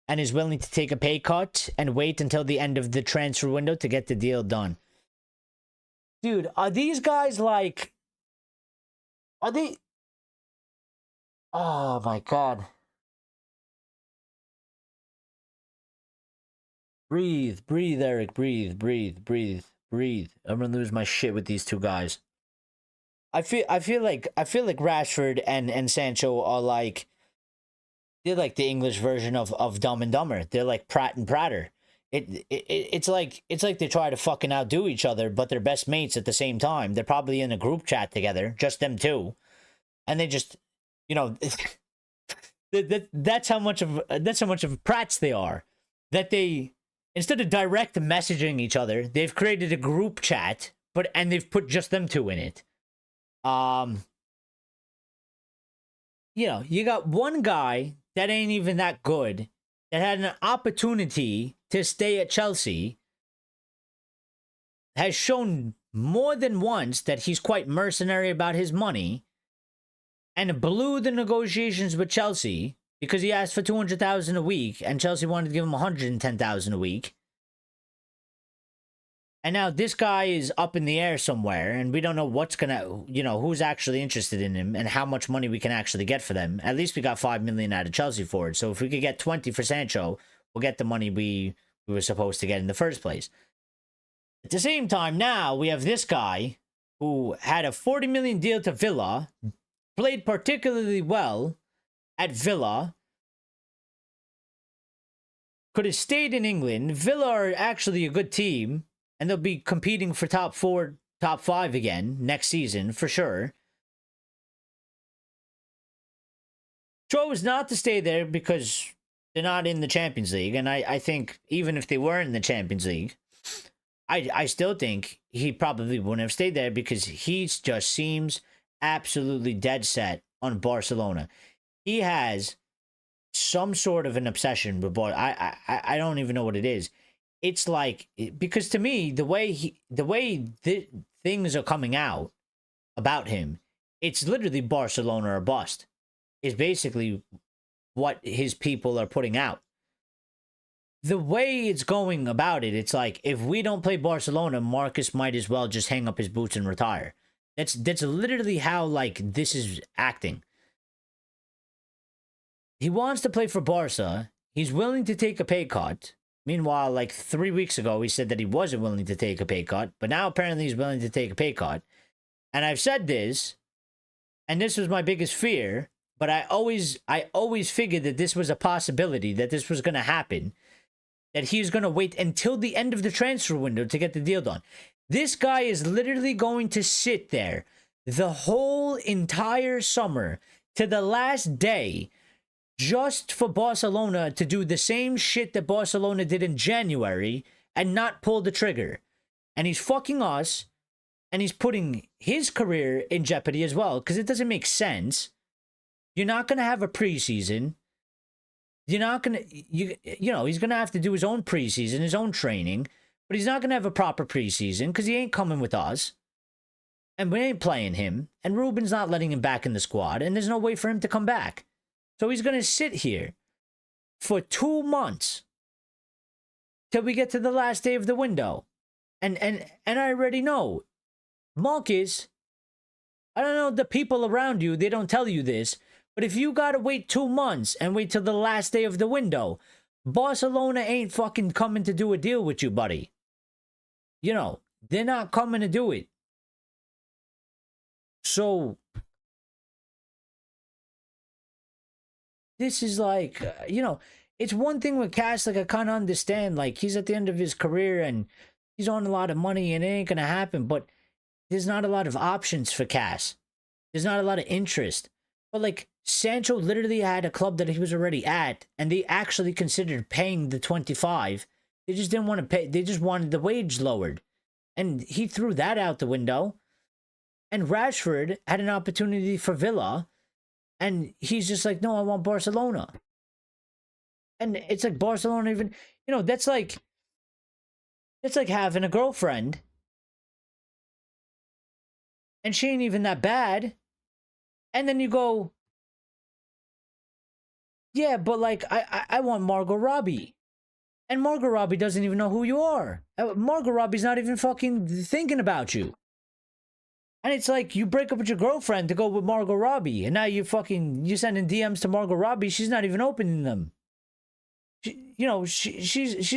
and is willing to take a pay cut and wait until the end of the transfer window to get the deal done. Dude, are these guys like... Are they... Oh my God. Breathe, Eric, breathe. I'm gonna lose my shit with these two guys. I feel like Rashford and Sancho are like... They're like the English version of Dumb and Dumber. They're like Pratt and Pratter. It's like they try to fucking outdo each other, but they're best mates at the same time. They're probably in a group chat together, just them two, and they just, you know, that's how much of Pratts they are. That they, instead of direct messaging each other, they've created a group chat, and they've put just them two in it. You know, you got one guy that ain't even that good, that had an opportunity to stay at Chelsea, has shown more than once that he's quite mercenary about his money, and blew the negotiations with Chelsea because he asked for $200,000 a week, and Chelsea wanted to give him $110,000 a week. And now this guy is up in the air somewhere, and we don't know what's gonna, you know, who's actually interested in him and how much money we can actually get for them. At least we got $5 million out of Chelsea for it. So if we could get 20 for Sancho, we'll get the money we were supposed to get in the first place. At the same time, now we have this guy who had a 40 million deal to Villa, played particularly well at Villa, could have stayed in England. Villa are actually a good team, and they'll be competing for top 4, top 5 again next season for sure. chose not to stay there because they're not in the Champions League. And I think even if they were in the Champions League, I still think he probably wouldn't have stayed there because he just seems absolutely dead set on Barcelona. He has some sort of an obsession with Barcelona. I don't even know what it is. It's like, because to me, the way things are coming out about him, it's literally Barcelona or bust. Is basically what his people are putting out. The way it's going about it, it's like, if we don't play Barcelona, Marcus might as well just hang up his boots and retire. That's literally how, like, this is acting. He wants to play for Barca. He's willing to take a pay cut. Meanwhile, like 3 weeks ago, he said that he wasn't willing to take a pay cut, but now apparently he's willing to take a pay cut. And I've said this, and this was my biggest fear, but I always figured that this was a possibility, that this was going to happen, that he's going to wait until the end of the transfer window to get the deal done. This guy is literally going to sit there the whole entire summer to the last day just for Barcelona to do the same shit that Barcelona did in January and not pull the trigger. And he's fucking us, and he's putting his career in jeopardy as well, because it doesn't make sense. You're not going to have a preseason. You're not going to, you know, he's going to have to do his own preseason, his own training, but he's not going to have a proper preseason because he ain't coming with us. And we ain't playing him. And Ruben's not letting him back in the squad, and there's no way for him to come back. So he's going to sit here for 2 months till we get to the last day of the window. And I already know, Marcus, I don't know the people around you, they don't tell you this, but if you got to wait 2 months and wait till the last day of the window, Barcelona ain't fucking coming to do a deal with you, buddy. You know, they're not coming to do it. So this is like, you know, it's one thing with Cass, like, I kind of understand, like, he's at the end of his career and he's on a lot of money and it ain't going to happen, but there's not a lot of options for Cass. There's not a lot of interest. But, like, Sancho literally had a club that he was already at, and they actually considered paying the 25. They just didn't want to pay. They just wanted the wage lowered. And he threw that out the window. And Rashford had an opportunity for Villa, and he's just like, no, I want Barcelona. And it's like Barcelona even, you know, that's like having a girlfriend, and she ain't even that bad. And then you go, yeah, but like, I want Margot Robbie. And Margot Robbie doesn't even know who you are. Margot Robbie's not even fucking thinking about you. And it's like, you break up with your girlfriend to go with Margot Robbie, and now you sending DMs to Margot Robbie. She's not even opening them. She's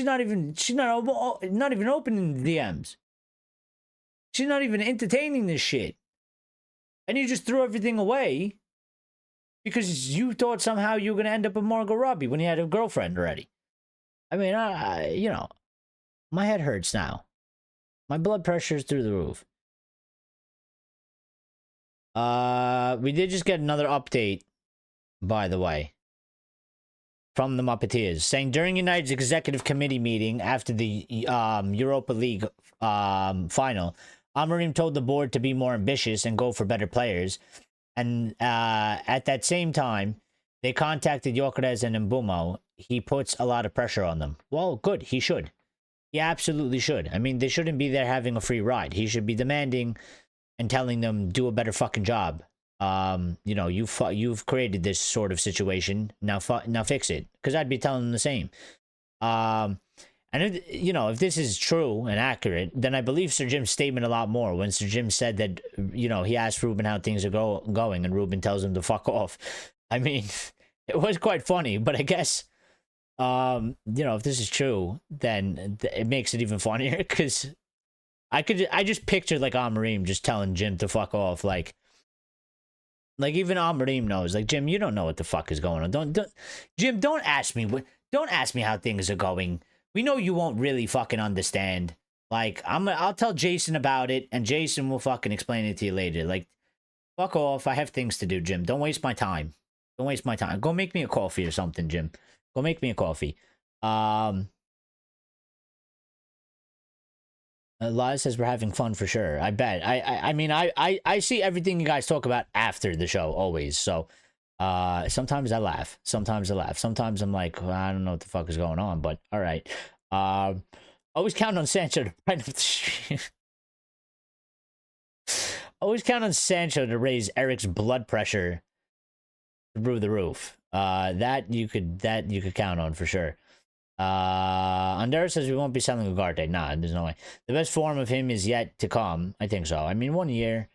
not even opening the DMs. She's not even entertaining this shit. And you just threw everything away because you thought somehow you were going to end up with Margot Robbie when you had a girlfriend already. I mean, you know, my head hurts now. My blood pressure is through the roof. We did just get another update, by the way, from the Muppeteers, saying during United's executive committee meeting after the Europa League final, Amorim told the board to be more ambitious and go for better players. And at that same time, they contacted Gyökeres and Mbuemo. He puts a lot of pressure on them. Well, good. He should. He absolutely should. I mean, they shouldn't be there having a free ride. He should be demanding and telling them, do a better fucking job. You know, you've created this sort of situation. Now fix it. Because I'd be telling them the same. And, you know, if this is true and accurate, then I believe Sir Jim's statement a lot more. When Sir Jim said that, you know, he asked Ruben how things are going, and Ruben tells him to fuck off. I mean, it was quite funny, but I guess, you know, if this is true, then it makes it even funnier, because I just pictured, like, Amorim just telling Jim to fuck off, like even Amorim knows, like, Jim, you don't know what the fuck is going on. Jim, don't ask me how things are going. We know you won't really fucking understand. Like, I'll tell Jason about it, and Jason will fucking explain it to you later. Like, fuck off. I have things to do, Jim. Don't waste my time. Don't waste my time. Go make me a coffee or something, Jim. Go make me a coffee. Elias says we're having fun for sure. I bet. I mean, I see everything you guys talk about after the show always. So, sometimes I laugh. Sometimes I laugh. Sometimes I'm like, well, I don't know what the fuck is going on. But all right. Always count on Sancho to brighten up the stream. Always count on Sancho to raise Eric's blood pressure through the roof. That you could count on for sure. Andera says we won't be selling Ugarte. Nah, there's no way. The best form of him is yet to come. I think so. I mean, 1 year.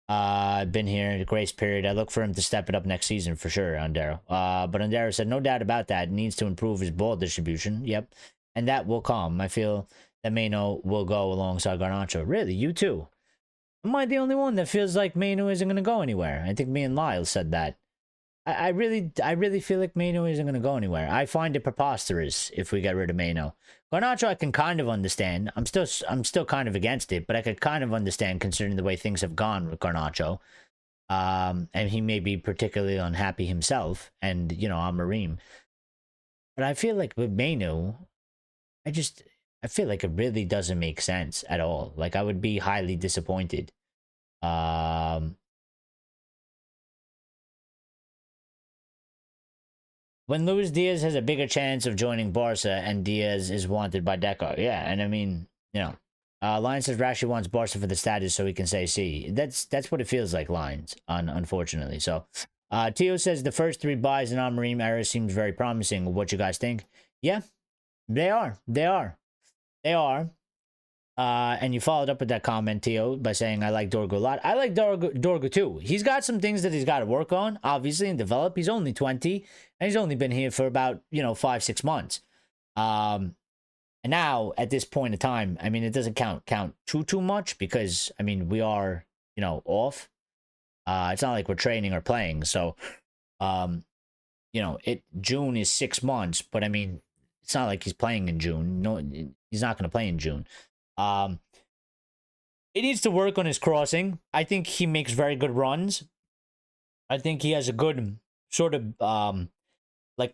I've been here, the grace period. I look for him to step it up next season for sure, Andera. But Andera said, no doubt about that. Needs to improve his ball distribution. Yep. And that will come. I feel that Meno will go alongside Garnacho. Really? You too? Am I the only one that feels like Meno isn't going to go anywhere? I think me and Lyle said that. I really feel like Meno isn't going to go anywhere. I find it preposterous if we get rid of Meno. Garnacho, I can kind of understand. I'm still kind of against it, but I could kind of understand considering the way things have gone with Garnacho. And he may be particularly unhappy himself, and Amorim. But I feel like with Meno, I feel like it really doesn't make sense at all. Like I would be highly disappointed. When Luis Diaz has a bigger chance of joining Barca and Diaz is wanted by Deco. Yeah, and I mean, Lions says Rashi wants Barca for the status so he can say C. That's what it feels like, Lions, unfortunately. So, Tio says the first 3 buys in Amorim era seems very promising. What you guys think? Yeah, they are. And you followed up with that comment, Tio, by saying, I like Dorgu a lot. I like Dorgu too. He's got some things that he's got to work on, obviously, and develop. He's only 20, and he's only been here for about, 5-6 months. And now, at this point in time, I mean, it doesn't count too much because, I mean, we are, off. It's not like we're training or playing. So, June is 6 months, but I mean, it's not like he's playing in June. No, he's not going to play in June. He needs to work on his crossing. I think he makes very good runs. I think he has a good sort of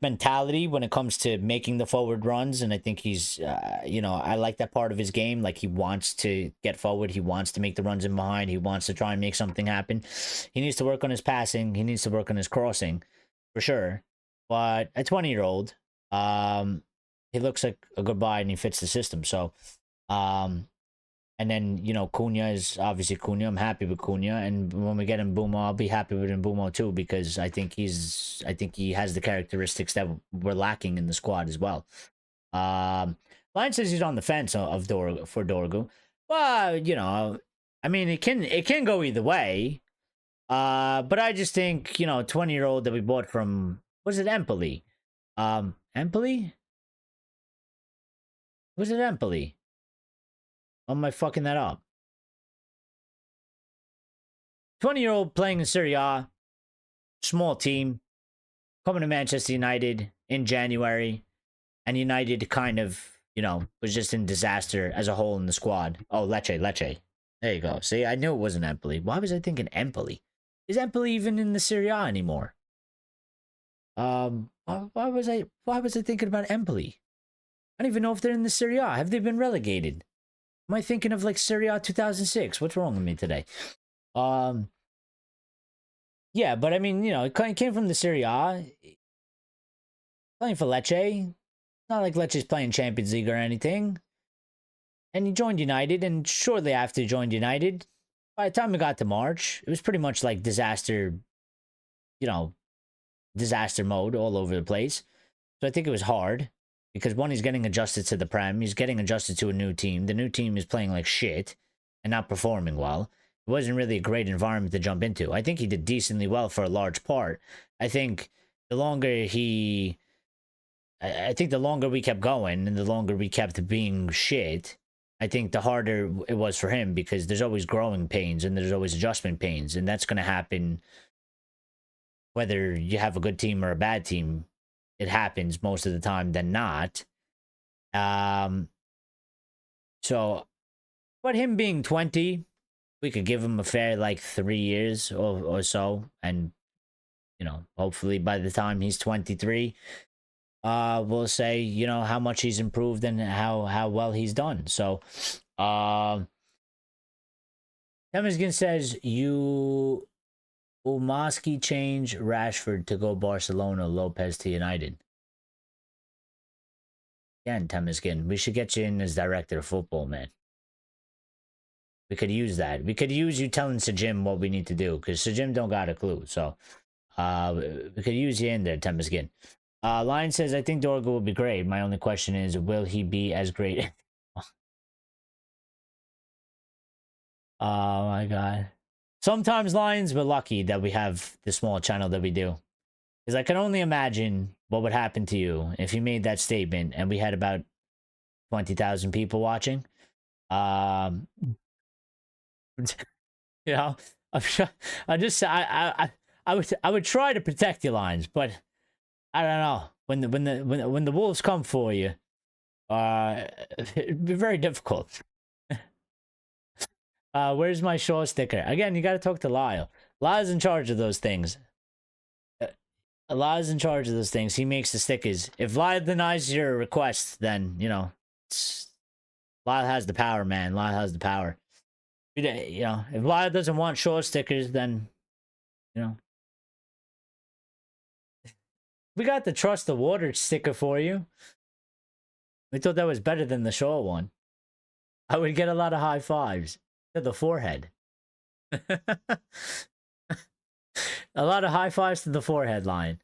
mentality when it comes to making the forward runs, and I think he's I like that part of his game. Like he wants to get forward, he wants to make the runs in behind, he wants to try and make something happen. He needs to work on his passing, he needs to work on his crossing for sure. But a 20-year-old, he looks like a good buy and he fits the system. So and then, Cunha is obviously Cunha. I'm happy with Cunha. And when we get Mbuemo, I'll be happy with Mbuemo too, because I think he has the characteristics that we're lacking in the squad as well. Lion says he's on the fence for Dorgu. Well, I mean, it can go either way. But I just think, 20-year-old that we bought from, was it Empoli? Empoli? Was it Empoli? Am I fucking that up? 20-year-old playing in Serie A, small team, coming to Manchester United in January, and United kind of, was just in disaster as a whole in the squad. Oh, Lecce. There you go. See, I knew it wasn't Empoli. Why was I thinking Empoli? Is Empoli even in the Serie A anymore? Why was I thinking about Empoli? I don't even know if they're in the Serie A. Have they been relegated? Am I thinking of like Serie A 2006? What's wrong with me today? Yeah, but I mean, it came from the Serie A. Playing for Lecce. Not like Lecce's playing Champions League or anything. And he joined United, and shortly after he joined United, by the time we got to March, it was pretty much like disaster mode all over the place. So I think it was hard. Because one, he's getting adjusted to the Prem. He's getting adjusted to a new team. The new team is playing like shit and not performing well. It wasn't really a great environment to jump into. I think he did decently well for a large part. I think the longer we kept going and the longer we kept being shit, I think the harder it was for him, because there's always growing pains and there's always adjustment pains. And that's going to happen whether you have a good team or a bad team. It happens most of the time than not. So, but him being 20, we could give him a fair 3 years or so, and hopefully by the time he's 23, we'll say, how much he's improved and how well he's done. So, Temeskin says, you Umaski change Rashford to go Barcelona, Lopez to United. Again, Temeskin, we should get you in as director of football, man. We could use that. We could use you telling Sajim what we need to do, because Sajim don't got a clue. So, we could use you in there, Temeskin. Lion says, I think Dorgo will be great. My only question is, will he be as great? Oh my god. Sometimes, Lions, we're lucky that we have the small channel that we do. Because I can only imagine what would happen to you if you made that statement and we had about 20,000 people watching. I would try to protect your Lions, but I don't know. When the wolves come for you, it'd be very difficult. Where's my Shaw sticker? Again, you got to talk to Lyle. Lyle's in charge of those things. Lyle's in charge of those things. He makes the stickers. If Lyle denies your request, then, Lyle has the power, man. Lyle has the power. If Lyle doesn't want Shaw stickers, then, we got the Trust the Water sticker for you. We thought that was better than the Shaw one. I would get a lot of high fives to the forehead. A lot of high fives to the forehead, Lion.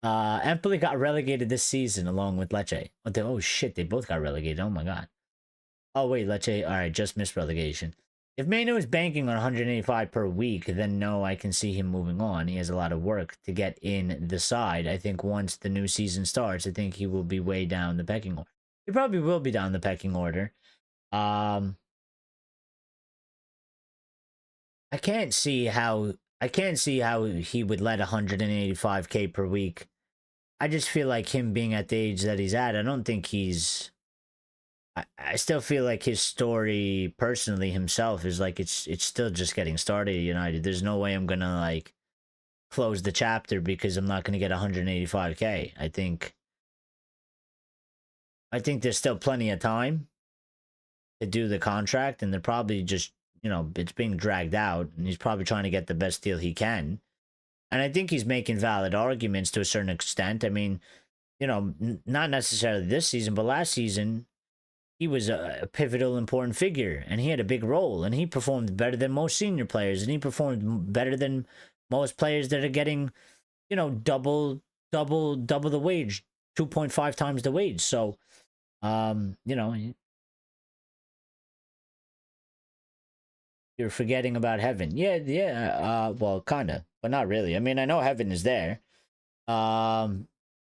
Empoli got relegated this season along with Lecce. Oh shit, they both got relegated. Oh my god. Oh wait, Lecce, alright, just missed relegation. If Mano is banking on 185 per week, then no, I can see him moving on. He has a lot of work to get in the side. I think once the new season starts, I think he will be way down the pecking order. He probably will be down the pecking order. I can't see how he would let 185k per week. I just feel like him being at the age that he's at, I don't think he's... I still feel like his story, personally, himself, is like, it's still just getting started at United. There's no way I'm gonna, like, close the chapter because I'm not gonna get 185k. I think there's still plenty of time to do the contract, and they're probably just, it's being dragged out, and he's probably trying to get the best deal he can. And I think he's making valid arguments to a certain extent. I mean, not necessarily this season, but last season, he was a pivotal, important figure, and he had a big role, and he performed better than most senior players, and he performed better than most players that are getting, double the wage, 2.5 times the wage. So, you're forgetting about heaven. Yeah, well, kind of, but not really. I mean, I know heaven is there. And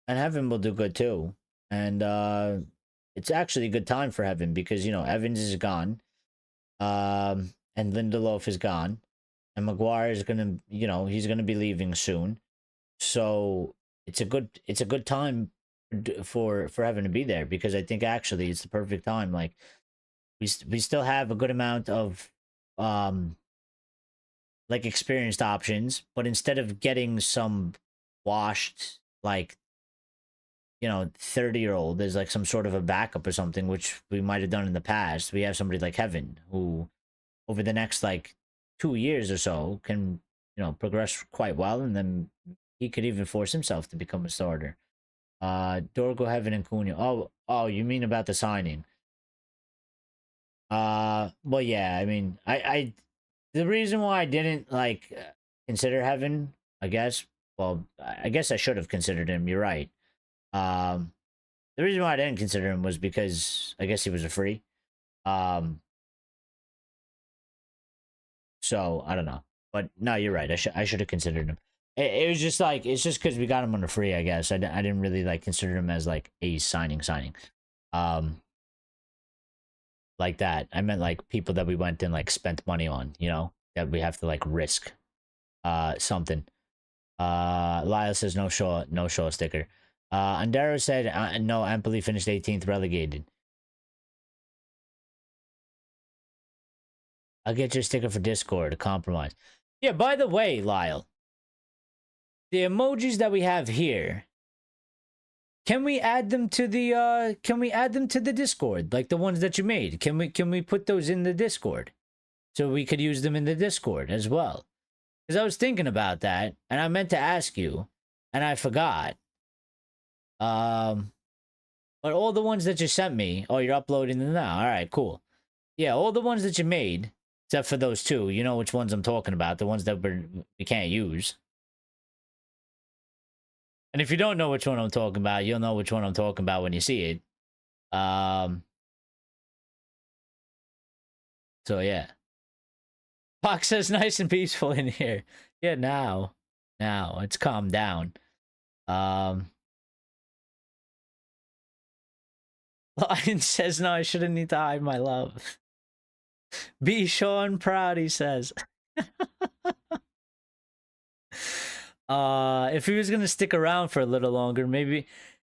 heaven will do good too. And, it's actually a good time for heaven because, Evans is gone. And Lindelof is gone. And Maguire is gonna, he's gonna be leaving soon. So it's a good time for heaven to be there, because I think actually it's the perfect time. Like, we still have a good amount of like experienced options, but instead of getting some washed, like, 30-year-old, there's like some sort of a backup or something, which we might have done in the past. We have somebody like Heaven, who over the next like 2 years or so can, progress quite well, and then he could even force himself to become a starter. Dorgo, Heaven, and Cunha. Oh, you mean about the signing? Well, yeah, I mean, I the reason why I didn't like consider Heaven, I guess, well, I guess I should have considered him. You're right. The reason why I didn't consider him was because I guess he was a free. So I don't know, but no, you're right. I should have considered him. It was just like, it's just because we got him on a free. I guess I didn't really like consider him as like a signing. Like that. I meant like people that we went and like spent money on. That we have to like risk something. Lyle says no Shaw sticker. Andero said, no, Empoli finished 18th relegated. I'll get your sticker for Discord, a compromise. Yeah, by the way, Lyle, the emojis that we have here, can we add them to the Discord, like the ones that you made? Can we put those in the Discord so we could use them in the Discord as well? Because I was thinking about that, and I meant to ask you, and I forgot. But all the ones that you sent me, oh, you're uploading them now. All right, cool. Yeah, all the ones that you made, except for those two. You know which ones I'm talking about, the ones that we can't use. And if you don't know which one I'm talking about, you'll know which one I'm talking about when you see it. So yeah. Fox says nice and peaceful in here. Yeah, now it's calmed down. Lion says no, I shouldn't need to hide my love. Be Sean proud, he says. If he was gonna stick around for a little longer, maybe,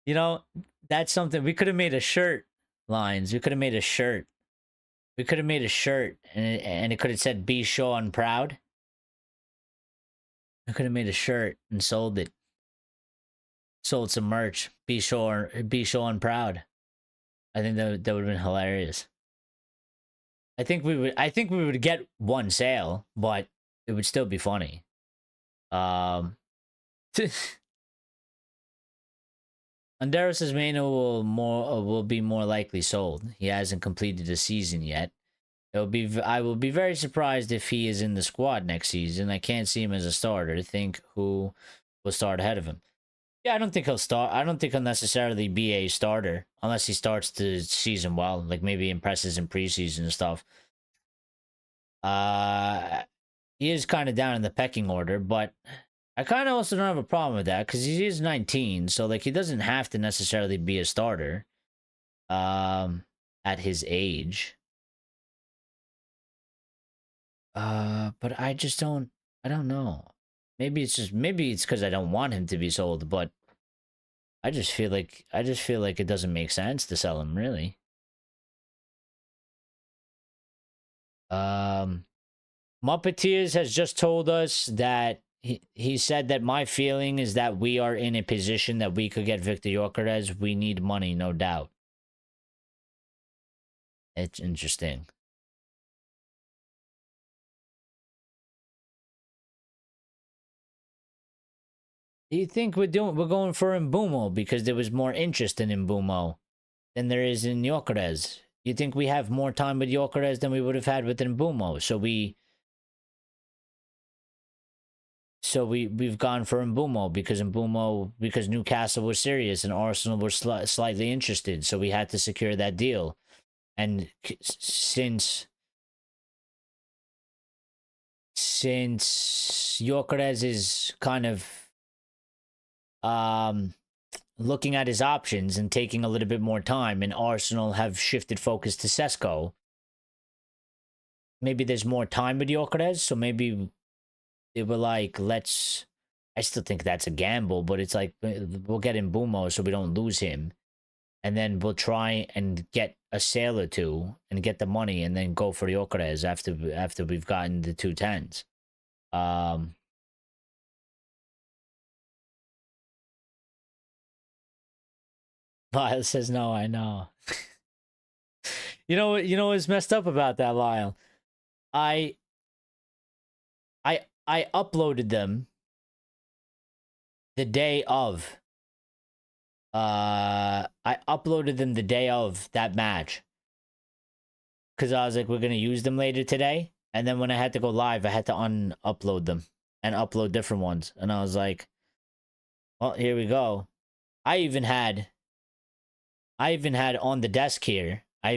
you know, that's something we could have made a shirt. Lines, we could have made a shirt. We could have made a shirt, and it could have said "Be Sean proud." I could have made a shirt and sold it. Sold some merch. Be Sean proud. I think that would have been hilarious. I think we would get one sale, but it would still be funny. Andero says Mano will be more likely sold. He hasn't completed the season yet. I will be very surprised if he is in the squad next season. I can't see him as a starter. Think who will start ahead of him. Yeah, I don't think he'll start. I don't think he'll necessarily be a starter unless he starts the season well, like maybe impresses in preseason and stuff. He is kind of down in the pecking order, but I kind of also don't have a problem with that because he is 19, so like he doesn't have to necessarily be a starter at his age. But I don't know. Maybe it's because I don't want him to be sold, but I just feel like it doesn't make sense to sell him, really. Muppeteers has just told us that he said that my feeling is that we are in a position that we could get Victor Gyökeres. We need money, no doubt. It's interesting. Do you think we're going for Mbuemo because there was more interest in Mbuemo than there is in Gyökeres? You think we have more time with Gyökeres than we would have had with Mbuemo? So we've gone for Mbuemo because Newcastle was serious and Arsenal were slightly interested, so we had to secure that deal. And since Gyökeres is kind of looking at his options and taking a little bit more time, and Arsenal have shifted focus to Sesko, maybe there's more time with Gyökeres, so maybe they were like, I still think that's a gamble, but it's like, we'll get Mbuemo so we don't lose him, and then we'll try and get a sale or two and get the money, and then go for Gyökeres after we've gotten the 210s. Lyle says no, I know. You know what's messed up about that, Lyle? I uploaded them the day of. I uploaded them the day of that match. Because I was like, we're going to use them later today. And then when I had to go live, I had to upload them and upload different ones. And I was like, well, here we go. I even had on the desk here, I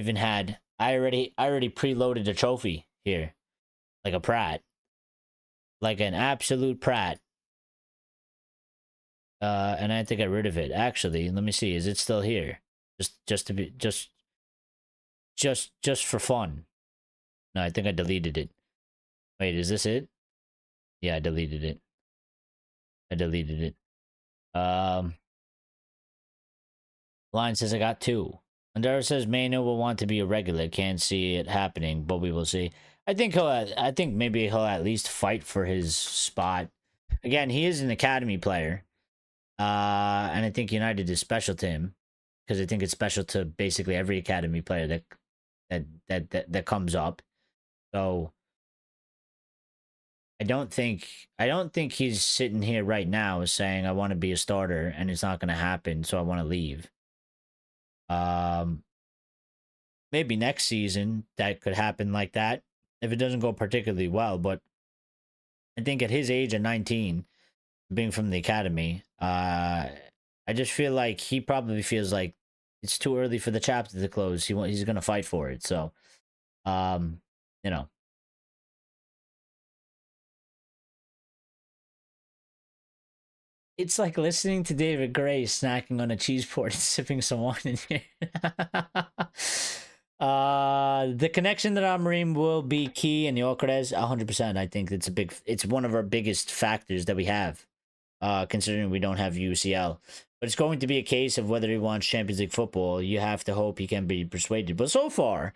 already preloaded a trophy here. Like a Pratt. Like an absolute Pratt. And I had to get rid of it. Actually, let me see. Is it still here? Just for fun. No, I think I deleted it. Wait, is this it? Yeah, I deleted it. Line says I got 2. Andera says Mano will want to be a regular. Can't see it happening, but we will see. I think maybe he'll at least fight for his spot. again, he is an academy player. And I think United is special to him because I think it's special to basically every academy player that comes up. So I don't think he's sitting here right now saying I want to be a starter and it's not going to happen, so I want to leave. Maybe next season that could happen like that if it doesn't go particularly well, but I think at his age at 19, being from the academy, I just feel like he probably feels like it's too early for the chapter to close. He's going to fight for it. So, you know, it's like listening to David Gray snacking on a cheese board and sipping some wine in here. The connection that Amorim will be key in the Gyökeres, 100%. I think it's one of our biggest factors that we have, considering we don't have UCL. But it's going to be a case of whether he wants Champions League football. You have to hope he can be persuaded. But so far,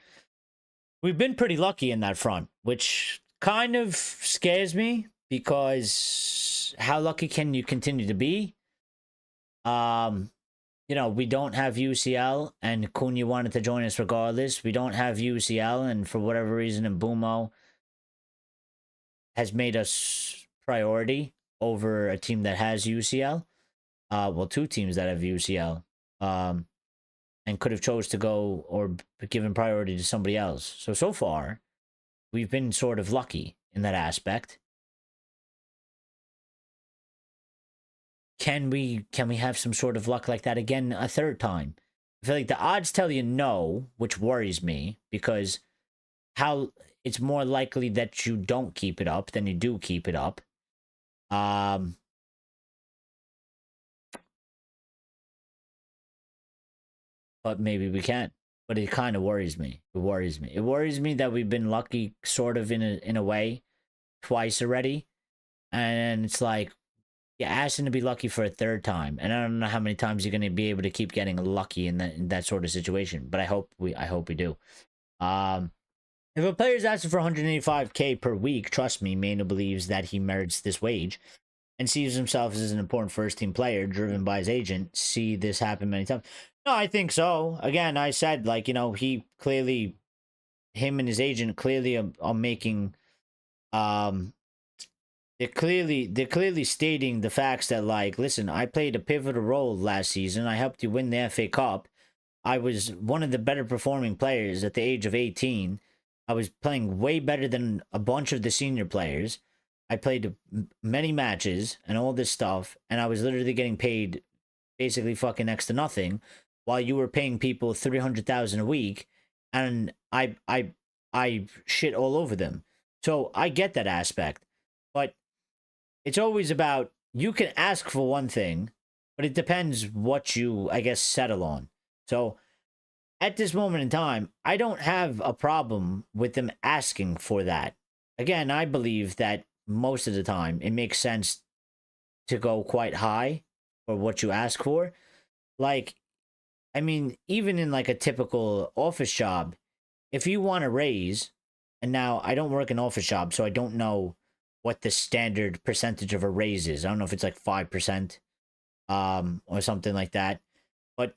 we've been pretty lucky in that front, which kind of scares me because how lucky can you continue to be? We don't have UCL, and Cunha wanted to join us regardless. We don't have UCL, and for whatever reason, Mbuemo has made us priority over a team that has UCL. Two teams that have UCL, and could have chose to go or given priority to somebody else. So far, we've been sort of lucky in that aspect. Can we have some sort of luck like that again a third time? I feel like the odds tell you no, which worries me because how it's more likely that you don't keep it up than you do keep it up. But maybe we can't. But it kind of worries me. It worries me. It worries me that we've been lucky sort of in a way twice already. And it's like you're asking to be lucky for a third time. And I don't know how many times you're going to be able to keep getting lucky in that sort of situation. But I hope we do. If a player is asking for 185K per week, trust me, Mano believes that he merits this wage and sees himself as an important first-team player driven by his agent. See this happen many times. No, I think so. Again, I said, him and his agent clearly are making, they're clearly stating the facts that, listen, I played a pivotal role last season. I helped you win the FA Cup. I was one of the better performing players at the age of 18. I was playing way better than a bunch of the senior players. I played many matches and all this stuff, and I was literally getting paid basically fucking next to nothing, while you were paying people $300,000 a week, and I shit all over them. So I get that aspect, but it's always about, you can ask for one thing, but it depends what you, I guess, settle on. So at this moment in time, I don't have a problem with them asking for that. Again, I believe that most of the time it makes sense to go quite high for what you ask for. Even in a typical office job, if you want to raise, and now I don't work in office job, so I don't know what the standard percentage of a raise is. I don't know if it's 5%, or something like that. But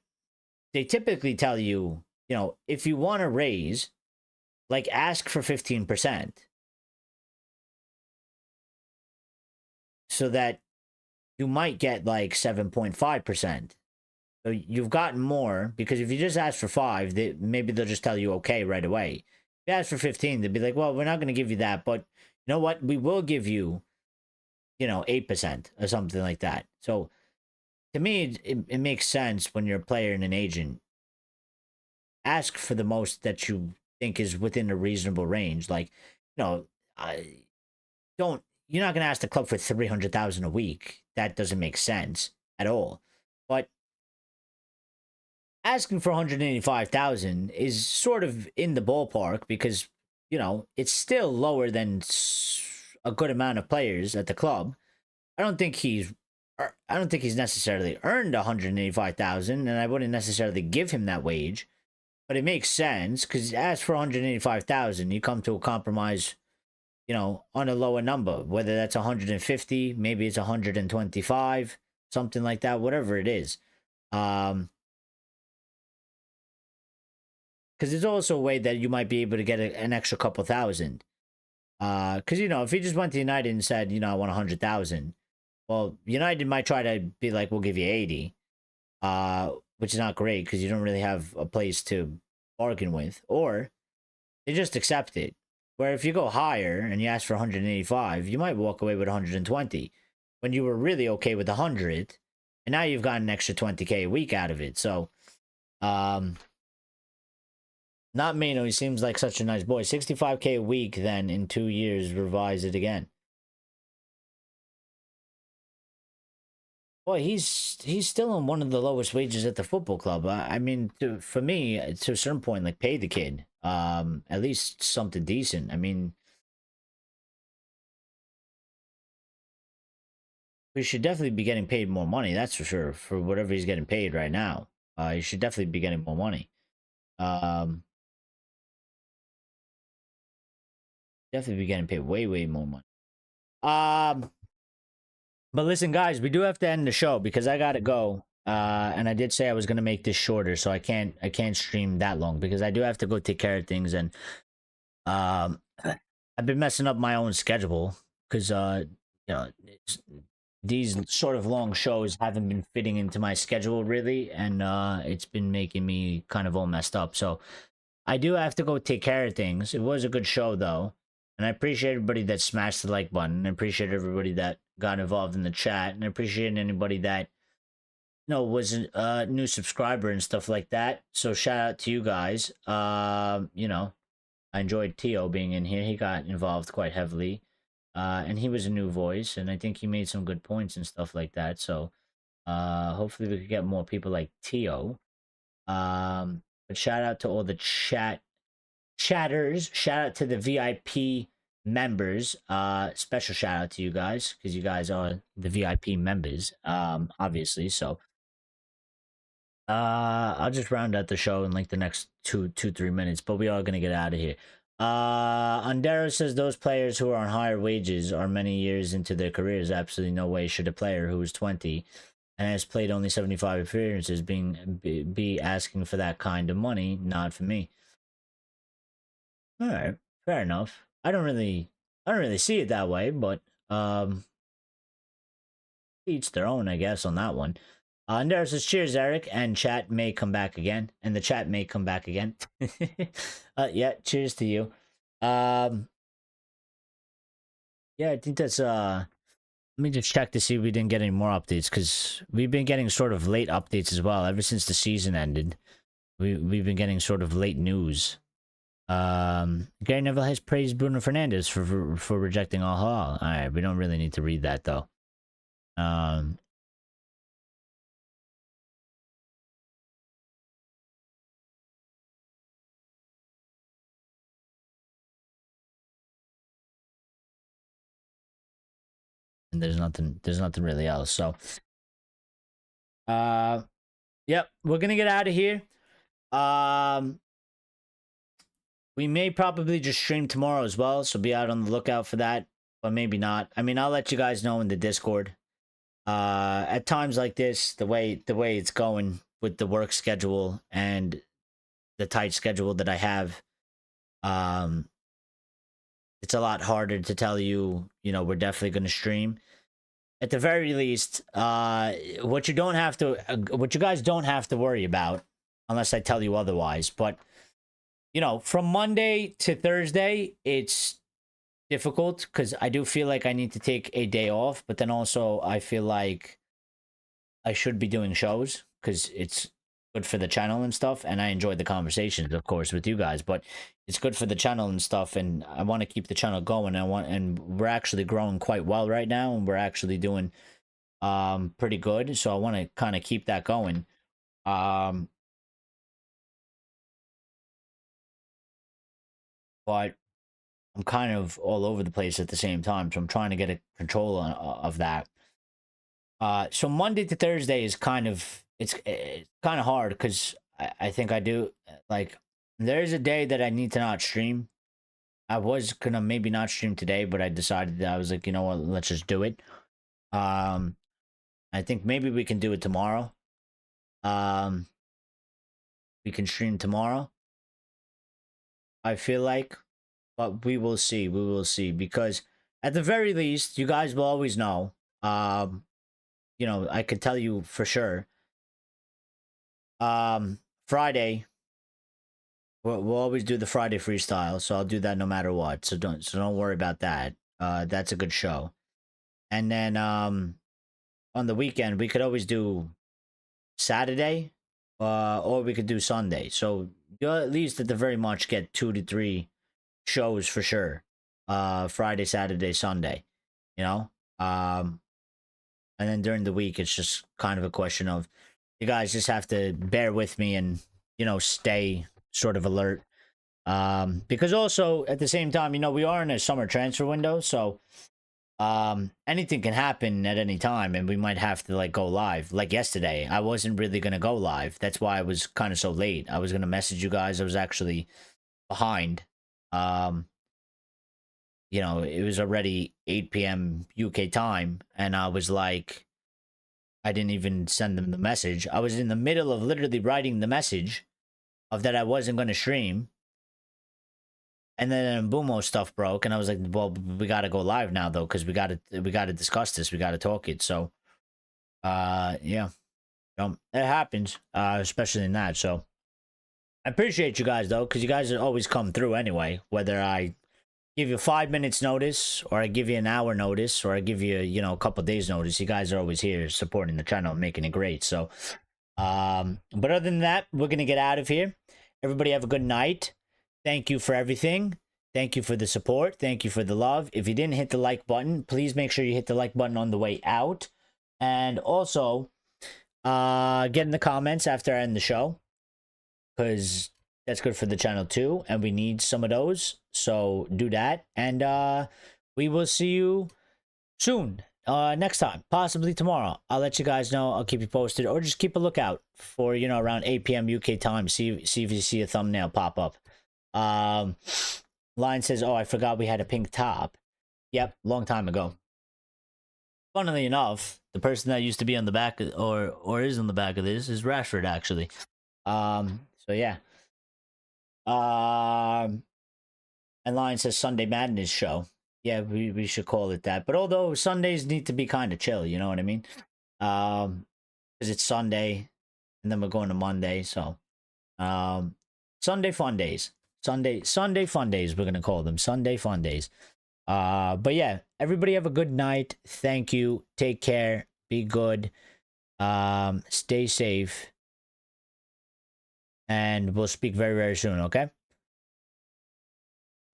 they typically tell you, if you want to raise, ask for 15%. So that you might get 7.5%. So you've gotten more, because if you just ask for 5, maybe they'll just tell you okay right away. If you ask for 15, they'll be like, well, we're not going to give you that, but you know what? We will give you, 8% or something like that. So to me, it makes sense when you're a player and an agent. Ask for the most that you think is within a reasonable range. You're not going to ask the club for 300,000 a week. That doesn't make sense at all. But asking for 185,000 is sort of in the ballpark because, it's still lower than a good amount of players at the club. I don't think he's necessarily earned 185,000, and I wouldn't necessarily give him that wage. But it makes sense because as for 185,000, you come to a compromise, on a lower number, whether that's 150, maybe it's 125, something like that, whatever it is. Because there's also a way that you might be able to get an extra couple thousand. Because if he just went to United and said, I want 100,000, well, United might try to be like, we'll give you 80, which is not great because you don't really have a place to bargain with, or they just accept it. Where if you go higher and you ask for 185, you might walk away with 120 when you were really okay with 100, and now you've got an extra 20K a week out of it. So, not Mano, he seems like such a nice boy. 65K a week, then in 2 years, revise it again. Boy, he's still on one of the lowest wages at the football club. I mean, for me, to a certain point, like, pay the kid at least something decent. I mean, we should definitely be getting paid more money. That's for sure. For whatever he's getting paid right now, he should definitely be getting more money. Definitely be getting paid way more money. But listen, guys, we do have to end the show because I gotta go. And I did say I was gonna make this shorter, so I can't stream that long because I do have to go take care of things, and I've been messing up my own schedule because these sort of long shows haven't been fitting into my schedule really, and it's been making me kind of all messed up. So I do have to go take care of things. It was a good show though, and I appreciate everybody that smashed the like button. I appreciate everybody that got involved in the chat, and I appreciate anybody that was a new subscriber and stuff like that. So shout out to you guys. I enjoyed Tio being in here. He got involved quite heavily, and he was a new voice, and I think he made some good points and stuff like that. So hopefully we could get more people like Tio. But shout out to all the chatters. Shout out to the VIP members. Special shout out to you guys because you guys are the VIP members, obviously. So I'll just round out the show in like the next 3 minutes, but we are gonna get out of here. Andero says those players who are on higher wages are many years into their careers. Absolutely no way should a player who is 20 and has played only 75 appearances be asking for that kind of money. Not for me. All right, fair enough. I don't really see it that way, but each their own, I guess, on that one. And there says, cheers, Eric, and chat may come back again, and the chat may come back again. Yeah, cheers to you. Yeah, I think that's, let me just check to see if we didn't get any more updates, because we've been getting sort of late updates as well. Ever since the season ended, we've been getting sort of late news. Gary Neville has praised Bruno Fernandes for rejecting Al Hilal. All right, we don't really need to read that, though. And there's nothing really else. So, yep, we're gonna get out of here. We may probably just stream tomorrow as well, so be out on the lookout for that, but maybe not. I mean, I'll let you guys know in the Discord. At times like this, the way it's going with the work schedule and the tight schedule that I have, it's a lot harder to tell you, we're definitely going to stream. At the very least, what you guys don't have to worry about, unless I tell you otherwise, but from Monday to Thursday, it's difficult because I do feel like I need to take a day off, but then also I feel like I should be doing shows because it's good for the channel and stuff, and I enjoyed the conversations, of course, with you guys, but it's good for the channel and stuff, and I want to keep the channel going. And we're actually growing quite well right now, and we're actually doing pretty good, so I want to kind of keep that going. But I'm kind of all over the place at the same time, so I'm trying to get a control of that. So Monday to Thursday is kind of it's kind of hard because I think I do like there's a day that I need to not stream, I was gonna maybe not stream today, but I decided that I was like, you know what, let's just do it. I think maybe we can do it tomorrow. We can stream tomorrow. I feel like, but we will see. We will see, because at the very least, you guys will always know. You know, I could tell you for sure. Friday, we'll always do the Friday freestyle, so I'll do that no matter what. So don't worry about that. That's a good show. And then on the weekend we could always do Saturday, or we could do Sunday. So you'll at least at the very much get 2 to 3 shows for sure. Friday, Saturday, Sunday. You know, and then during the week it's just kind of a question of you guys just have to bear with me and, you know, stay sort of alert. Because also at the same time, you know, we are in a summer transfer window, so anything can happen at any time, and we might have to like go live. Like yesterday, I wasn't really gonna go live. That's why I was kind of so late. I was gonna message you guys. I was actually behind. You know, it was already 8 p.m. UK time, and I was like, I didn't even send them the message. I was in the middle of literally writing the message of that I wasn't going to stream. And then Mbuemo stuff broke, and I was like, well, we got to go live now though, because we got to discuss this. We got to talk it. So, yeah, it happens, especially in that. So I appreciate you guys though, because you guys always come through anyway, whether I give you 5 minutes notice, or I give you an hour notice, or I give you, you know, a couple days notice. You guys are always here supporting the channel and making it great. So but other than that, we're gonna get out of here. Everybody have a good night. Thank you for everything. Thank you for the support. Thank you for the love. If you didn't hit the like button, please make sure you hit the like button on the way out, and also get in the comments after I end the show, because that's good for the channel too, and we need some of those. So do that, and we will see you soon. Next time, possibly tomorrow. I'll let you guys know. I'll keep you posted, or just keep a lookout for, you know, around 8 p.m. UK time. See if you see a thumbnail pop up. Lion says, "Oh, I forgot we had a pink top." Yep, long time ago. Funnily enough, the person that used to be on the back, or is on the back of this, is Rashford actually. So yeah. And Lion says Sunday Madness show. Yeah, we should call it that. But although Sundays need to be kind of chill, you know what I mean? Because it's Sunday, and then we're going to Monday. So, Sunday fun days. Sunday fun days. We're gonna call them Sunday fun days. But yeah, everybody have a good night. Thank you. Take care. Be good. Stay safe. And we'll speak very, very soon, okay?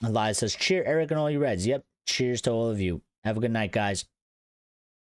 Elias says, cheer Eric and all you Reds. Yep. Cheers to all of you. Have a good night, guys.